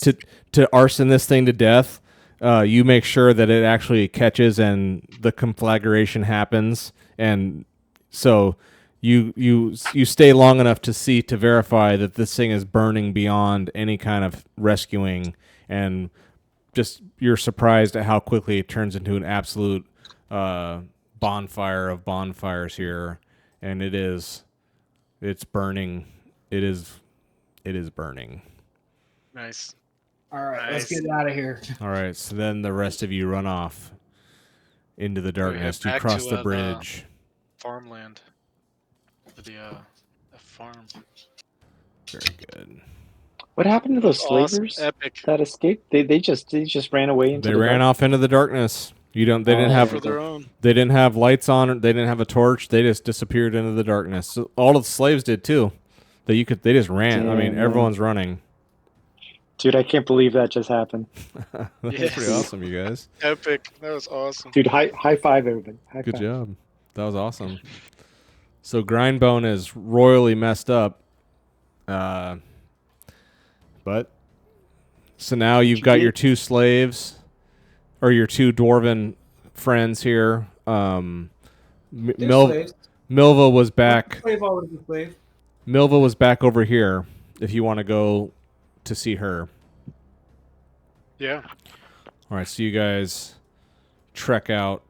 to arson this thing to death. You make sure that it actually catches and the conflagration happens, and so you stay long enough to verify that this thing is burning beyond any kind of rescuing, and just you're surprised at how quickly it turns into an absolute bonfire of bonfires here, and it's burning. It is burning. Nice. All right, let's get out of here. All right, so then the rest of you run off into the darkness. You cross the bridge. Farmland. The farm. Very good. What happened to those slavers that escaped? They just ran away into. They ran off into the darkness. They didn't have lights on. They didn't have a torch. They just disappeared into the darkness. So all of the slaves did too. They just ran. Damn, I mean, everyone's running. Dude, I can't believe that just happened. That's pretty awesome, you guys. Epic. That was awesome. Dude, high five, everybody. High Good five. job. That was awesome. So Grindbone is royally messed up. But so now you've got your two slaves, or your two dwarven friends here. Slaves. Milva was back. Slave always a slave. Milva was back over here. If you want to go to see her. Yeah. All right, so you guys trek out,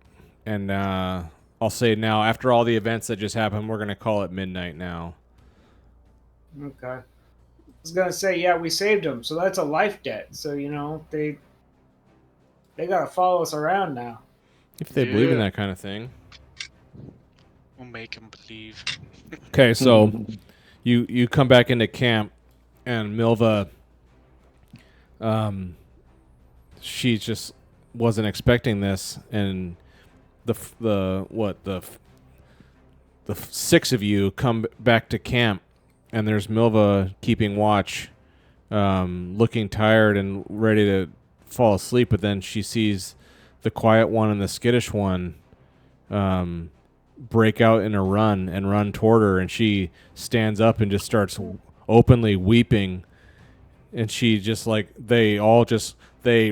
and I'll say now, after all the events that just happened, we're going to call it midnight now. Okay. I was gonna say, yeah, we saved them, so that's a life debt. So they gotta follow us around now. If they believe in that kind of thing. We'll make them believe. Okay, so you come back into camp, and Milva, she just wasn't expecting this, and the six of you come back to camp, and there's Milva keeping watch, looking tired and ready to fall asleep, but then she sees the quiet one and the skittish one break out in a run and run toward her, and she stands up and just starts openly weeping, and she just they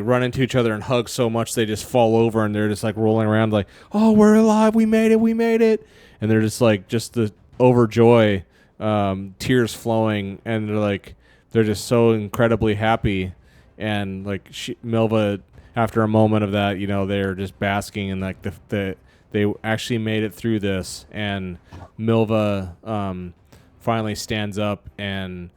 run into each other and hug so much they just fall over, and they're just rolling around oh, we're alive, we made it, and they're just just the overjoy, tears flowing, and they're just so incredibly happy, and Milva, after a moment of that, they're just basking in they actually made it through this, and Milva finally stands up, and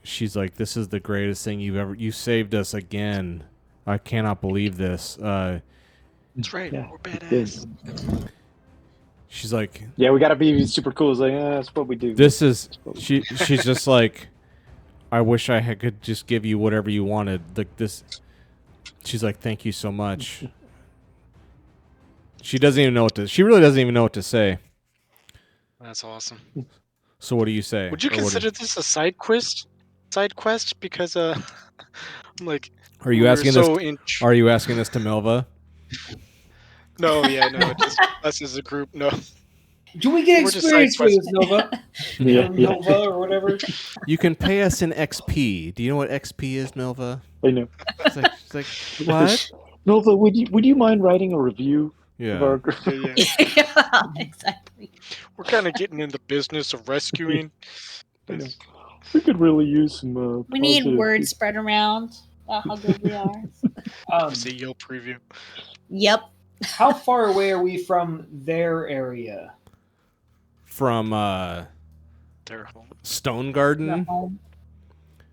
she's like, "This is the greatest thing you saved us again. I cannot believe this." That's right. Yeah, we're badass. She's like, "Yeah, we gotta be super cool." It's that's what we do. She's just like, "I wish I could just give you whatever you wanted." This. She's like, "Thank you so much." She doesn't even know she really doesn't even know what to say. That's awesome. So what do you say? Would you consider this a side quest? Because I'm like, are you asking this? Are you asking this to Milva? No, just us as a group. No. Do we get experience with this, Nova? Nova or whatever. You can pay us in XP. Do you know what XP is, Milva? I know. It's like what? Milva, would you mind writing a review? Yeah. Of our group? Yeah, exactly. We're kind of getting in the business of rescuing. We could really use some. We need word spread around about how good we are. CEO preview. Yep. How far away are we from their area? From their home. Stone Garden?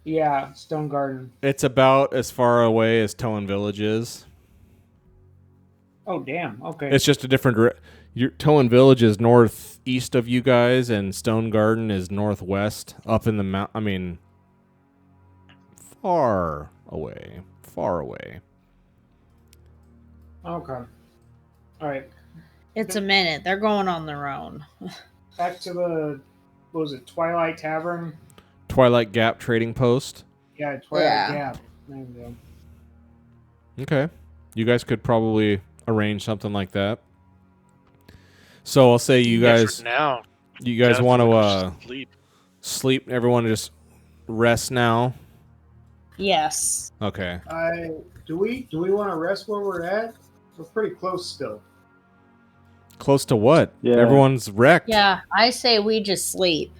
Yeah, Stone Garden. It's about as far away as Towan Village is. Oh, damn. Okay. It's just a different... Towan Village is northeast of you guys, and Stone Garden is northwest, up in the mountain. I mean, far away. Far away. Okay. All right. It's a minute. They're going on their own. Back to the... What was it? Twilight Tavern? Twilight Gap Trading Post. Yeah, Twilight Gap. There you go. Okay. You guys could probably arrange something like that. So I'll say you guys... For now. You guys want to sleep? Everyone just rest now? Yes. Okay. Do we want to rest where we're at? We're pretty close still. Close to what? Yeah. Everyone's wrecked. Yeah, I say we just sleep.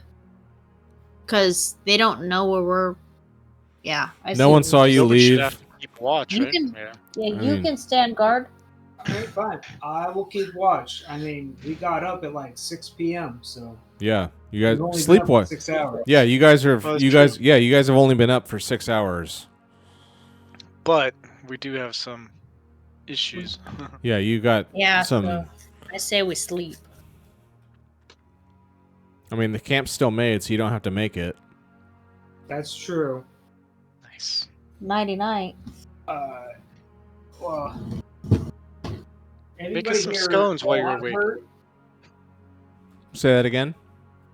Because they don't know where we're... Yeah. No one saw you leave. Have to keep watch, You right? can, yeah. you can stand guard. Okay, fine. I will keep watch. I mean, we got up at like 6 p.m., so... Yeah, you We've guys only sleep been up what? for 6 hours. Yeah, you guys are. Oh, you guys have only been up for 6 hours. But we do have some issues. Yeah, you got some. So I say we sleep. I mean, the camp's still made, so you don't have to make it. That's true. Nice. Nighty night. Well... Make us some scones while you're awake. Say that again.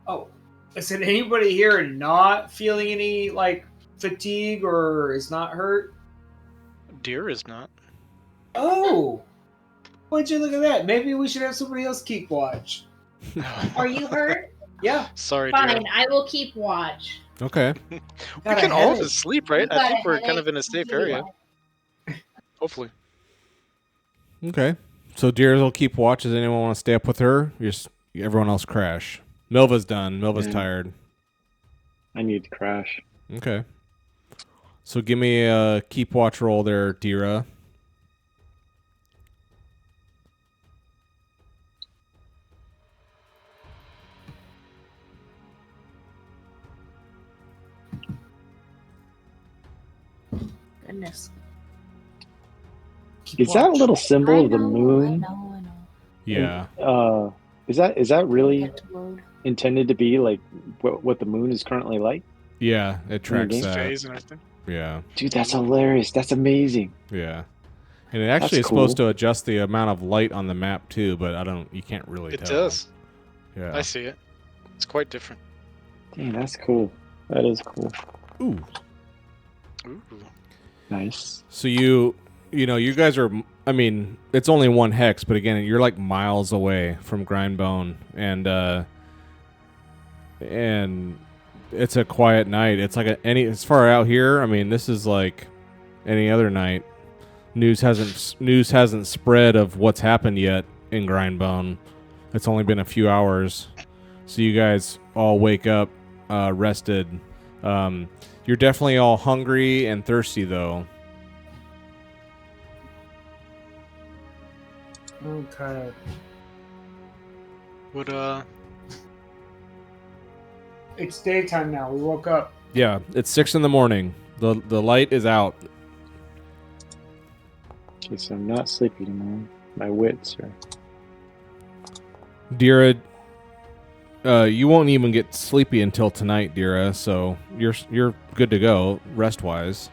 Oh, I said, anybody here not feeling any, like, fatigue or is not hurt? Deer is not. Oh! Why'd you look at that? Maybe we should have somebody else keep watch. Are you hurt? Yeah. Sorry, Fine, Deer. I will keep watch. Okay. We Got a can all headache. just sleep, right? I think we're kind of in a safe area. Headache. Hopefully. Okay. So Deers will keep watch. Does anyone want to stay up with her? Everyone else crash. Milva's done. Milva's tired. I need to crash. Okay. So give me a keep watch roll there, Dira. Goodness. Is that a little symbol of the I moon? know. Yeah. Is that really Get to load. intended to be like what the moon is currently like? Yeah, it tracks game that. Phase and everything. Yeah. Dude, that's hilarious. That's amazing. Yeah. And it actually That's is supposed cool. to adjust the amount of light on the map too, but you can't really It tell. does. Yeah. I see it. It's quite different. Dang, that's cool. That is cool. Ooh. Ooh. Nice. So you guys are, I mean, it's only one hex, but again, you're like miles away from Grindbone, and it's a quiet night. It's like as far out here. I mean, this is like any other night. News hasn't spread of what's happened yet in Grindbone. It's only been a few hours, so you guys all wake up rested. You're definitely all hungry and thirsty, though. Okay. Would It's daytime now. We woke up. Yeah, it's 6 a.m. The light is out. Okay, so I'm not sleepy anymore. My wits are. Dira, you won't even get sleepy until tonight, Dira. So you're good to go rest wise.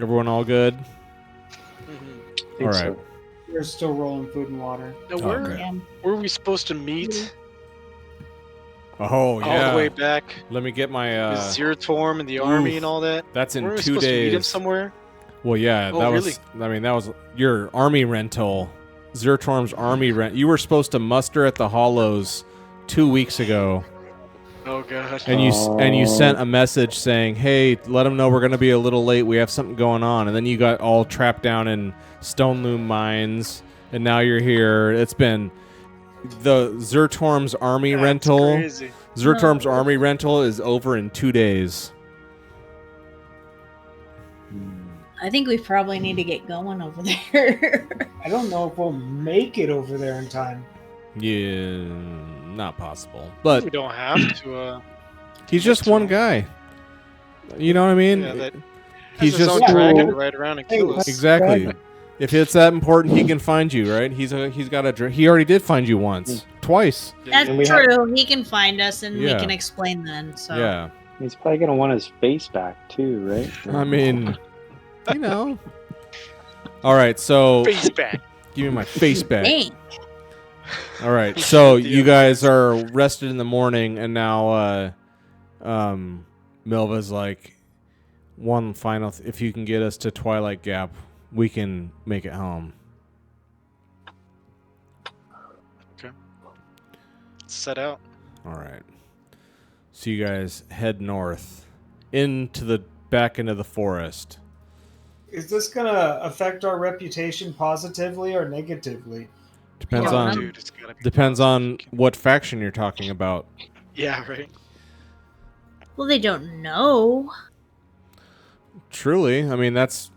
Everyone all good? mm-hmm. All right. So. We're still rolling food and water. Now, Okay. where were we supposed to meet? Oh All yeah. the way back. Let me get my. With Zeratorm and the army and all that. That's in Weren't we 2 supposed to meet him days. somewhere? Well, yeah, Oh, that really? was. I mean, that was your army rental. Zeratorm's army rent. You were supposed to muster at the Hollows 2 weeks ago, Oh god. and you sent a message saying, "Hey, let them know we're going to be a little late. We have something going on." And then you got all trapped down in Stone Loom Mines, and now you're here. It's been the Zeratorm's army That's rental. crazy. Zeratorm's army rental is over in 2 days. I think we probably need to get going over there. I don't know if we'll make it over there in time. Yeah, not possible. But We don't have to. he's just one guy. You know what I mean? Yeah, that He's has his just own dragon to ride around and kill us. exactly. If it's that important, he can find you, right? He already did find you once, twice. That's And we true. He can find us, and Yeah. we can explain then. So Yeah. He's probably gonna want his face back too, right? I mean, you know. All right, so Face back. give me my face back. Dang. All right, so you guys are rested in the morning, and now Milva's like, one final. If you can get us to Twilight Gap, we can make it home. Set out. All right. So you guys head north into the back into the forest. Is this gonna affect our reputation positively or negatively? Depends Yeah, on Dude, it's gotta be depends on positive. what faction you're talking about. Yeah, right. Well, they don't know. Truly, I mean that's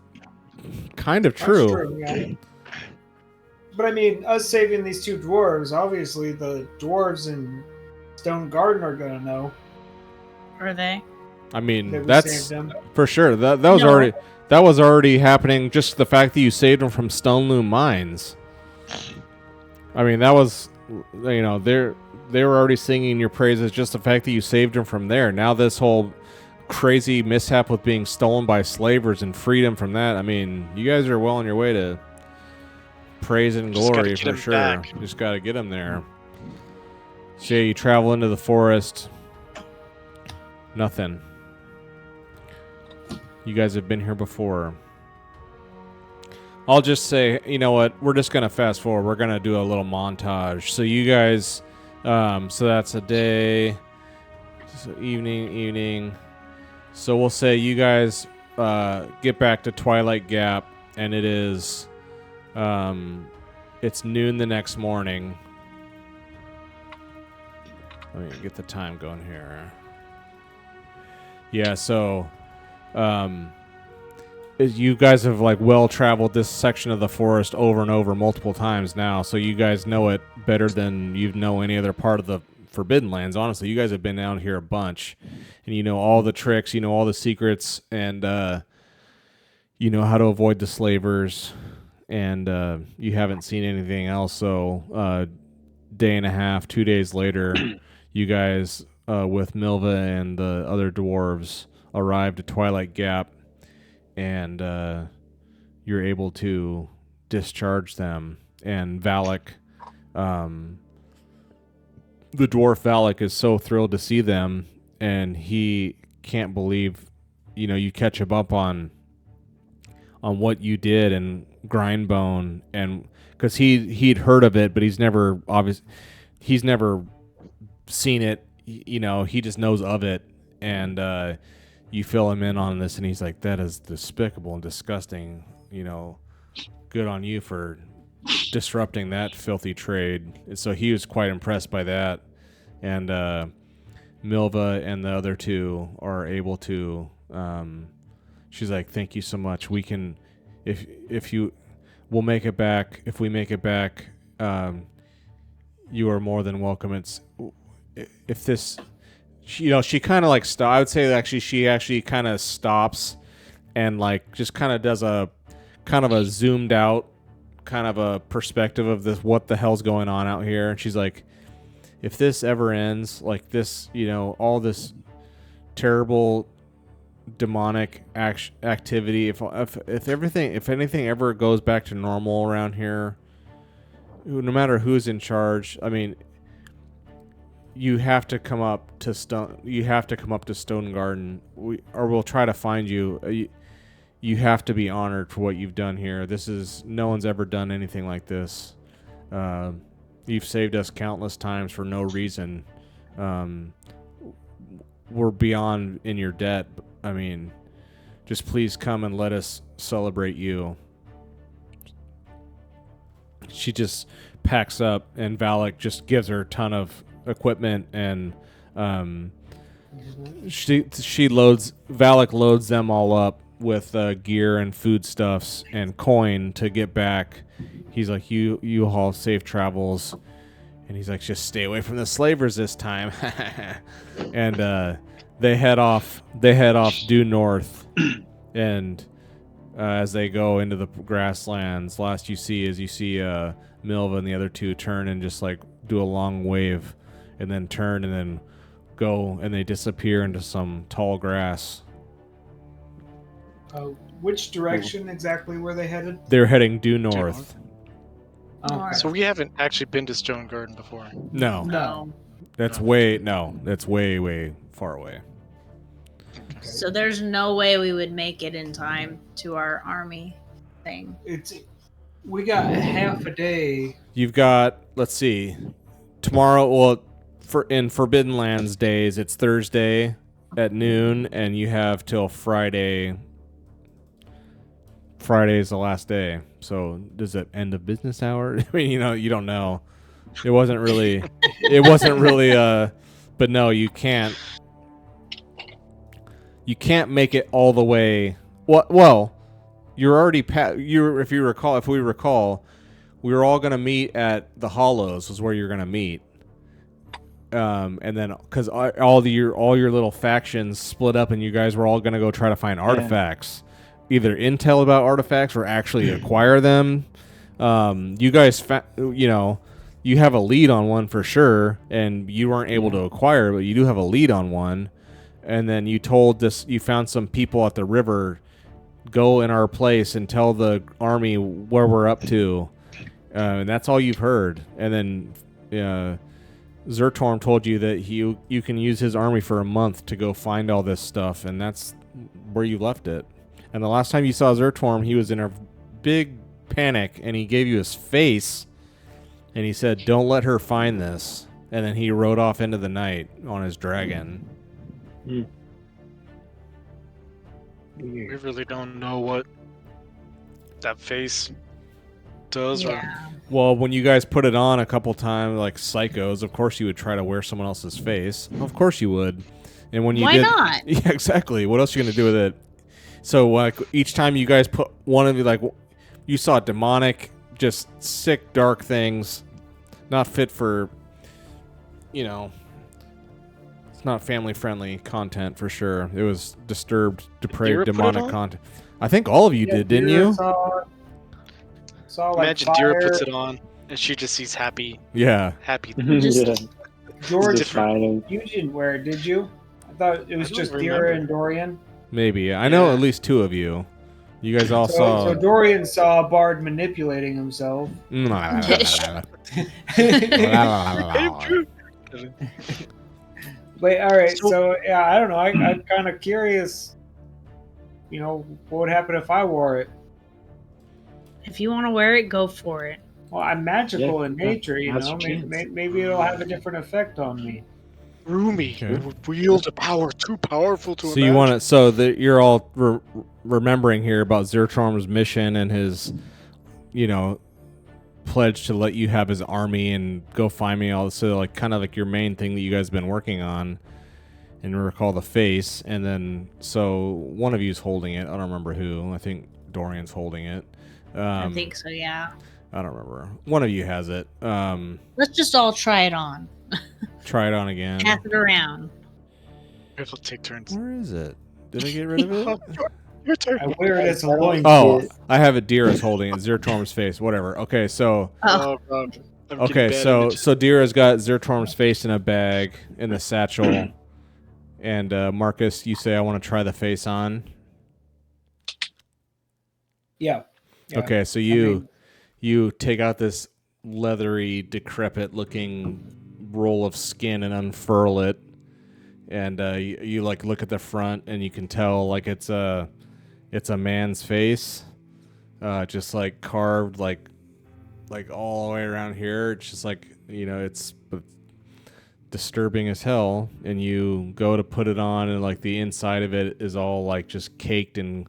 kind of That's true. yeah. But I mean, us saving these two dwarves, obviously the dwarves in Stone Garden are gonna know Are they? I mean that we that's saved them. for sure. That was No. already happening. Just the fact that you saved them from Stone Loom Mines. I mean that was, you know, they were already singing your praises. Just the fact that you saved them from there. Now this whole crazy mishap with being stolen by slavers and freedom from that. I mean, you guys are well on your way to praise and glory for sure. Back. Just got to get them there. So you travel into the forest. Nothing. You guys have been here before. I'll just say, you know what? We're just going to fast forward. We're going to do a little montage. So you guys, so that's a day, so evening. So we'll say you guys get back to Twilight Gap, and it is, it's noon the next morning. Let me get the time going here. Yeah, so you guys have like traveled this section of the forest over and over multiple times now, so you guys know it better than you know any other part of the Forbidden Lands. Honestly, you guys have been down here a bunch, and you know all the tricks, you know all the secrets, and you know how to avoid the slavers, and you haven't seen anything else. So day and a half, 2 days later, you guys with Milva and the other dwarves arrived at Twilight Gap, and you're able to discharge them. And Valak, the dwarf Valak, is so thrilled to see them, and he can't believe, you know, you catch him up on what you did and Grindbone, and because he'd heard of it, but he's never seen it. You know, he just knows of it, and you fill him in on this, and he's like, that is despicable and disgusting. You know, good on you for disrupting that filthy trade. And so he was quite impressed by that, and Milva and the other two are able to, she's like, thank you so much. We can, we'll make it back. If we make it back, you are more than welcome. If this, you know, she kind of like I would say actually she actually kind of stops and like just kind of does a kind of a zoomed out kind of a perspective of this, what the hell's going on out here. And she's like, if this ever ends, like this, you know, all this terrible demonic activity, if anything ever goes back to normal around here, no matter who's in charge, I mean, you have to come up to Stone Garden, we'll try to find you. You have to be honored for what you've done here. No one's ever done anything like this. You've saved us countless times for no reason. We're beyond in your debt. I mean, just please come and let us celebrate you. She just packs up, and Valak just gives her a ton of equipment, and Valak loads them all up with gear and foodstuffs and coin to get back. He's like, you haul safe travels, and he's like, just stay away from the slavers this time. And they head off due north, and as they go into the grasslands, last you see Milva and the other two turn and just like do a long wave, and then turn and then go, and they disappear into some tall grass. Which direction exactly were they headed? They're heading due north. Oh. So we haven't actually been to Stone Garden before. No. That's way far away. So there's no way we would make it in time to our army thing. We got half a day. You've got, let's see, tomorrow, well, in Forbidden Lands days, it's Thursday at noon, and you have till Friday. Friday is the last day. So does it end of business hour? I mean, you know, you don't know. It wasn't really, but no, you can't make it all the way. Well, you're already if we recall, we were all going to meet at the Hollows was where you're going to meet. And then because all your little factions split up, and you guys were all going to go try to find artifacts, either intel about artifacts or actually acquire them. You guys, you have a lead on one for sure, and you weren't able to acquire, but you do have a lead on one. and then you found some people at the river. Go in our place and tell the army where we're up to, and that's all you've heard. And then Zertorm told you that you can use his army for a month to go find all this stuff, and that's where you left it. And the last time you saw Zertorm, he was in a big panic, and he gave you his face, and he said, "Don't let her find this." And then he rode off into the night on his dragon. Mm. We really don't know what that face does. Yeah. Well, when you guys put it on a couple times, like psychos, of course you would try to wear someone else's face. Of course you would. And when you Why not? Yeah, exactly. What else are you gonna do with it? So like each time you guys put one of you, like you saw demonic, just sick, dark things, not fit for, it's not family-friendly content for sure. It was disturbed, depraved, demonic content. I think all of you did, didn't you? Saw like Imagine fire. Dira puts it on, and she just sees happy. Yeah. Happy. George, Defining. you didn't wear it, did you? I thought it was I just don't Dira remember. and Dorian. Maybe. I know at least two of you. You guys all saw. So Dorian saw Bard manipulating himself. But all right, so yeah, I don't know. I'm kind of curious. What would happen if I wore it? If you want to wear it, go for it. Well, I'm magical Yeah, in nature, now's your chance. Maybe it'll have a different effect on me. Roomy. Okay. It would wield a power too powerful to So imagine. you want to? So that you're all remembering here about Zertorm's mission and his, pledge to let you have his army and go find me all. So like kind of like your main thing that you guys have been working on, and recall the face. And then so one of you's holding it. I don't remember who. I think Dorian's holding it. I think so, yeah. I don't remember. One of you has it. Let's just all try it on. Try it on again. Pass it around. We'll take turns. Where is it? Did I get rid of it? Your turn. I wear it as a loin. Oh, I have it. Dira's holding it. Zertorm's face. Whatever. Okay, so Oh, God. I'm okay, getting bad so images. so Dira's got Zertorm's face in a bag in the satchel, and Marcus, you say I want to try the face on. Yeah. Okay, so you take out this leathery, decrepit-looking roll of skin and unfurl it, and you like look at the front, and you can tell like it's a man's face, just like carved like all the way around here. It's just like it's disturbing as hell. And you go to put it on, and like the inside of it is all like just caked, and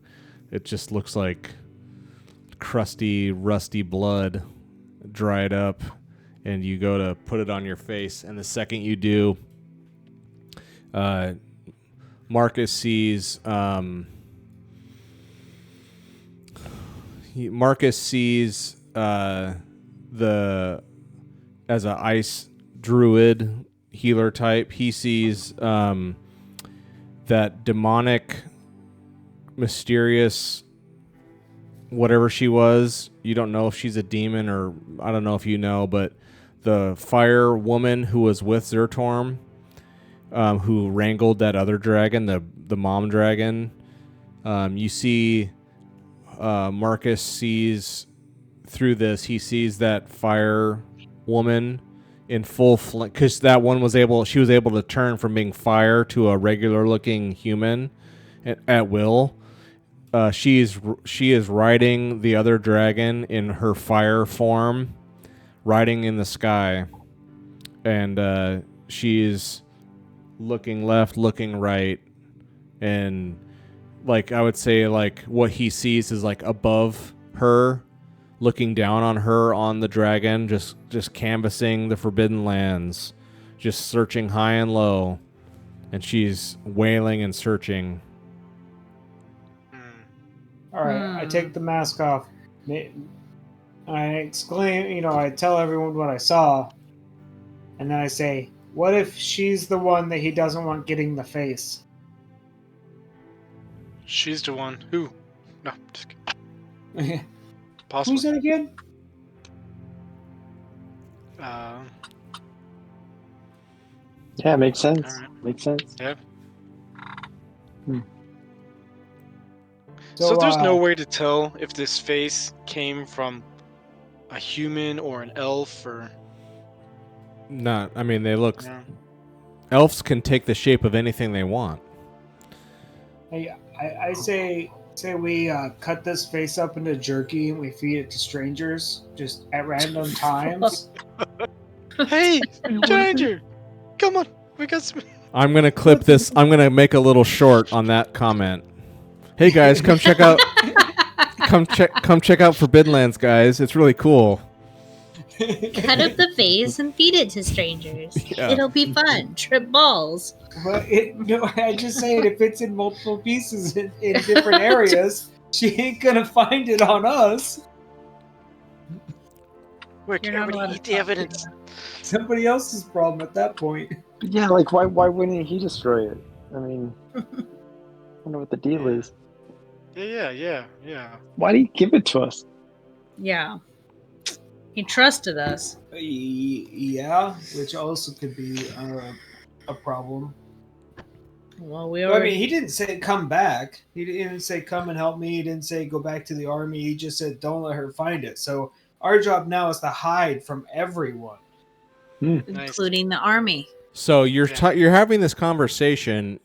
it just looks like crusty, rusty blood dried up. And you go to put it on your face, and the second you do, Marcus sees the as a ice druid healer type. He sees that demonic, mysterious, whatever she was. You don't know if she's a demon, or I don't know if you know, but the fire woman who was with Zertorm, who wrangled that other dragon, the mom dragon. You see, Marcus sees through this. He sees that fire woman in full flame, because that one she was able to turn from being fire to a regular looking human at will. She is riding the other dragon in her fire form, riding in the sky, and she's looking left, looking right, and like I would say, like what he sees is like above her, looking down on her on the dragon, just canvassing the Forbidden Lands, just searching high and low, and she's wailing and searching. All right, I take the mask off. I exclaim, I tell everyone what I saw, and then I say, "What if she's the one that he doesn't want getting the face?" She's the one. Who? No, just kidding. Possible. Who's that again? Yeah, makes sense. All right. Makes sense. Yeah. So there's no way to tell if this face came from a human or an elf or... Not. I mean, they look... Yeah. Elves can take the shape of anything they want. Hey, I say we cut this face up into jerky and we feed it to strangers just at random times. Hey, stranger! Come on, we got some... I'm gonna clip this. I'm gonna make a little short on that comment. Hey guys, come check out. Come check out Forbidden Lands, guys. It's really cool. Cut up the face and feed it to strangers. Yeah. It'll be fun. Trip balls. But I just say it, if it's in multiple pieces in different areas, she ain't gonna find it on us. We're going to eat the evidence. Somebody else's problem at that point. Yeah, like why wouldn't he destroy it? I mean, I don't know what the deal is. Yeah. Why did he give it to us? Yeah. He trusted us. Yeah, which also could be a problem. Well, I mean, he didn't say come back. He didn't say come and help me. He didn't say go back to the army. He just said don't let her find it. So our job now is to hide from everyone, including the army. So you're having this conversation.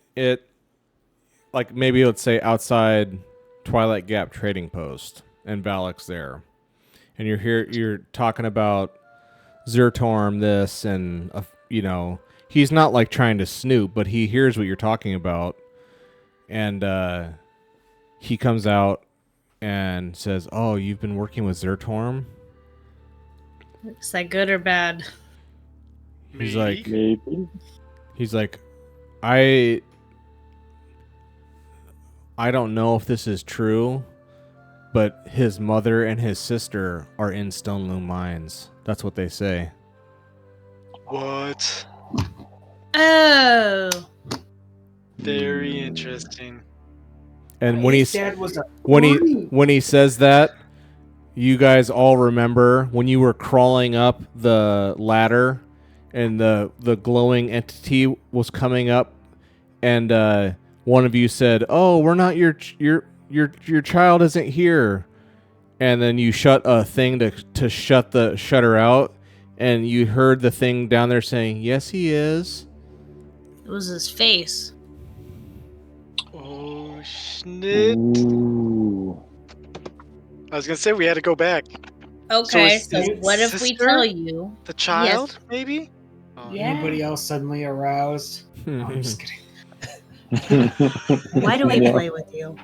Like maybe let's say outside Twilight Gap Trading Post, and Valak's there, and you're talking about Zertorm this, and he's not like trying to snoop, but he hears what you're talking about, and he comes out and says, "Oh, you've been working with Zertorm? Is that good or bad?" He's like, maybe. He's like, I don't know if this is true, but his mother and his sister are in Stone Loom Mines. That's what they say. What? Oh. Very interesting. And when he says that, you guys all remember when you were crawling up the ladder and the glowing entity was coming up, and one of you said, "Oh, we're not your child isn't here," and then you shut a thing to shut the shutter out, and you heard the thing down there saying, "Yes, he is." It was his face. Oh snit! Ooh. I was gonna say we had to go back. Okay, so what if we tell you the child? Yes. Maybe. Yeah. Anybody else suddenly aroused? No, I'm just kidding. Why do we play with you?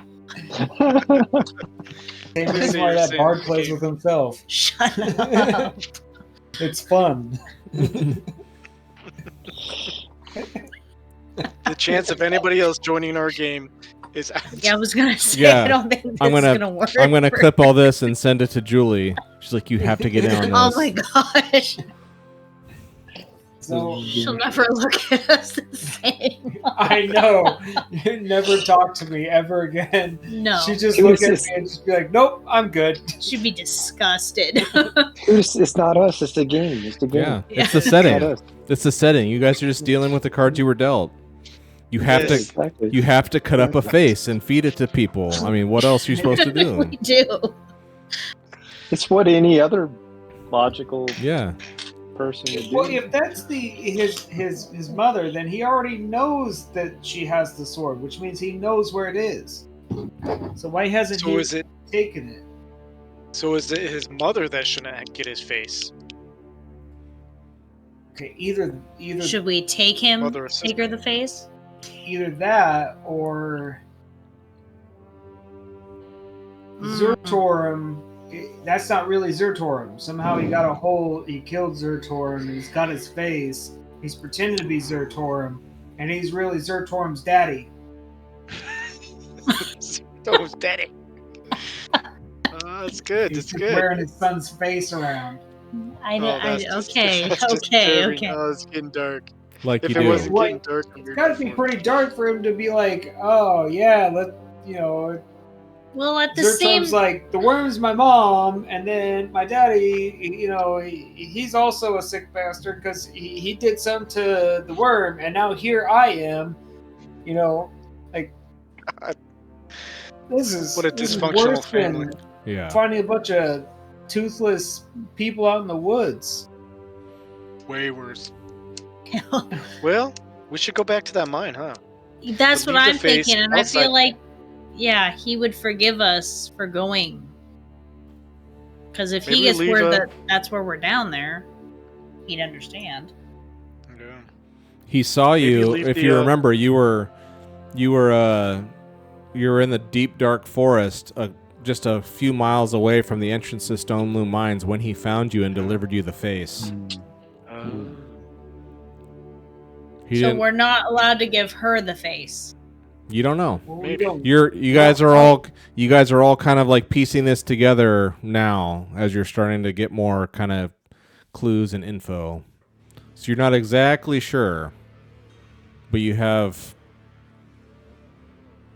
Same reason why that bard plays with himself. Shut up. It's fun. The chance of anybody else joining our game is... Yeah, I was going to say, I don't think this is going to work. I'm going to clip all this and send it to Julie. She's like, you have to get in on this. Oh my gosh. So she'll never look at us the same. I know. You never talk to me ever again. No. She just look at me and just be like, nope, I'm good. She'd be disgusted. It's not us. It's the game. It's the game. Yeah, it's the setting. It's the setting. You guys are just dealing with the cards you were dealt. You have to cut up a face and feed it to people. I mean, what else are you supposed to do? We do. It's what any other logical person would do. Well, if that's his mother, then he already knows that she has the sword, which means he knows where it is. So why hasn't he taken it? So is it his mother that shouldn't get his face? Okay, either should we take her the face? Either that or Zertorm. That's not really Zertorm. Somehow he killed Zertorm, he's got his face, he's pretending to be Zertorm, and he's really Zertorm's daddy. Zertorm's daddy. That's good. He's wearing his son's face around. Okay. Oh, it's getting dark. Like if you it do. wasn't getting dark, it's got to be pretty dark for him to be like, oh yeah, Well, at the Zertorm's like, the worm's my mom, and then my daddy, he's also a sick bastard because he did something to the worm, and now here I am, This is What a this is dysfunctional worse family. than Yeah. finding a bunch of toothless people out in the woods. Way worse. Well, we should go back to that mine, huh? That's But what leave the I'm face thinking, and I outside. feel like, yeah, he would forgive us for going. Because if Maybe he gets leave word that's where we're down there, he'd understand. Yeah. He saw Maybe you. leave If the, you remember, you were in the deep dark forest, just a few miles away from the entrance to Stone Loom Mines when he found you and delivered you the face. He So didn't. we're not allowed to give her the face. You don't know. Well, Maybe. You guys are all kind of like piecing this together now as you're starting to get more kind of clues and info. So you're not exactly sure, but you have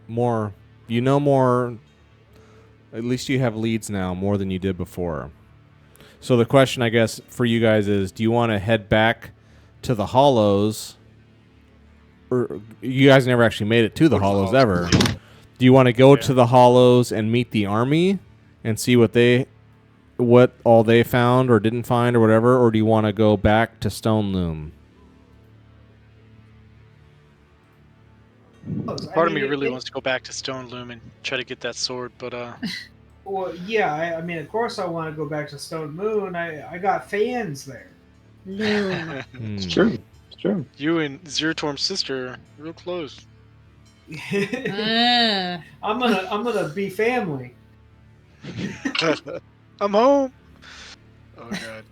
more. You know more. At least you have leads now more than you did before. So the question, I guess, for you guys is: do you want to head back to the Hollows? Or you guys never actually made it to the Hollows ever. Do you want to go to the Hollows and meet the army and see what all they found or didn't find or whatever, or do you want to go back to Stone Loom? Part of me really wants to go back to Stone Loom and try to get that sword, but Well, yeah. I mean, of course, I want to go back to Stone Moon. I got fans there. Loom. It's true. It's true. You and Zeratorm's sister are real close. Ah. I'm gonna be family. I'm home. Oh god.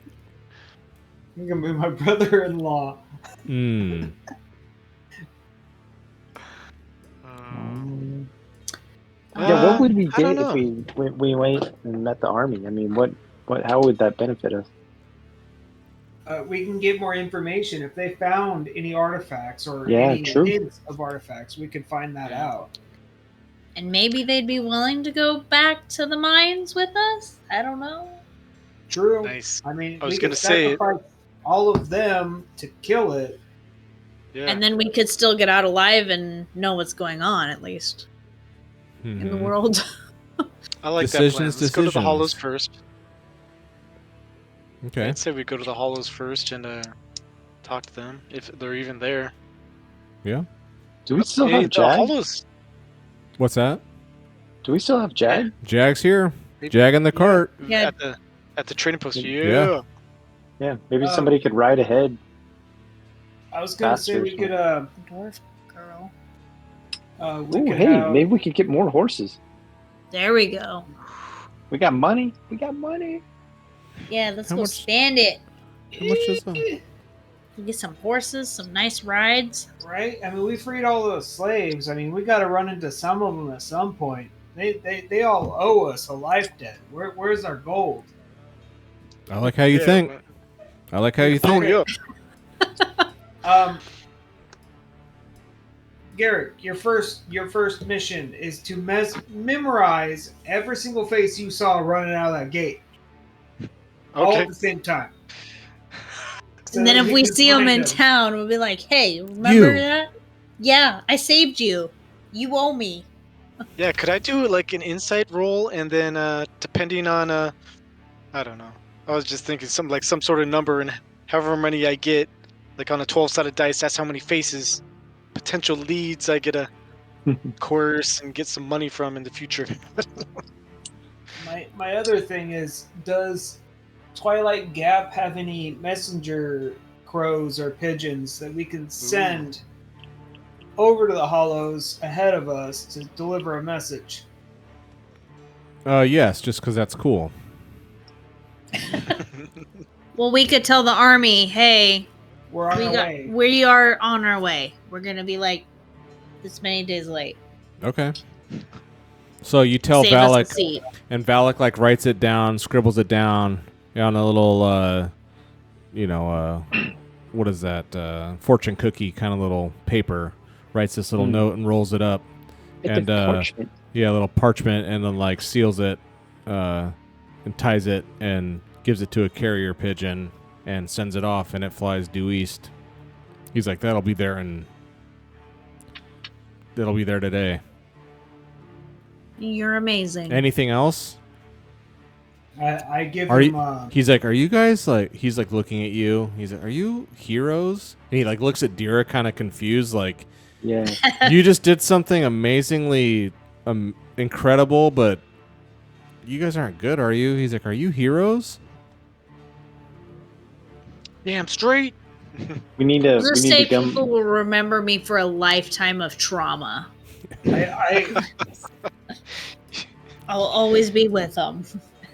You're gonna be my brother-in-law. Hmm. Yeah, what would we I don't get if we went and met the army? I mean, how would that benefit us? We can get more information if they found any artifacts or Yeah, any true. hints of artifacts. We could find that out. And maybe they'd be willing to go back to the mines with us? I don't know. True. Nice. I mean, I was we gonna could say- sacrifice all of them to kill it. Yeah. And then we could still get out alive and know what's going on, at least, in the world. I like that plan. Decisions, Let's go to the Hollows decisions. first. Okay. I'd say we go to the Hollows first and talk to them if they're even there. Yeah. Do we still Hey, have the Jag? Hollows. What's that? Do we still have Jag? Jag's here. Maybe- Jag in the cart. Yeah. At the trading post. Yeah. Yeah. Yeah, maybe somebody could ride ahead. I was gonna say we could Dwarf girl. we Ooh, could hey, have, maybe we could get more horses. There we go. We got money. We got money. Yeah, let's How go much- spend it. How much is that? We get some horses, some nice rides. right? I mean, we freed all those slaves. I mean, we got to run into some of them at some point. They all owe us a life debt. Where's our gold? I like how you think. I like how you think. Hurry up. Garrett, your first mission is to memorize every single face you saw running out of that gate, all Okay. at the same time. And then if we see them in town, we'll be like, hey, remember You. that? Yeah, I saved you. You owe me. Yeah, could I do like an insight roll and then depending on I don't know. I was just thinking some sort of number and however many I get, like on a 12-sided dice, that's how many faces, potential leads I get a course and get some money from in the future. My other thing is, does Twilight Gap have any messenger crows or pigeons that we can send over to the Hollows ahead of us to deliver a message? Yes, just because that's cool. Well, we could tell the army, hey, We're on our way. we are on our way. We're going to be like this many days late. Okay. So you tell Save us a Valak, seat. and Valak like writes it down, scribbles it down on a little, what is that? Fortune cookie kind of little paper. Writes this little note and rolls it up, Like and a parchment. yeah, a little parchment, and then like seals it, and ties it, and gives it to a carrier pigeon, and sends it off, and it flies due east. He's like, that'll be there today. You're amazing. Anything else? I give Are him. you, he's like, are you guys like? He's like looking at you. He's like, are you heroes? And he like looks at Dira, kind of confused, like, Yeah. you just did something amazingly incredible, but you guys aren't good, are you? He's like, are you heroes? Damn straight. We need to. Just We need say to come. people will remember me for a lifetime of trauma. I'll always be with them.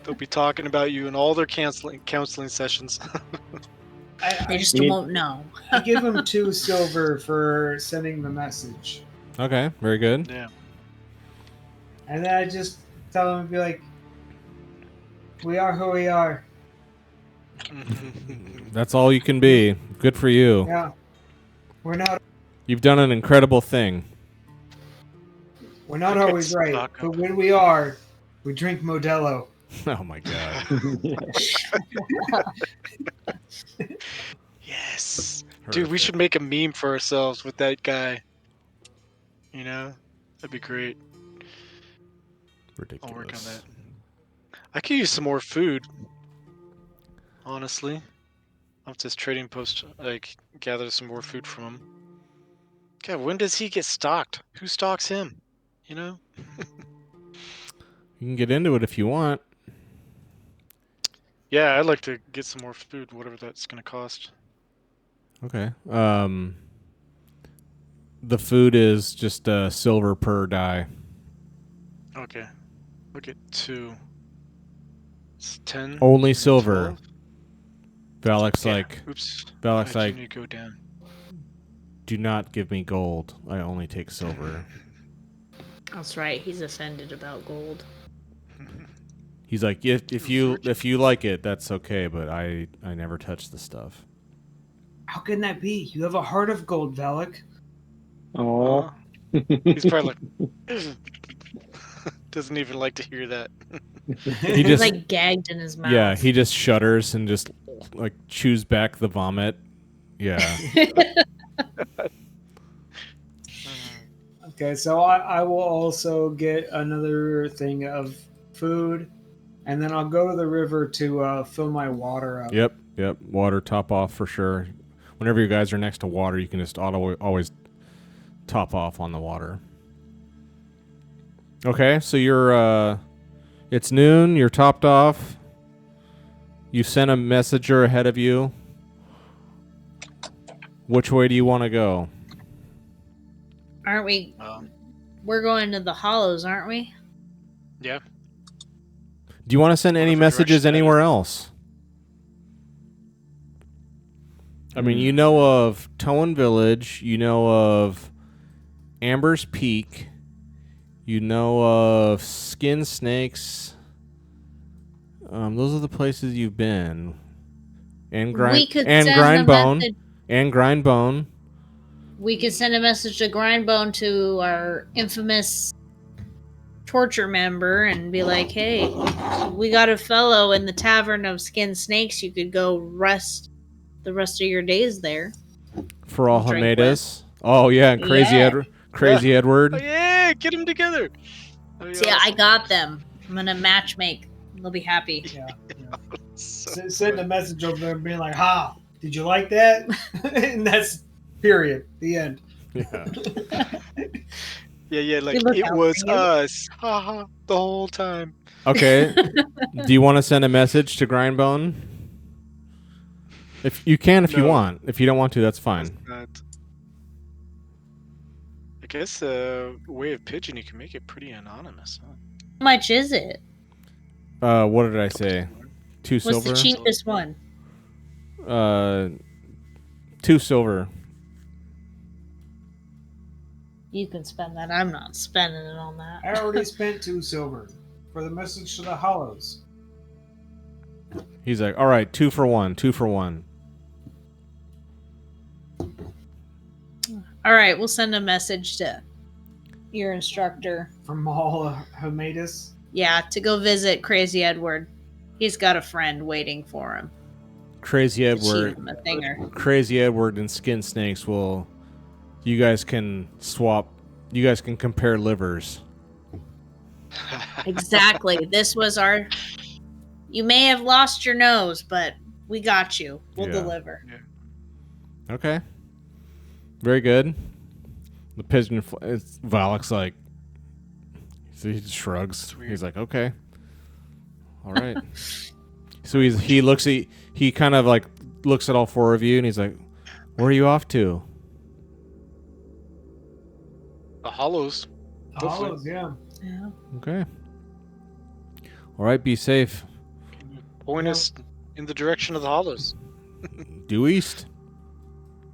They'll be talking about you in all their counseling sessions. They just won't know. I give him 2 silver for sending the message. Okay, very good. Yeah. And then I just tell him to be like, we are who we are. That's all you can be. Good for you. Yeah. We're not You've done an incredible thing. always right, but when we are, we drink Modelo. Oh my god. Yes. Dude, we should make a meme for ourselves with that guy. You know? That'd be great. Ridiculous. I'll work on that. I could use some more food. Honestly. Off this trading post, like, gather some more food from him. God, when does he get stalked? Who stalks him? You know? You can get into it if you want. Yeah, I'd like to get some more food, whatever that's gonna cost. Okay. The food is just silver per die. Okay. Look at 2. It's 10. Only silver. 12. Valak's Yeah. like, Oops. Valak's I like, need to go down. do not give me gold. I only take silver. That's right. He's offended about gold. He's like, if you like it, that's okay, but I never touch the stuff. How can that be? You have a heart of gold, Valak. Oh. He's probably like, doesn't even like to hear that. He just like gagged in his mouth. Yeah, he just shudders and just like chews back the vomit. Yeah. Okay, so I will also get another thing of food, and then I'll go to the river to fill my water up. Yep. Water top off for sure. Whenever you guys are next to water, you can just always top off on the water. Okay, so you're it's noon, you're topped off. You sent a messenger ahead of you. Which way do you want to go? Aren't we? We're going to the Hollows, aren't we? Yeah. Do you want to send any Whatever messages direction that anywhere else? I mean, you know of Towan Village, you know of Amber's Peak, you know of Skin Snakes. Those are the places you've been. And Grindbone. And Grindbone. We could send a message to Grindbone to our infamous torture member and be like, hey, we got a fellow in the Tavern of Skin Snakes. You could go rest the rest of your days there. For all Hamedas. Oh, yeah, and Crazy Edward. Oh, yeah, get them together. See, I got them. I'm going to matchmake. They'll be happy. Yeah. Send a message over there and be like, ha, did you like that? And that's period. The end. Yeah. Yeah, like it was us. Haha, the whole time. Okay. Do you want to send a message to Grindbone? If you can, if you want. If you don't want to, that's fine. I guess way of pitching, you can make it pretty anonymous, huh? How much is it? What did I say? 2 silver? What's the cheapest one? 2 silver. You can spend that. I'm not spending it on that. I already spent 2 silver for the message to the Hollows. He's like, all right, 2 for 1, 2 for 1. All right, we'll send a message to your instructor. From all Hamedas? Yeah, to go visit Crazy Edward. He's got a friend waiting for him. Crazy Edward. Crazy Edward and Skin Snakes will... You guys can swap. You guys can compare livers. Exactly. This was our. You may have lost your nose, but we got you. We'll deliver. Yeah. Okay. Very good. The pigeon. Valak's like. He just shrugs. He's like, okay. All right. So he looks at he kind of like looks at all four of you and he's like, "Where are you off to?" The Hollows. Hollows, yeah. Okay. All right. Be safe. Can you point us in the direction of the Hollows? Due east.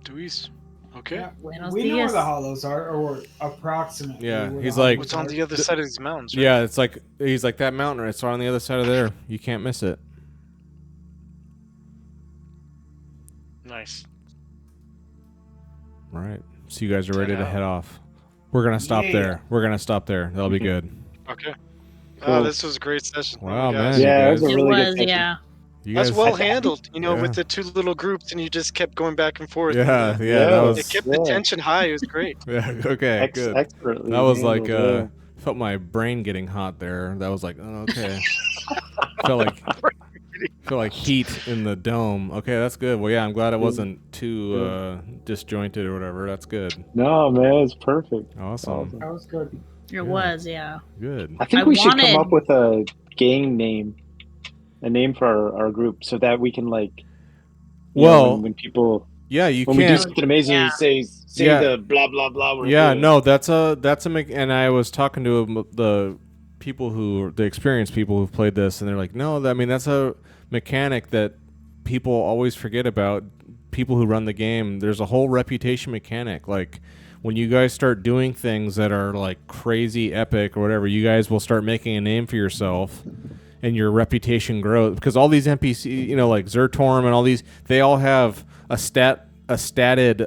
Due east. Okay. Yeah, we know where the Hollows are, or approximately. Yeah, where he's the like, Hollows What's on are. the other side of these mountains? Right? Yeah, it's like he's like that mountain. It's on the other side of there. You can't miss it. Nice. All right. So you guys are ready to head off. We're gonna stop there. We're gonna stop there. That'll be good. Okay. Cool. This was a great session. Wow, guys. man. Yeah, it you was a guys, really good session. Yeah. you That's guys, well handled, you know, Yeah. with the two little groups, and you just kept going back and forth. Yeah, and, yeah, that was. it kept the tension high. It was great. Yeah, okay, good. Expertly That was handled, like felt my brain getting hot there. That was like, oh, okay. felt like heat in the dome. Okay, that's good. Well, yeah, I'm glad it wasn't too disjointed or whatever. That's good. No, man, it's perfect. Awesome. That was good. It was, yeah. Good. I think we should come up with a gang name, a name for our group, so that we can like. When people. Yeah, you when can't. we do something amazing, say the blah blah blah. No, that's a and I was talking to the people the experienced people who've played this, and they're like, no, I mean that's a mechanic that people always forget about. People who run the game, there's a whole reputation mechanic. Like when you guys start doing things that are like crazy epic or whatever, you guys will start making a name for yourself. And your reputation grows because all these NPC, like Zertorm and all these, they all have a statted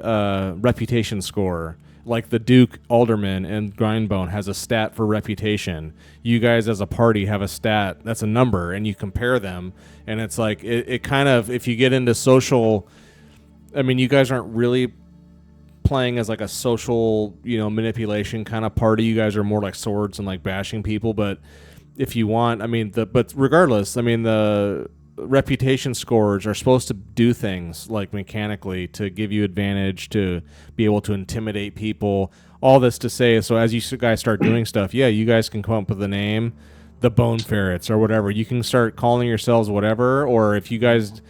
reputation score. Like the Duke Alderman and Grindbone has a stat for reputation. You guys as a party have a stat that's a number, and you compare them. And it's like it kind of, if you get into social, I mean, you guys aren't really playing as like a social, manipulation kind of party. You guys are more like swords and like bashing people, but. If you want, I mean, but regardless, I mean, the reputation scores are supposed to do things like mechanically to give you advantage, to be able to intimidate people. All this to say, so as you guys start doing stuff, you guys can come up with a name, the Bone Ferrets or whatever. You can start calling yourselves whatever, or if you guys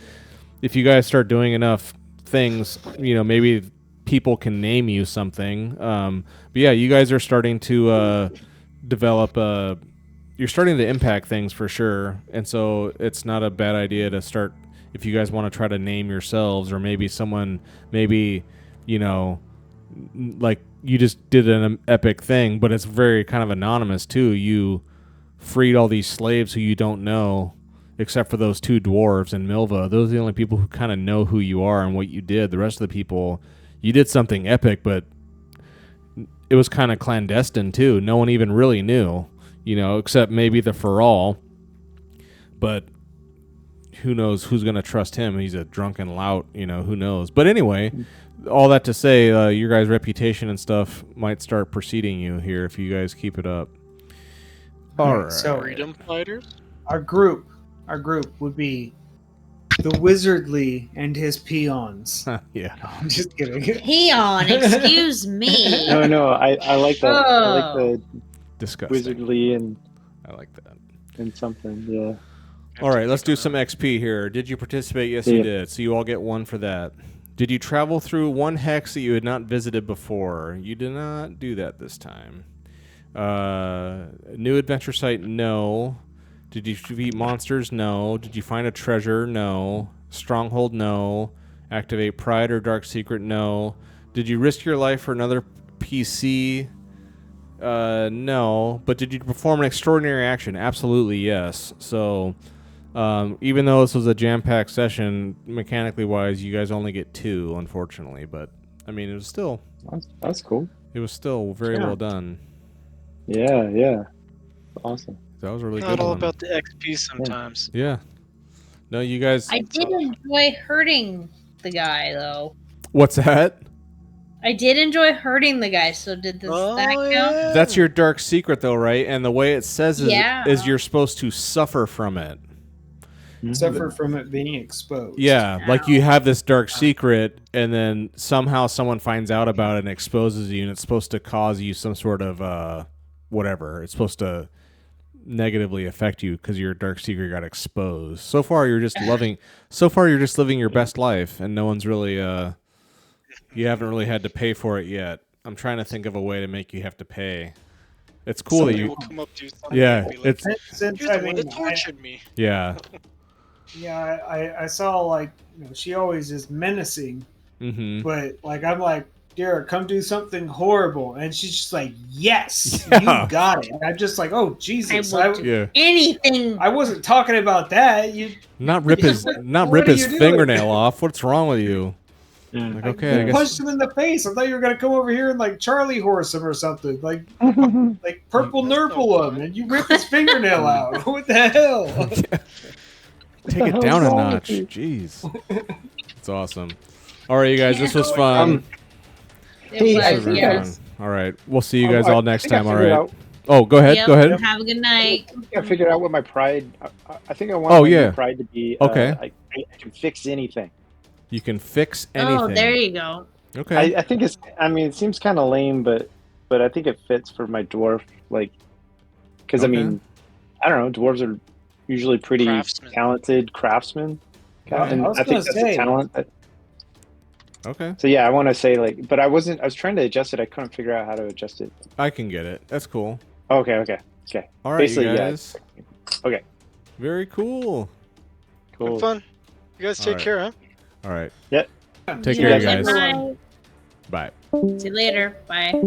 start doing enough things, maybe people can name you something. But yeah, you guys are starting to develop you're starting to impact things for sure, and so it's not a bad idea to start if you guys want to try to name yourselves, or maybe someone, like you just did an epic thing, but it's very kind of anonymous too. You freed all these slaves who you don't know, except for those two dwarves and Milva. Those are the only people who kind of know who you are and what you did. The rest of the people, you did something epic, but it was kind of clandestine too. No one even really knew. Except maybe the Feral, but who knows who's going to trust him? He's a drunken lout, who knows? But anyway, all that to say, your guys' reputation and stuff might start preceding you here if you guys keep it up. All right. So Freedom Fighters? Our group would be the Wizardly and his peons. Yeah. No, I'm just kidding. Peon, excuse me. No, I like that. I like the disgusting. Wizardly and I like that. And something, yeah. All right, let's do some XP here. Did you participate? Yes, you did. So you all get 1 for that. Did you travel through one hex that you had not visited before? You did not do that this time. New adventure site? No. Did you defeat monsters? No. Did you find a treasure? No. Stronghold? No. Activate Pride or Dark Secret? No. Did you risk your life for another PC? No. But did you perform an extraordinary action? Absolutely, yes. So, even though this was a jam-packed session, mechanically wise, you guys only get 2, unfortunately. But I mean, it was still that's cool. It was still very well done. Yeah. Awesome. That was a really Not good all one. about the XP sometimes. Yeah. No, you guys. I did enjoy hurting the guy, though. What's that? I did enjoy hurting the guy, so did that count? Yeah. That's your dark secret, though, right? And the way it says Yeah. is you're supposed to suffer from it. Suffer from it being exposed. Yeah, like you have this dark secret, and then somehow someone finds out about it and exposes you, and it's supposed to cause you some sort of whatever. It's supposed to negatively affect you because your dark secret got exposed. So far, you're just living your best life, and no one's really you haven't really had to pay for it yet. I'm trying to think of a way to make you have to pay. It's cool that you will come up to you. Yeah, and be like, it's Since, you're the one that tortured me. yeah. Yeah, I saw like she always is menacing, Mm-hmm. but like I'm like, Derek, come do something horrible, and she's just like, yes, Yeah. you got it. And I'm just like, oh Jesus, I will do anything. I wasn't talking about that. You Not rip his What are you doing? fingernail off. What's wrong with you? Yeah. Like, okay, I guess. punched him in the face. I thought you were gonna come over here and like Charlie horse him or something, like purple nurple him, and you rip his fingernail out. What the hell? Take it down a notch. Jeez. It's awesome. All right, you guys, this was fun. It I was, think yes. All right, we'll see you guys all next I think I time. All figured right. out- Oh, go ahead. Yep, Go ahead. Have a good night. I figured out what my pride. I think I want Oh, my yeah. pride to be. Okay. I can fix anything. You can fix anything. Oh, there you go. Okay. I think it's. I mean, it seems kind of lame, but I think it fits for my dwarf. Like, because Okay. I mean, I don't know. Dwarves are usually pretty Craftsmen. talented craftsmen, and I was I think gonna that's say- a talent. Okay. So yeah, I want to say like, but I wasn't. I was trying to adjust it. I couldn't figure out how to adjust it. I can get it. That's cool. Okay. All right, Basically, you yeah. guys. Okay. Very cool. Cool. Have fun. You guys take Alright. care, huh? All right. Yep. Take You care, guys. guys. Bye. Bye. See you later. Bye.